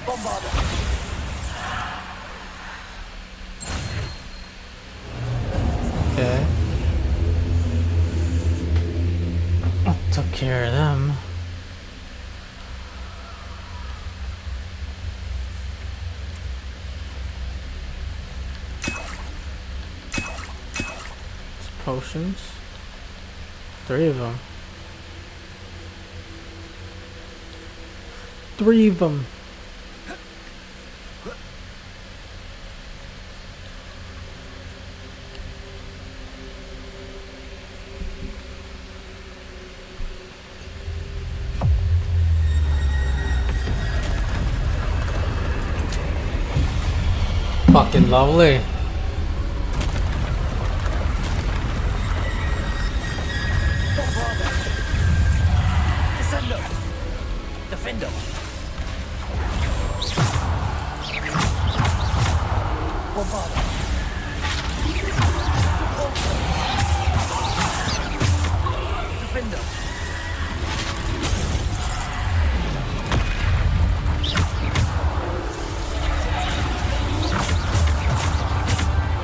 Bombarder. Okay. I took care of them. Potions. 3 of them. 3 of them. Fucking lovely. Defender. Bombarder. Defender.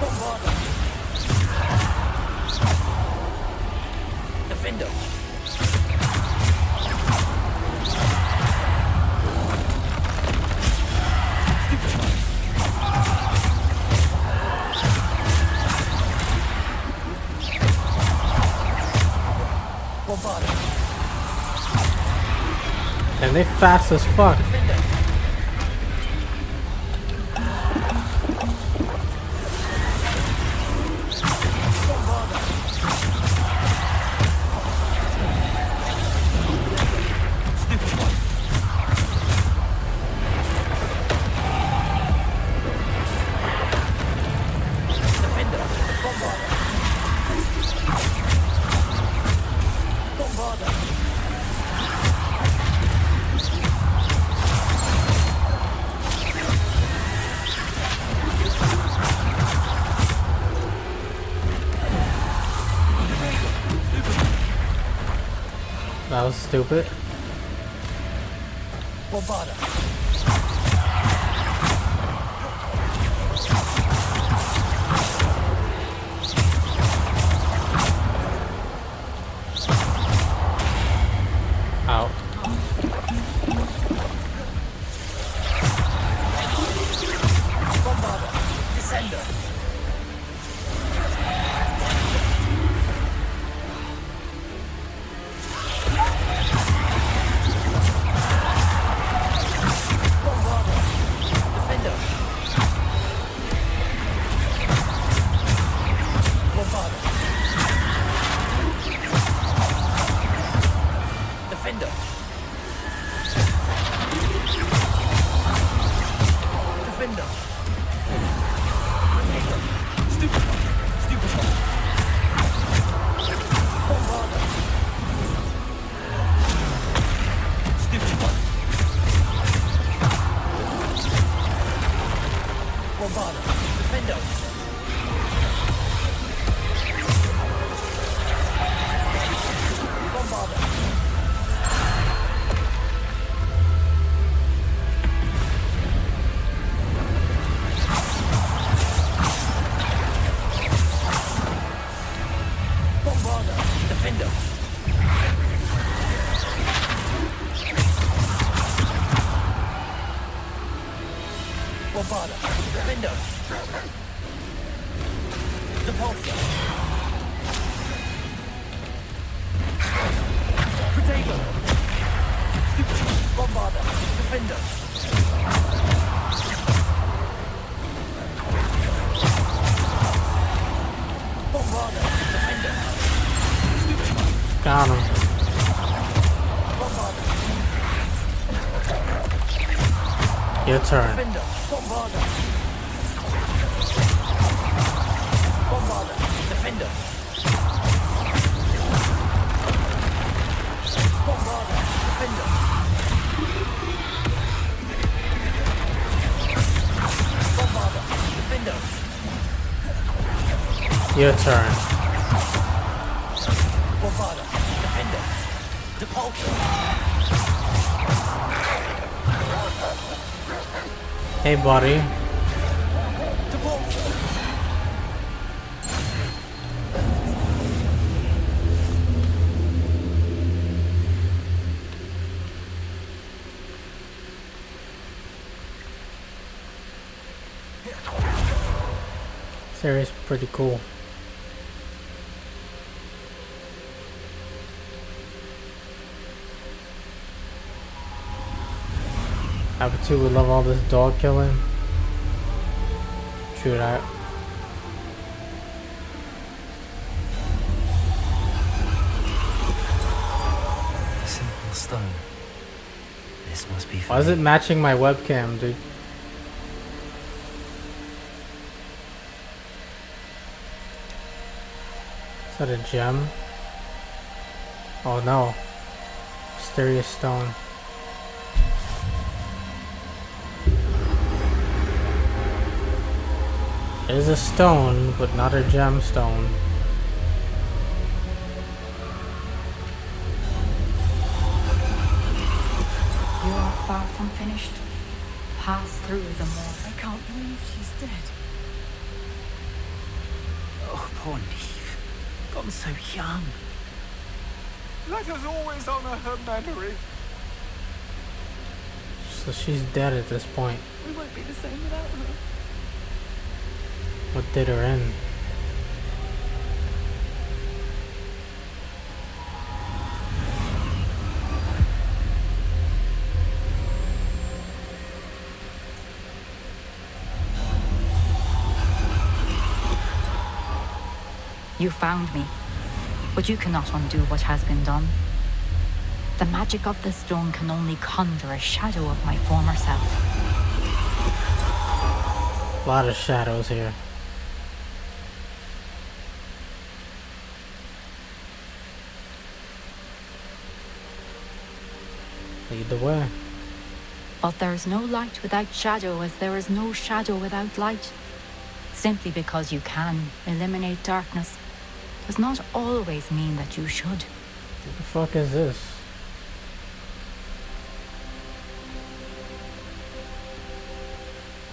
Bombarder. Defender. And they fast as fuck. That was stupid. Bombarder. Out. Bombarder. Descender. Bombarder. Defender. Depulsor. Potato. Bombarder. Defender. Bombarder. Defender. Got him. Bombarder. Your turn. Defender. Bombarder. Bombarder. Defender. Bombarder. Defender. Bombarder. Defender. Your turn. Bravado, defender, depulsor. Hey, buddy. Depulsor. This area's pretty cool. Habitu would love all this dog killing. True that. Simple stone. This must be. Why is it matching my webcam, dude? Is that a gem? Oh no. Mysterious stone. It is a stone, but not a gemstone. You are far from finished. Pass through the moor. I can't believe she's dead. Oh, poor Neve. Gone so young. Let us always honor her memory. So she's dead at this point. We won't be the same without her. What did her in? You found me, but you cannot undo what has been done. The magic of the stone can only conjure a shadow of my former self. A lot of shadows here. Lead the way. But there is no light without shadow, as there is no shadow without light. Simply because you can eliminate darkness does not always mean that you should. What the fuck is this?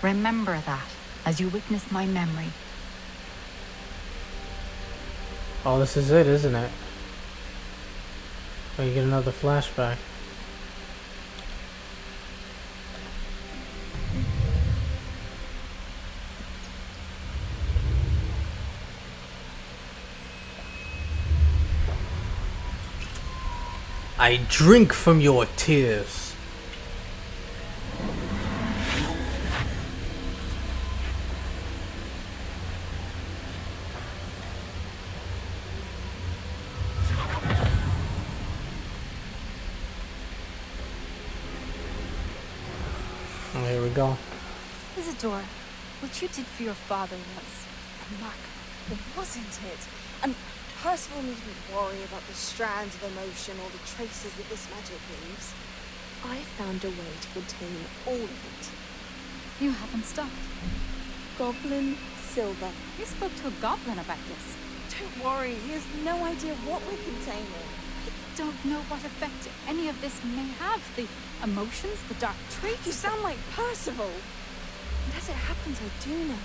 Remember that as you witness my memory. Oh, this is it, isn't it? Oh, you get another flashback. I drink from your tears. Oh, here we go. Isidore, what you did for your father was remarkable, wasn't it? And Percival needn't worry about the strands of emotion or the traces that this magic leaves. I found a way to contain all of it. You haven't stopped. Goblin Silver. You spoke to a goblin about this. Don't worry, he has no idea what we're containing. I don't know what effect any of this may have. The emotions, the dark traits. You sound like Percival. And as it happens, I do know.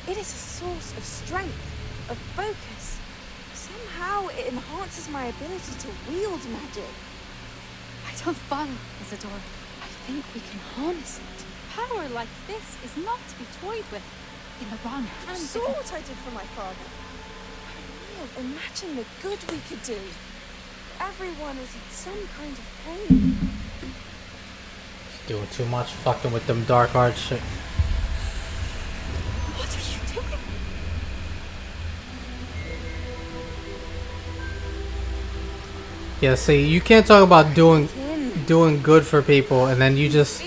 It is a source of strength, of focus. Somehow it enhances my ability to wield magic. I don't follow, Isidore. I think we can harness it. Power like this is not to be toyed with. In the wrong You hands. saw what I did for my father. Imagine the good we could do. Everyone is in some kind of pain. Doing too much fucking with them dark arts shit. What are you doing? Yeah, see, you can't talk about doing good for people and then you just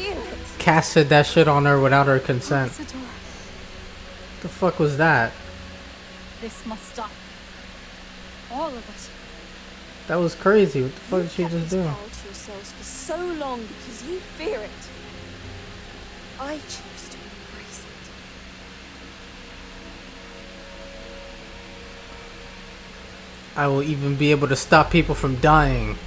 casted that shit on her without her consent. Isidore, What the fuck was that? this must stop. All of it. That was crazy. What the fuck did she You've just kept do? this power to yourselves for so long because you fear it. I choose to embrace it. I will even be able to stop people from dying.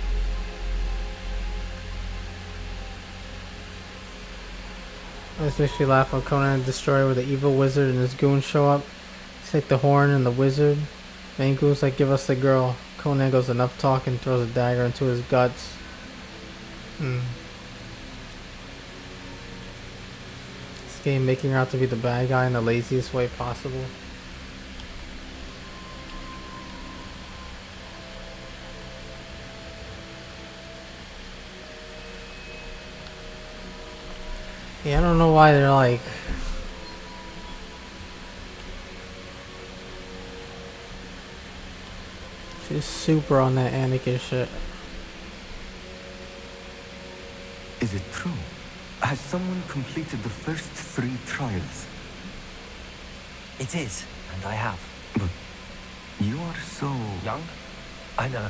I especially laugh when Conan and Destroyer where the evil wizard and his goons show up. Take the horn and the wizard. Main goon's like, give us the girl. Conan goes, enough talk, and throws a dagger into his guts. This game making her out to be the bad guy in the laziest way possible. Yeah, I don't know why they're like... She's super on that Anakin shit. Is it true? Has someone completed the first 3 trials? It is, and I have. But you are so... Young? I know.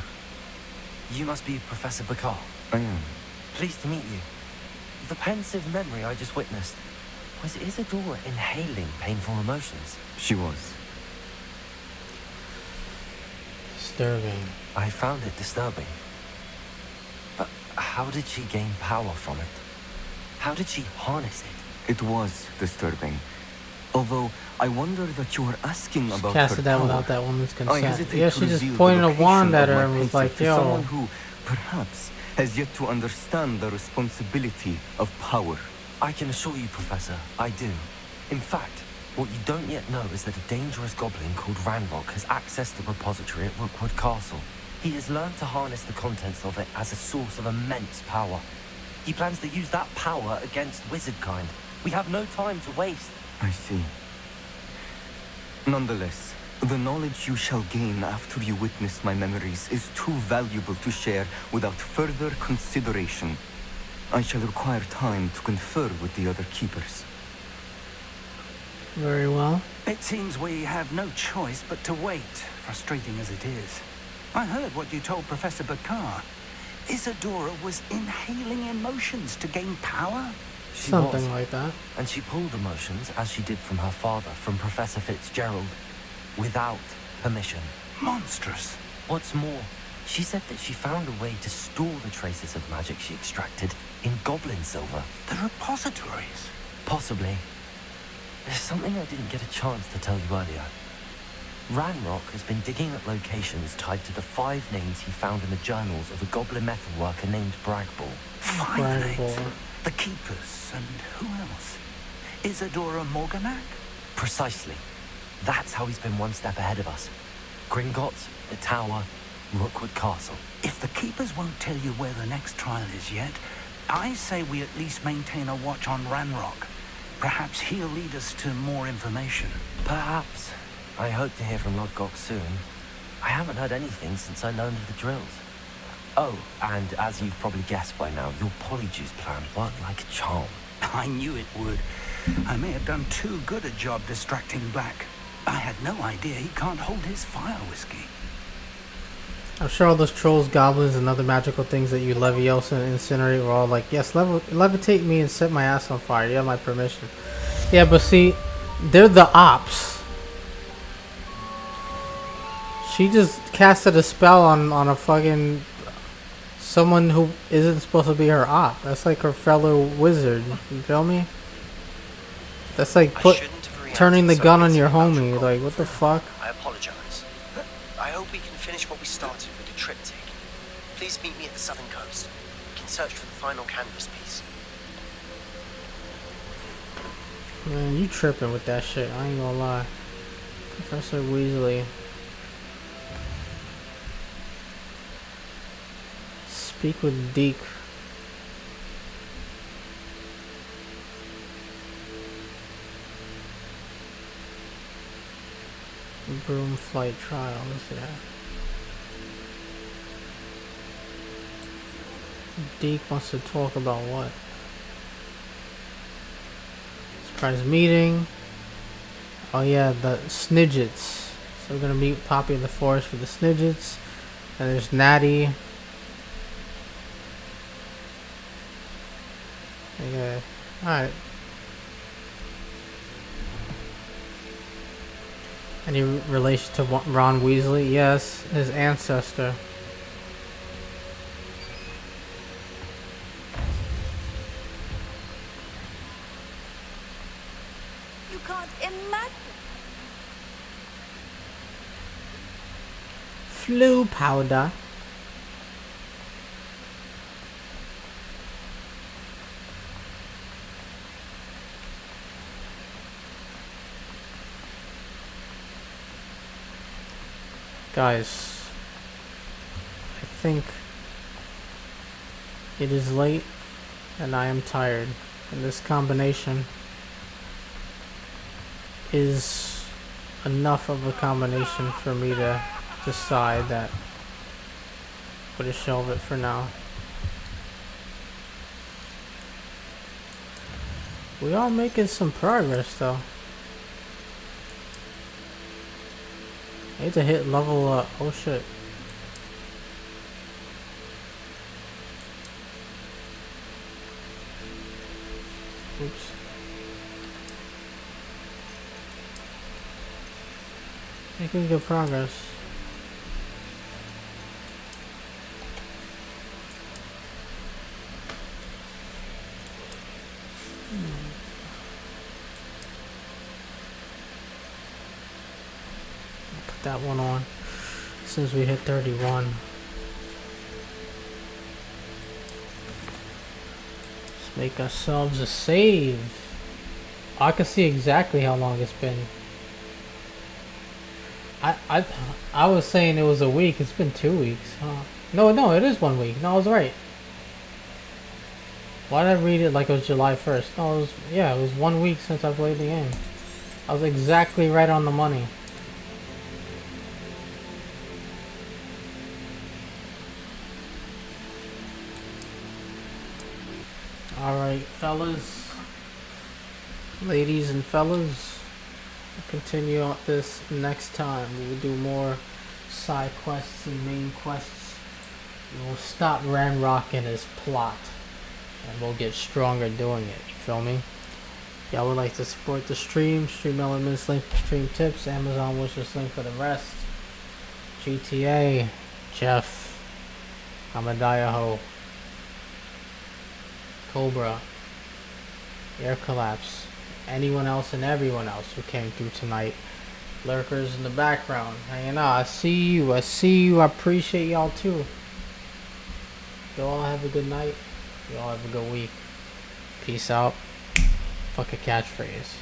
You must be Professor Bakar. I am. Pleased to meet you. The pensive memory I just witnessed. Was Isadora inhaling painful emotions? She was. Disturbing. I found it disturbing. But how did she gain power from it? How did she harness it? It was disturbing. Although, I wonder that you were asking She about casted her that power. without that woman's I consent. hesitate Yeah, to she just reveal the pointed a location wand at of her my and was pensive like, to yo. someone who, perhaps, has yet to understand the responsibility of power. I can assure you, Professor, I do. In fact, what you don't yet know is that a dangerous goblin called Ranrock has accessed the repository at Rookwood Castle. He has learned to harness the contents of it as a source of immense power. He plans to use that power against wizardkind. We have no time to waste. I see. Nonetheless, the knowledge you shall gain after you witness my memories is too valuable to share without further consideration. I shall require time to confer with the other keepers. Very well. It seems we have no choice but to wait, frustrating as it is. I heard what you told Professor Bakar. Isadora was inhaling emotions to gain power? Something like that. And she pulled emotions, as she did from her father, from Professor Fitzgerald, without permission. Monstrous. What's more, she said that she found a way to store the traces of magic she extracted in goblin silver. The repositories? Possibly. There's something I didn't get a chance to tell you earlier. Ranrock has been digging at locations tied to the 5 names he found in the journals of a goblin metalworker named Bragball. 5 names? The Keepers, and who else? Isadora Morganac? Precisely. That's how he's been one step ahead of us. Gringotts, the Tower, Rookwood Castle. If the Keepers won't tell you where the next trial is yet, I say we at least maintain a watch on Ranrock. Perhaps he'll lead us to more information. Perhaps. I hope to hear from Lodgok soon. I haven't heard anything since I learned of the drills. Oh, and as you've probably guessed by now, your polyjuice plan worked like a charm. I knew it would. I may have done too good a job distracting Black. I had no idea he can't hold his fire whiskey. I'm sure all those trolls, goblins, and other magical things that you Leviosa and incinerate were all like, yes, levitate me and set my ass on fire. You have my permission. Yeah, but see, they're the ops. She just casted a spell on a fucking... someone who isn't supposed to be her op. That's like her fellow wizard. You feel me? That's like turning the gun on your homie. Like, what the fuck? I apologize. I hope we can finish what we started with the triptych. Please meet me at the southern coast. We can search for the final canvas piece. Man, you tripping with that shit. I ain't gonna lie. Professor Weasley. Speak with Deke. Broom flight trial. Let's see that. Deke wants to talk about what? Surprise meeting. Oh yeah, the Snidgets. So we're gonna meet Poppy in the forest for the Snidgets. And there's Natty. Okay. Alright. Any relation to Ron Weasley? Yes, his ancestor. You can't imagine. Flu powder. Guys, I think it is late and I am tired, and this combination is enough of a combination for me to decide that I'm going to shelve it for now. We are making some progress though. I need to hit level oh shit. Oops. Making good progress. Put that one on since we hit 31. Let's make ourselves a save. I can see exactly how long it's been. I was saying it was a week. It's been 2 weeks. Huh? No, it is 1 week. No, I was right. Why did I read it like it was July 1st? No, it was, yeah, it was 1 week since I played the game. I was exactly right on the money. Alright, fellas. Ladies and fellas. We'll continue on this next time. We'll do more side quests and main quests. We'll stop Ranrock his plot. And we'll get stronger doing it. You feel me? If y'all would like to support the stream, Stream Elements link for stream tips, Amazon wishlist link for the rest. GTA, Jeff, Amadayaho, Cobra, Air Collapse, anyone else and everyone else who came through tonight. Lurkers in the background hanging out. I see you. I appreciate y'all too. Y'all have a good night. Y'all have a good week. Peace out. Fuck a catchphrase.